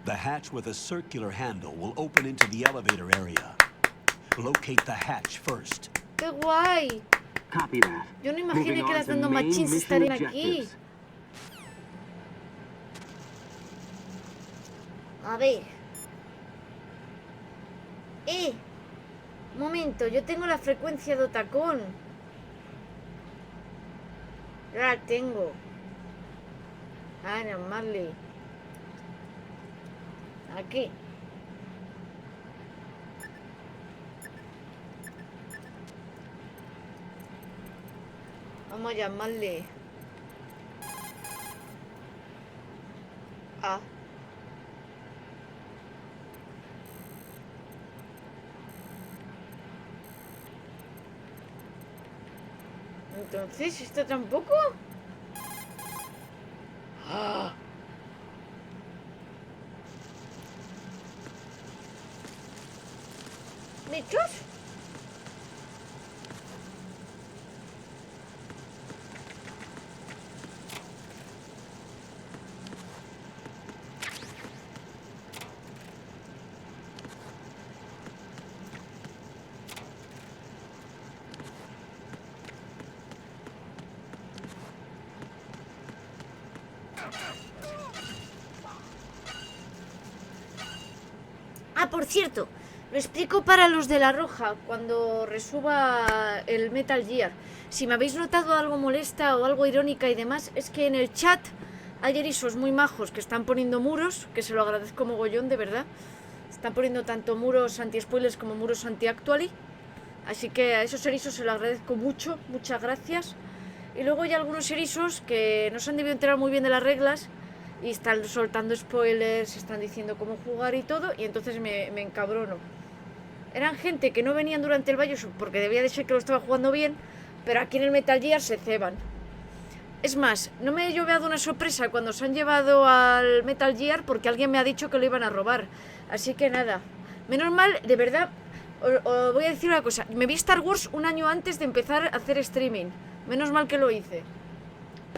Speaker 10: The hatch with a circular handle will open into the elevator area. Locate the hatch first.
Speaker 1: ¡Qué guay!
Speaker 11: Copy that.
Speaker 1: Yo no
Speaker 11: Moving
Speaker 1: imaginé que
Speaker 11: on
Speaker 1: las
Speaker 11: to main
Speaker 1: nanomachines
Speaker 11: mission
Speaker 1: estarían aquí.
Speaker 11: objectives.
Speaker 1: A ver. Un momento, yo tengo la frecuencia de Otacón. Yo la tengo. Ah, no, Marley. Aquí. Vamos a llamarle. Ah. Entonces, ¿esto tampoco? ¡Ah! ¿Bichos? Ah, por cierto, lo explico para los de la roja cuando resuba el Metal Gear. Si me habéis notado algo molesta o algo irónica y demás, es que en el chat hay erisos muy majos que están poniendo muros, que se lo agradezco mogollón, de verdad. Están poniendo tanto muros anti-spoilers como muros anti-actually. Así que a esos erisos se lo agradezco mucho, muchas gracias. Y luego hay algunos erisos que no se han debido enterar muy bien de las reglas y están soltando spoilers, están diciendo cómo jugar y todo, y entonces me encabrono. Eran gente que no venían durante el Bioshock porque debía de ser que lo estaba jugando bien, pero aquí en el Metal Gear se ceban. Es más, no me he llevado una sorpresa cuando se han llevado al Metal Gear porque alguien me ha dicho que lo iban a robar. Así que nada, menos mal, de verdad, os voy a decir una cosa. Me vi Star Wars un año antes de empezar a hacer streaming. Menos mal que lo hice.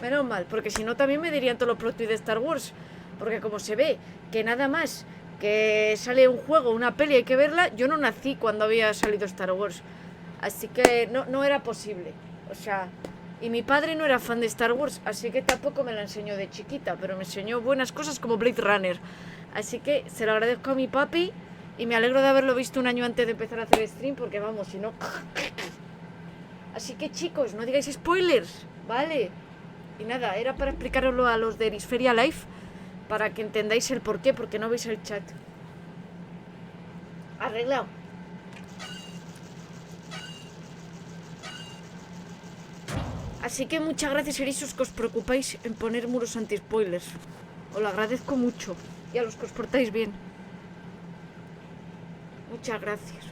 Speaker 1: Menos mal, porque si no también me dirían todos los plot twists de Star Wars. Porque como se ve que nada más que sale un juego, una peli, hay que verla, yo no nací cuando había salido Star Wars. Así que no era posible. O sea, Y mi padre no era fan de Star Wars, así que tampoco me la enseñó de chiquita, pero me enseñó buenas cosas como Blade Runner. Así que se lo agradezco a mi papi y me alegro de haberlo visto un año antes de empezar a hacer stream, porque vamos, si no... Así que chicos, no digáis spoilers, ¿vale? Y nada, era para explicaroslo a los de Erispheria Live, para que entendáis el porqué, porque no veis el chat. Arreglado. Así que muchas gracias, Erisos, que os preocupáis en poner muros anti-spoilers. Os lo agradezco mucho. Y a los que os portáis bien. Muchas gracias.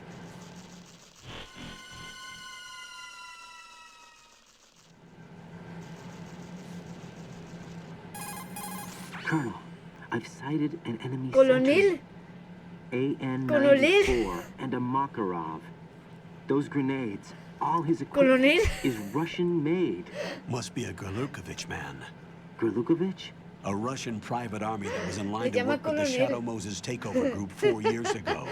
Speaker 11: Colonel, I've sighted an enemy
Speaker 1: Colonel.
Speaker 11: AN-94 and a Makarov. Those grenades, all his equipment is Russian-made.
Speaker 10: Must be a Gerlukovich man.
Speaker 11: Gerlukovich?
Speaker 10: A Russian private army that was in line to
Speaker 1: llama
Speaker 10: work with the
Speaker 1: Colonel.
Speaker 10: Shadow Moses takeover group 4 years ago.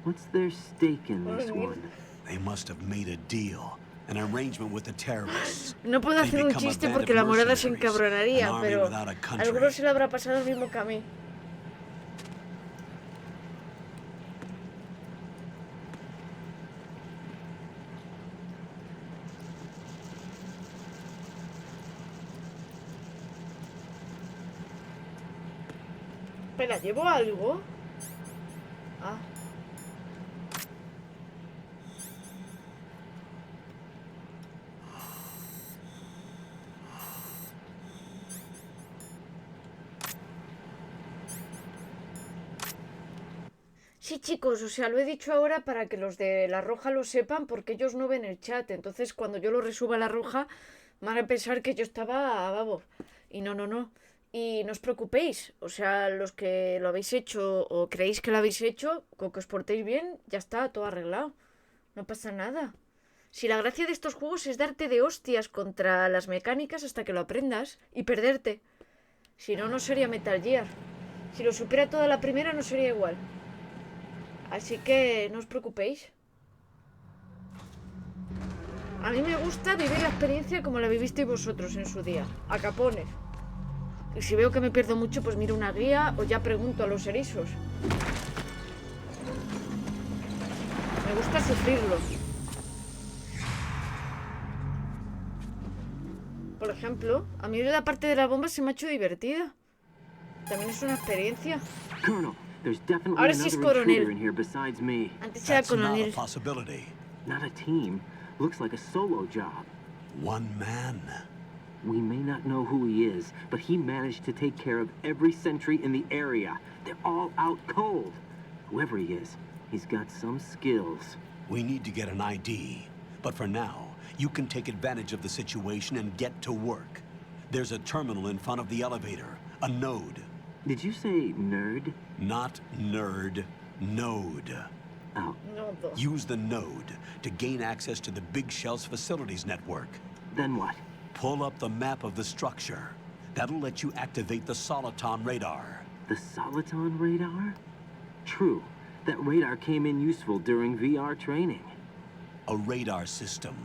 Speaker 11: What's their stake in this one?
Speaker 10: They must have made a deal, an arrangement with the terrorists.
Speaker 1: No puedo hacer un chiste porque la morada se encabronaría, pero a alguno se le habrá pasado lo mismo que a mí. Espera, ¿llevo algo? Ah. Sí, chicos, o sea, lo he dicho ahora para que los de la roja lo sepan, porque ellos no ven el chat. Entonces, cuando yo lo resuba a la roja, van a pensar que yo estaba, vamos. Y no. Y no os preocupéis, o sea, los que lo habéis hecho o creéis que lo habéis hecho, con que os portéis bien, ya está, todo arreglado. No pasa nada. Si la gracia de estos juegos es darte de hostias contra las mecánicas hasta que lo aprendas y perderte. Si no, no sería Metal Gear. Si lo supiera toda la primera, no sería igual. Así que no os preocupéis. A mí me gusta vivir la experiencia como la vivisteis vosotros en su día, a capones. Y si veo que me pierdo mucho, pues miro una guía o ya pregunto a los erizos. Me gusta sufrirlo. Por ejemplo, a mí la parte de la bomba se me ha hecho divertida. También es una experiencia. Ahora sí es coronel. Antes era coronel.
Speaker 11: Not a team. Looks like a solo job.
Speaker 10: One man.
Speaker 11: We may not know who he is, but he managed to take care of every sentry in the area. They're all out cold. Whoever he is, he's got some skills.
Speaker 10: We need to get an ID. But for now, you can take advantage of the situation and get to work. There's a terminal in front of the elevator. A node.
Speaker 11: Did you say nerd?
Speaker 10: Not nerd. Node.
Speaker 11: Oh.
Speaker 10: Use the node to gain access to the Big Shell's facilities network.
Speaker 11: Then what?
Speaker 10: Pull up the map of the structure. That'll let you activate the Soliton radar.
Speaker 11: The Soliton radar? True. That radar came in useful during VR training.
Speaker 10: A radar system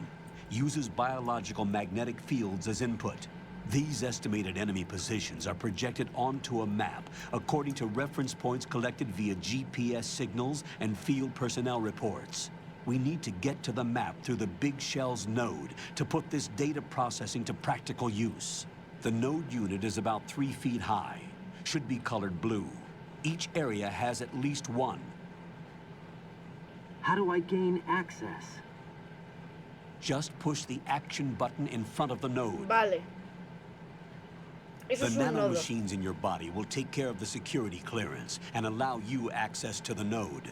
Speaker 10: uses biological magnetic fields as input. These estimated enemy positions are projected onto a map according to reference points collected via GPS signals and field personnel reports. We need to get to the map through the Big Shell's node to put this data processing to practical use. The node unit is about 3 feet high, should be colored blue. Each area has at least one.
Speaker 11: How do I gain access?
Speaker 10: Just push the action button in front of the node.
Speaker 1: Vale. Eso
Speaker 10: The
Speaker 1: es un nodo.
Speaker 10: nanomachines in your body will take care of the security clearance and allow you access to the node.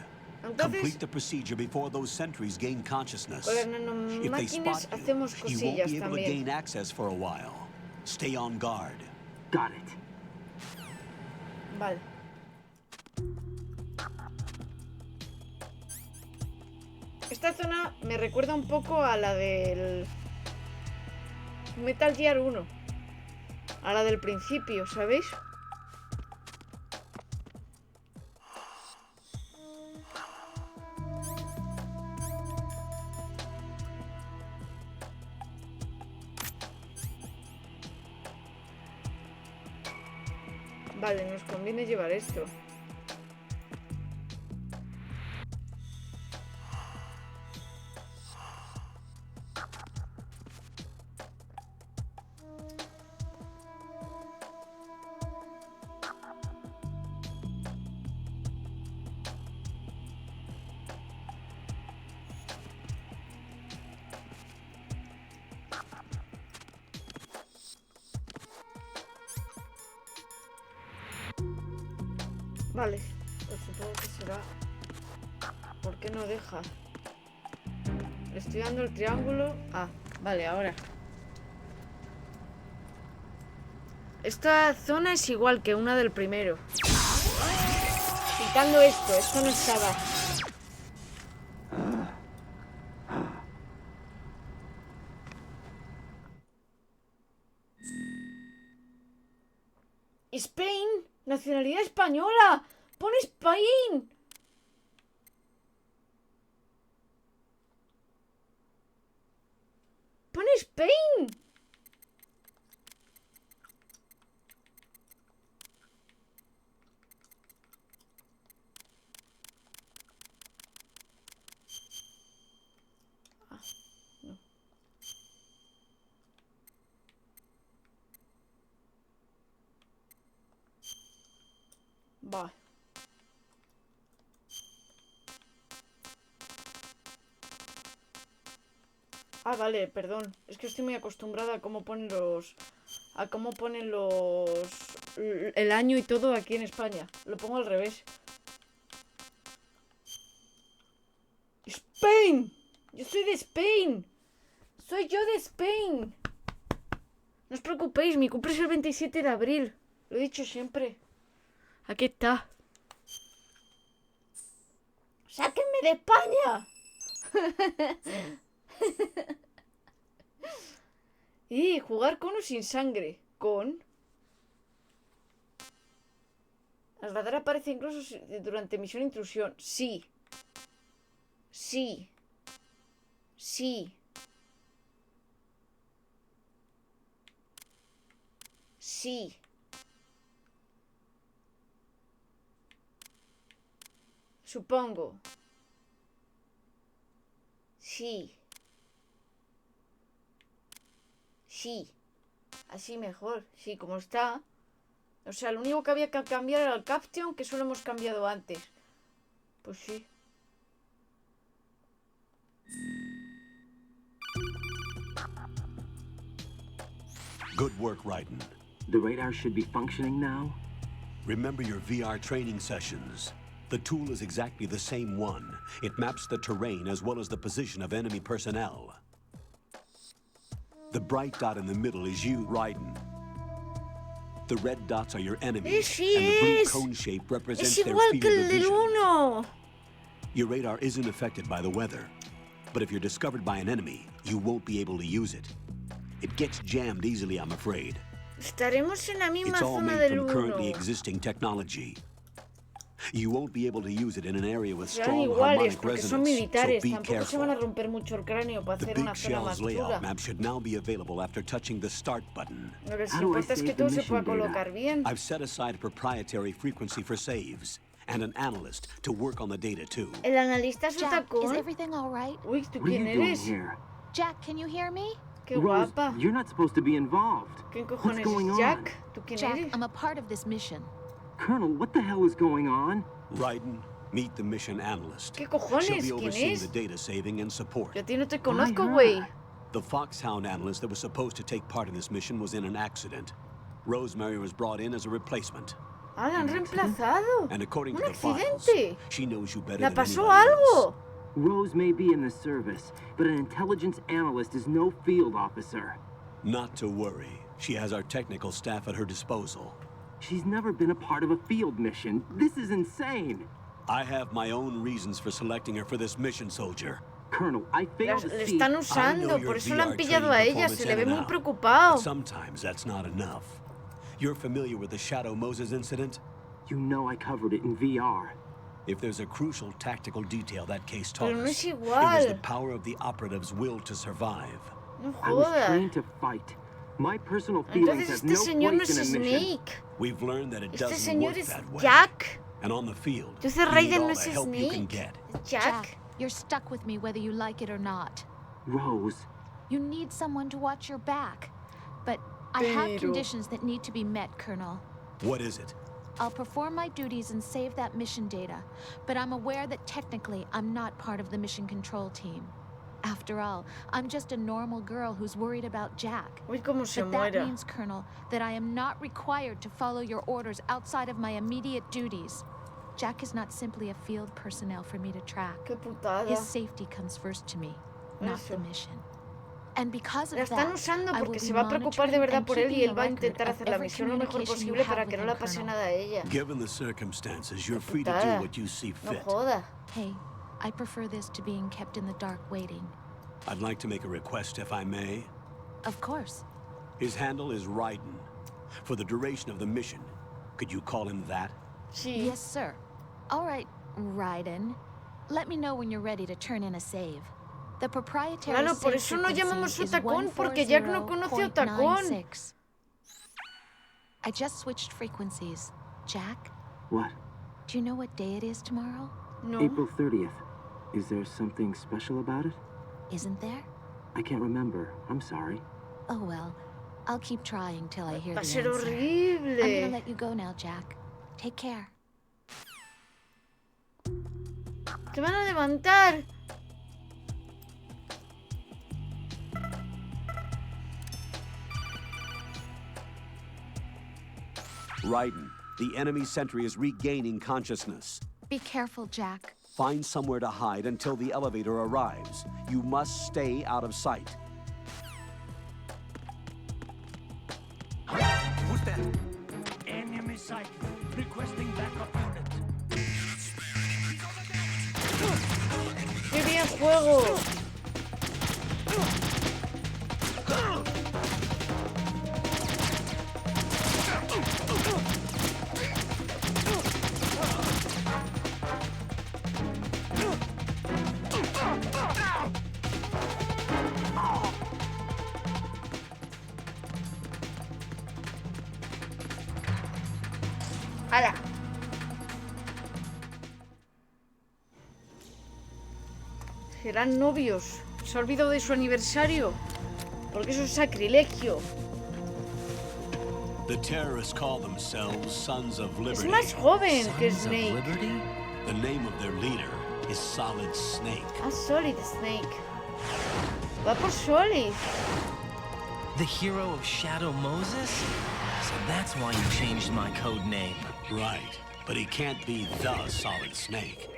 Speaker 10: Complete the procedure before those sentries gain consciousness.
Speaker 1: Con las
Speaker 10: If they
Speaker 1: nanomáquinas
Speaker 10: spot
Speaker 1: hacemos
Speaker 10: you, you won't
Speaker 1: cosillas
Speaker 10: be able to
Speaker 1: también.
Speaker 10: gain access for a while. Stay on guard.
Speaker 11: Got it.
Speaker 1: Vale. Esta zona me recuerda un poco a la del Metal Gear 1. A la del principio, ¿sabéis? Vale, nos conviene llevar esto. Vale, pues supongo que será... ¿Por qué no deja? Le estoy dando el triángulo... Ah, vale, ahora. Esta zona es igual que una del primero. Quitando esto no estaba. Spain, nacionalidad española. Pon Spain. Pon Spain. Va. Ah, vale, perdón. Es que estoy muy acostumbrada a cómo ponen los... el año y todo aquí en España. Lo pongo al revés. ¡Spain! Yo soy de Spain. Soy yo de Spain. No os preocupéis, mi cumple es el 27 de abril. Lo he dicho siempre. Aquí está. ¡Sáquenme de España! Y jugar con o sin sangre. Con. El radar aparece incluso durante misión intrusión. Sí. Sí. Sí. Sí. Supongo. Sí. Sí. Así mejor. Sí, como está. O sea, lo único que había que cambiar era el caption, que eso lo hemos cambiado antes. Pues sí.
Speaker 10: Good work, Raiden.
Speaker 11: The radar should be functioning now?
Speaker 10: Remember your VR training sessions. The tool is exactly the same one. It maps the terrain as well as the position of enemy personnel. The bright dot in the middle is you, Raiden. The red dots are your enemies, and the blue cone shape represents their field of vision. Your radar isn't affected by the weather, but if you're discovered by an enemy, you won't be able to use it. It gets jammed easily, I'm afraid.
Speaker 1: Estaremos en la misma
Speaker 10: It's all
Speaker 1: zona
Speaker 10: made
Speaker 1: del
Speaker 10: from currently
Speaker 1: 1.
Speaker 10: existing technology. You won't be able to use it in an area with
Speaker 1: Serán
Speaker 10: strong
Speaker 1: iguales
Speaker 10: harmonic
Speaker 1: porque son
Speaker 10: resonance,
Speaker 1: militares.
Speaker 10: so be
Speaker 1: Tampoco se van a
Speaker 10: careful.
Speaker 1: romper mucho el cráneo para
Speaker 10: The
Speaker 1: hacer
Speaker 10: big
Speaker 1: una zona más
Speaker 10: shell's layout
Speaker 1: chula.
Speaker 10: map should now be available after touching the start button.
Speaker 1: Lo que sí
Speaker 11: How do I
Speaker 1: importa es que
Speaker 11: save the
Speaker 1: todo se
Speaker 11: mission
Speaker 1: pueda
Speaker 11: data?
Speaker 1: colocar bien.
Speaker 10: I've set aside a proprietary frequency for saves and an analyst to work on the data too.
Speaker 1: El analista es un
Speaker 12: Jack, is
Speaker 1: tacón.
Speaker 12: everything all right?
Speaker 1: Uy, ¿tú
Speaker 11: What are
Speaker 1: quién
Speaker 11: you doing
Speaker 1: eres?
Speaker 11: here?
Speaker 12: Jack, can you hear me?
Speaker 1: Qué
Speaker 11: Rose,
Speaker 1: guapa.
Speaker 11: you're not supposed to be involved.
Speaker 1: ¿Qué
Speaker 11: What's
Speaker 1: cojones
Speaker 11: going
Speaker 1: es
Speaker 11: on?
Speaker 1: Jack? ¿Tú quién
Speaker 12: Jack,
Speaker 1: eres?
Speaker 12: I'm a part of this mission.
Speaker 11: Colonel, what the hell is going on?
Speaker 10: Raiden, meet the mission analyst.
Speaker 1: ¿Qué cojones?
Speaker 10: She'll be
Speaker 1: ¿Quién
Speaker 10: overseeing
Speaker 1: es?
Speaker 10: the data saving and support.
Speaker 1: Yo a ti no te conozco,
Speaker 11: Hi,
Speaker 1: güey.
Speaker 10: The Foxhound analyst that was supposed to take part in this mission was in an accident. Rosemary was brought in as a replacement.
Speaker 1: Ah, la han reemplazado.
Speaker 10: And according
Speaker 1: Un
Speaker 10: to the files,
Speaker 1: accidente.
Speaker 10: she knows you better
Speaker 1: ¿Le
Speaker 10: than
Speaker 1: pasó
Speaker 10: anybody
Speaker 1: algo?
Speaker 10: else.
Speaker 11: Rose may be in the service, but an intelligence analyst is no field officer.
Speaker 10: Not to worry. She has our technical staff at her disposal.
Speaker 11: She's never been a part of a field mission. This is insane.
Speaker 10: I have my own reasons for selecting her for this mission, soldier.
Speaker 11: Colonel, I failed to
Speaker 1: Le
Speaker 11: see...
Speaker 1: están
Speaker 10: I know
Speaker 1: usando,
Speaker 10: your
Speaker 1: por eso la han
Speaker 10: VR
Speaker 1: pillado a
Speaker 10: training
Speaker 1: ella. Se le ve
Speaker 10: performance in
Speaker 1: muy
Speaker 10: and out,
Speaker 1: preocupado.
Speaker 10: but sometimes that's not enough. You're familiar with the Shadow Moses incident?
Speaker 11: You know I covered it in VR.
Speaker 10: If there's a crucial tactical detail that case taught
Speaker 1: Pero no
Speaker 10: us,
Speaker 1: es
Speaker 10: it was
Speaker 1: igual.
Speaker 10: the power of the operative's will to survive.
Speaker 1: No
Speaker 11: I was
Speaker 1: jodas.
Speaker 11: trained to fight, My personal feelings
Speaker 1: Entonces
Speaker 11: have
Speaker 1: este
Speaker 11: no
Speaker 1: señor no
Speaker 11: place
Speaker 1: es
Speaker 11: in a mission.
Speaker 1: Snake.
Speaker 10: We've learned that it
Speaker 1: Este
Speaker 10: doesn't
Speaker 1: señor
Speaker 10: work
Speaker 1: es
Speaker 10: that way.
Speaker 1: Jack.
Speaker 10: And on the field,
Speaker 1: Entonces
Speaker 10: you need
Speaker 1: Raiden
Speaker 10: all
Speaker 1: no
Speaker 10: the
Speaker 1: es
Speaker 10: help you can
Speaker 1: Snake.
Speaker 10: get.
Speaker 1: Es Jack.
Speaker 12: You're stuck with me whether you like it or not.
Speaker 11: Rose.
Speaker 12: You need someone to watch your back. But I have
Speaker 1: Pero-
Speaker 12: conditions that need to be met, Colonel.
Speaker 10: What is it?
Speaker 12: I'll perform my duties and save that mission data, but I'm aware that technically I'm not part of the mission control team. After all, I'm just a normal girl who's worried about Jack.
Speaker 1: Uy, cómo se
Speaker 12: But that
Speaker 1: muera.
Speaker 12: means, Colonel, that I am not required to follow your orders outside of my immediate duties. Jack is not simply a field personnel for me to track.
Speaker 1: Qué putada.
Speaker 12: His safety comes first to me, not the
Speaker 1: Eso.
Speaker 12: mission. And because
Speaker 1: La
Speaker 12: of
Speaker 1: están
Speaker 12: that,
Speaker 1: usando
Speaker 12: I will
Speaker 1: porque
Speaker 12: be
Speaker 1: se va a preocupar de verdad
Speaker 12: monitoring
Speaker 1: por él y
Speaker 12: and
Speaker 1: él va a
Speaker 12: keeping a
Speaker 1: intentar
Speaker 12: record
Speaker 1: hacer la
Speaker 12: of
Speaker 1: misión lo
Speaker 12: every
Speaker 1: mejor
Speaker 12: communication you
Speaker 1: posible
Speaker 12: have
Speaker 1: para
Speaker 12: with
Speaker 1: que no
Speaker 12: him,
Speaker 1: la pase
Speaker 12: Colonel.
Speaker 1: nada a ella.
Speaker 10: Given the circumstances, you're free to
Speaker 1: Putada.
Speaker 10: do what you see
Speaker 1: No
Speaker 10: fit.
Speaker 1: joda.
Speaker 12: Hey, I prefer this to being kept in the dark waiting.
Speaker 10: I'd like to make a request, if I may.
Speaker 12: Of course.
Speaker 10: His handle is Raiden. For the duration of the mission, could you call him that?
Speaker 1: Sí.
Speaker 12: Yes, sir. All right, Raiden. Let me know when you're ready to turn in a save. The proprietary
Speaker 1: Claro, por
Speaker 12: save
Speaker 1: eso no llamamos
Speaker 12: frequency is
Speaker 1: Otacón, porque Jack no conoce a Otacón.
Speaker 12: 140.96. I just switched frequencies. Jack,
Speaker 11: What?
Speaker 12: do you know what day it is tomorrow?
Speaker 1: No.
Speaker 11: April 30th. Is there something special about it?
Speaker 12: Isn't there?
Speaker 11: I can't remember. I'm sorry.
Speaker 12: Oh well. I'll keep trying till I hear
Speaker 1: Va
Speaker 12: the
Speaker 1: a ser
Speaker 12: answer. I'm
Speaker 1: horrible.
Speaker 12: gonna let you go now, Jack. Take care.
Speaker 1: Te van a levantar.
Speaker 10: Raiden, the enemy sentry is regaining consciousness.
Speaker 12: Be careful, Jack.
Speaker 10: Find somewhere to hide until the elevator arrives. You must stay out of sight.
Speaker 5: Who's that? Enemy sight. Requesting backup unit.
Speaker 1: ¡Qué bien juego! ¡Hala! Serán novios. Se ha olvidado de su aniversario. Porque eso es sacrilegio.
Speaker 10: The terrorists call themselves Sons of
Speaker 1: Es
Speaker 10: Liberty.
Speaker 1: más joven que
Speaker 6: Sons of
Speaker 1: Snake.
Speaker 6: Liberty?
Speaker 10: The name of their leader is Solid Snake.
Speaker 1: Ah, Solid Snake. Va por Solid.
Speaker 13: The hero of Shadow Moses? So that's why you changed my code name.
Speaker 10: Right, but he can't be the Solid Snake.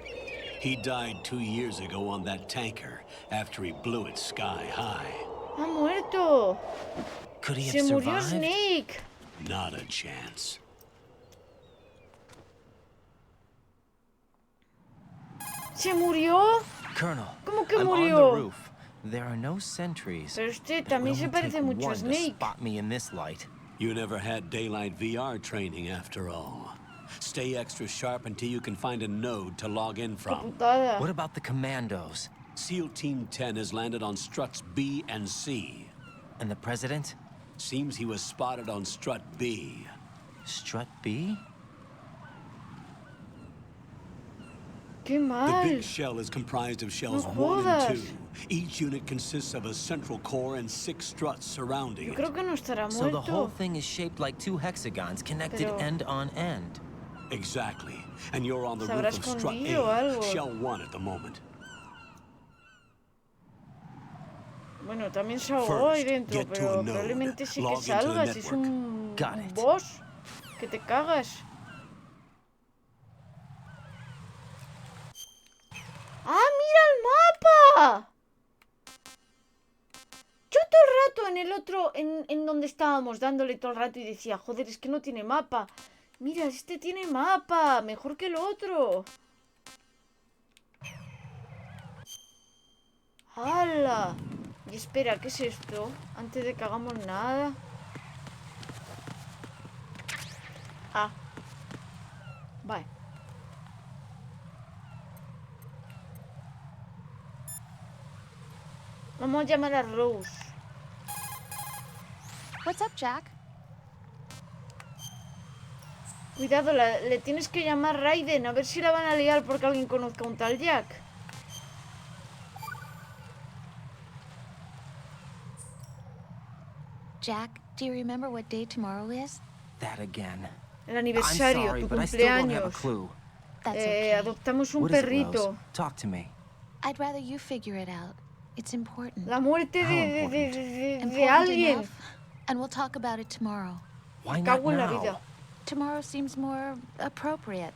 Speaker 10: He died 2 years ago on that tanker after he blew it sky high.
Speaker 1: Ha muerto.
Speaker 13: Could he
Speaker 1: Se
Speaker 13: have
Speaker 1: murió
Speaker 13: survived?
Speaker 1: Snake.
Speaker 10: Not a chance.
Speaker 1: Se murió.
Speaker 13: Colonel,
Speaker 1: ¿Cómo que
Speaker 13: I'm
Speaker 1: murió?
Speaker 13: on the roof. There are no sentries.
Speaker 1: Pero este
Speaker 13: It
Speaker 1: también
Speaker 13: will
Speaker 1: se
Speaker 13: only
Speaker 1: parece
Speaker 13: take
Speaker 1: mucho a
Speaker 13: one to
Speaker 1: Snake.
Speaker 13: spot me in this light.
Speaker 10: You never had daylight VR training after all. Stay extra sharp until you can find a node to log in
Speaker 1: Qué
Speaker 10: from.
Speaker 1: putada.
Speaker 13: What about the commandos?
Speaker 10: SEAL Team 10 has landed on struts B and C.
Speaker 13: And the president?
Speaker 10: Seems he was spotted on strut B.
Speaker 13: Strut B?
Speaker 1: Qué
Speaker 10: The
Speaker 1: mal.
Speaker 10: big shell is comprised of shells
Speaker 1: No
Speaker 10: 1 and
Speaker 1: jodas.
Speaker 10: 2. Each unit consists of a central core and 6 struts surrounding
Speaker 1: Yo
Speaker 10: it.
Speaker 1: creo que no estará
Speaker 13: So the whole
Speaker 1: muerto.
Speaker 13: thing is shaped like 2 hexagons connected
Speaker 1: Pero-
Speaker 13: end on end.
Speaker 10: Exactly. And you're on the
Speaker 1: Se habrá
Speaker 10: roof of strut
Speaker 1: escondido o
Speaker 10: A,
Speaker 1: algo.
Speaker 10: shell 1 at the moment.
Speaker 1: Bueno, también se ahogó ahí
Speaker 10: First,
Speaker 1: dentro,
Speaker 10: get to
Speaker 1: pero
Speaker 10: a node.
Speaker 1: probablemente sí que
Speaker 10: Log into the
Speaker 1: salga. Si es
Speaker 10: network.
Speaker 1: un
Speaker 13: Got it.
Speaker 1: boss, que te cagas. ¡Ah, mira el mapa! Yo todo el rato en el otro, en donde estábamos, dándole todo el rato y decía, joder, es que no tiene mapa. Mira, este tiene mapa, mejor que el otro. ¡Hala! Y espera, ¿qué es esto? Antes de que hagamos nada. Ah. Vale. Vamos a llamar a Rose.
Speaker 12: What's up, Jack?
Speaker 1: Cuidado, le tienes que llamar Raiden, a ver si la van a liar porque alguien conozca a un tal Jack.
Speaker 12: Jack, do you remember what day tomorrow is?
Speaker 13: That again.
Speaker 1: El aniversario,
Speaker 13: I'm sorry,
Speaker 1: tu
Speaker 13: but I still don't have a
Speaker 1: cumpleaños.
Speaker 13: clue.
Speaker 12: That's okay.
Speaker 1: Adoptamos un
Speaker 13: What is it,
Speaker 1: perrito.
Speaker 13: Rose? Talk to me.
Speaker 12: I'd rather you figure it out. It's important.
Speaker 1: La muerte
Speaker 13: How important?
Speaker 1: de
Speaker 12: Important
Speaker 1: alguien.
Speaker 12: enough, and we'll talk about it tomorrow.
Speaker 13: Why
Speaker 1: Me
Speaker 13: not
Speaker 1: cago en la
Speaker 13: now?
Speaker 1: vida.
Speaker 12: Tomorrow seems more appropriate.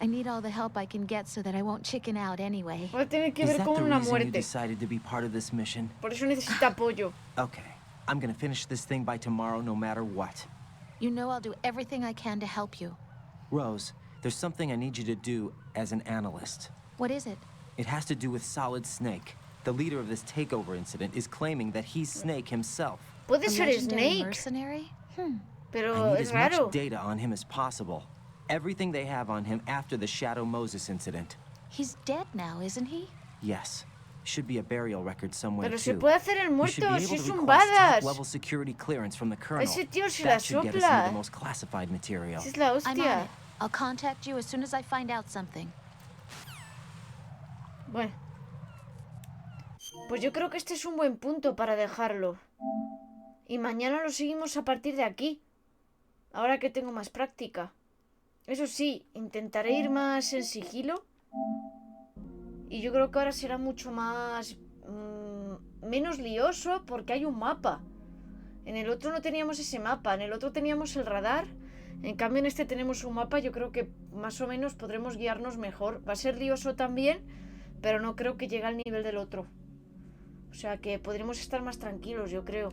Speaker 12: I need all the help I can get so that I won't chicken out anyway.
Speaker 1: Va a tener que
Speaker 13: Is
Speaker 1: ver
Speaker 13: that
Speaker 1: con
Speaker 13: the
Speaker 1: una
Speaker 13: reason you
Speaker 1: muerte.
Speaker 13: decided to be part of this mission?
Speaker 1: Por eso necesita apoyo.
Speaker 13: Okay. I'm gonna finish this thing by tomorrow no matter what.
Speaker 12: You know I'll do everything I can to help you.
Speaker 13: Rose, there's something I need you to do as an analyst.
Speaker 12: What is it?
Speaker 13: It has to do with Solid Snake. The leader of this takeover incident is claiming that he's Snake himself.
Speaker 1: Puede
Speaker 12: A
Speaker 1: ser
Speaker 12: legendary
Speaker 1: Snake,
Speaker 12: mercenary?
Speaker 1: pero
Speaker 13: I need
Speaker 1: es
Speaker 13: as
Speaker 1: raro.
Speaker 13: much data on him as possible. Everything they have on him after the Shadow Moses incident.
Speaker 12: He's dead now, isn't he?
Speaker 13: Yes. Should be a burial record somewhere
Speaker 1: Pero
Speaker 13: too.
Speaker 1: se puede hacer el
Speaker 13: You should
Speaker 1: muerto,
Speaker 13: be
Speaker 1: si
Speaker 13: able
Speaker 1: es
Speaker 13: to
Speaker 1: un
Speaker 13: request
Speaker 1: badass.
Speaker 13: top-level security clearance from the colonel.
Speaker 1: Ese tío se
Speaker 13: That
Speaker 1: la
Speaker 13: should get us
Speaker 1: sopla.
Speaker 13: into the most classified material.
Speaker 1: Esa es la
Speaker 12: I'm on
Speaker 1: hostia.
Speaker 12: it. I'll contact you as soon as I find out something.
Speaker 1: Bueno. Pues yo creo que este es un buen punto para dejarlo. Y mañana lo seguimos a partir de aquí. Ahora que tengo más práctica. Eso sí, intentaré ir más en sigilo. Y yo creo que ahora será mucho más... menos lioso porque hay un mapa. En el otro no teníamos ese mapa. En el otro teníamos el radar. En cambio en este tenemos un mapa. Yo creo que más o menos podremos guiarnos mejor. Va a ser lioso también, pero no creo que llegue al nivel del otro. O sea que podremos estar más tranquilos, yo creo.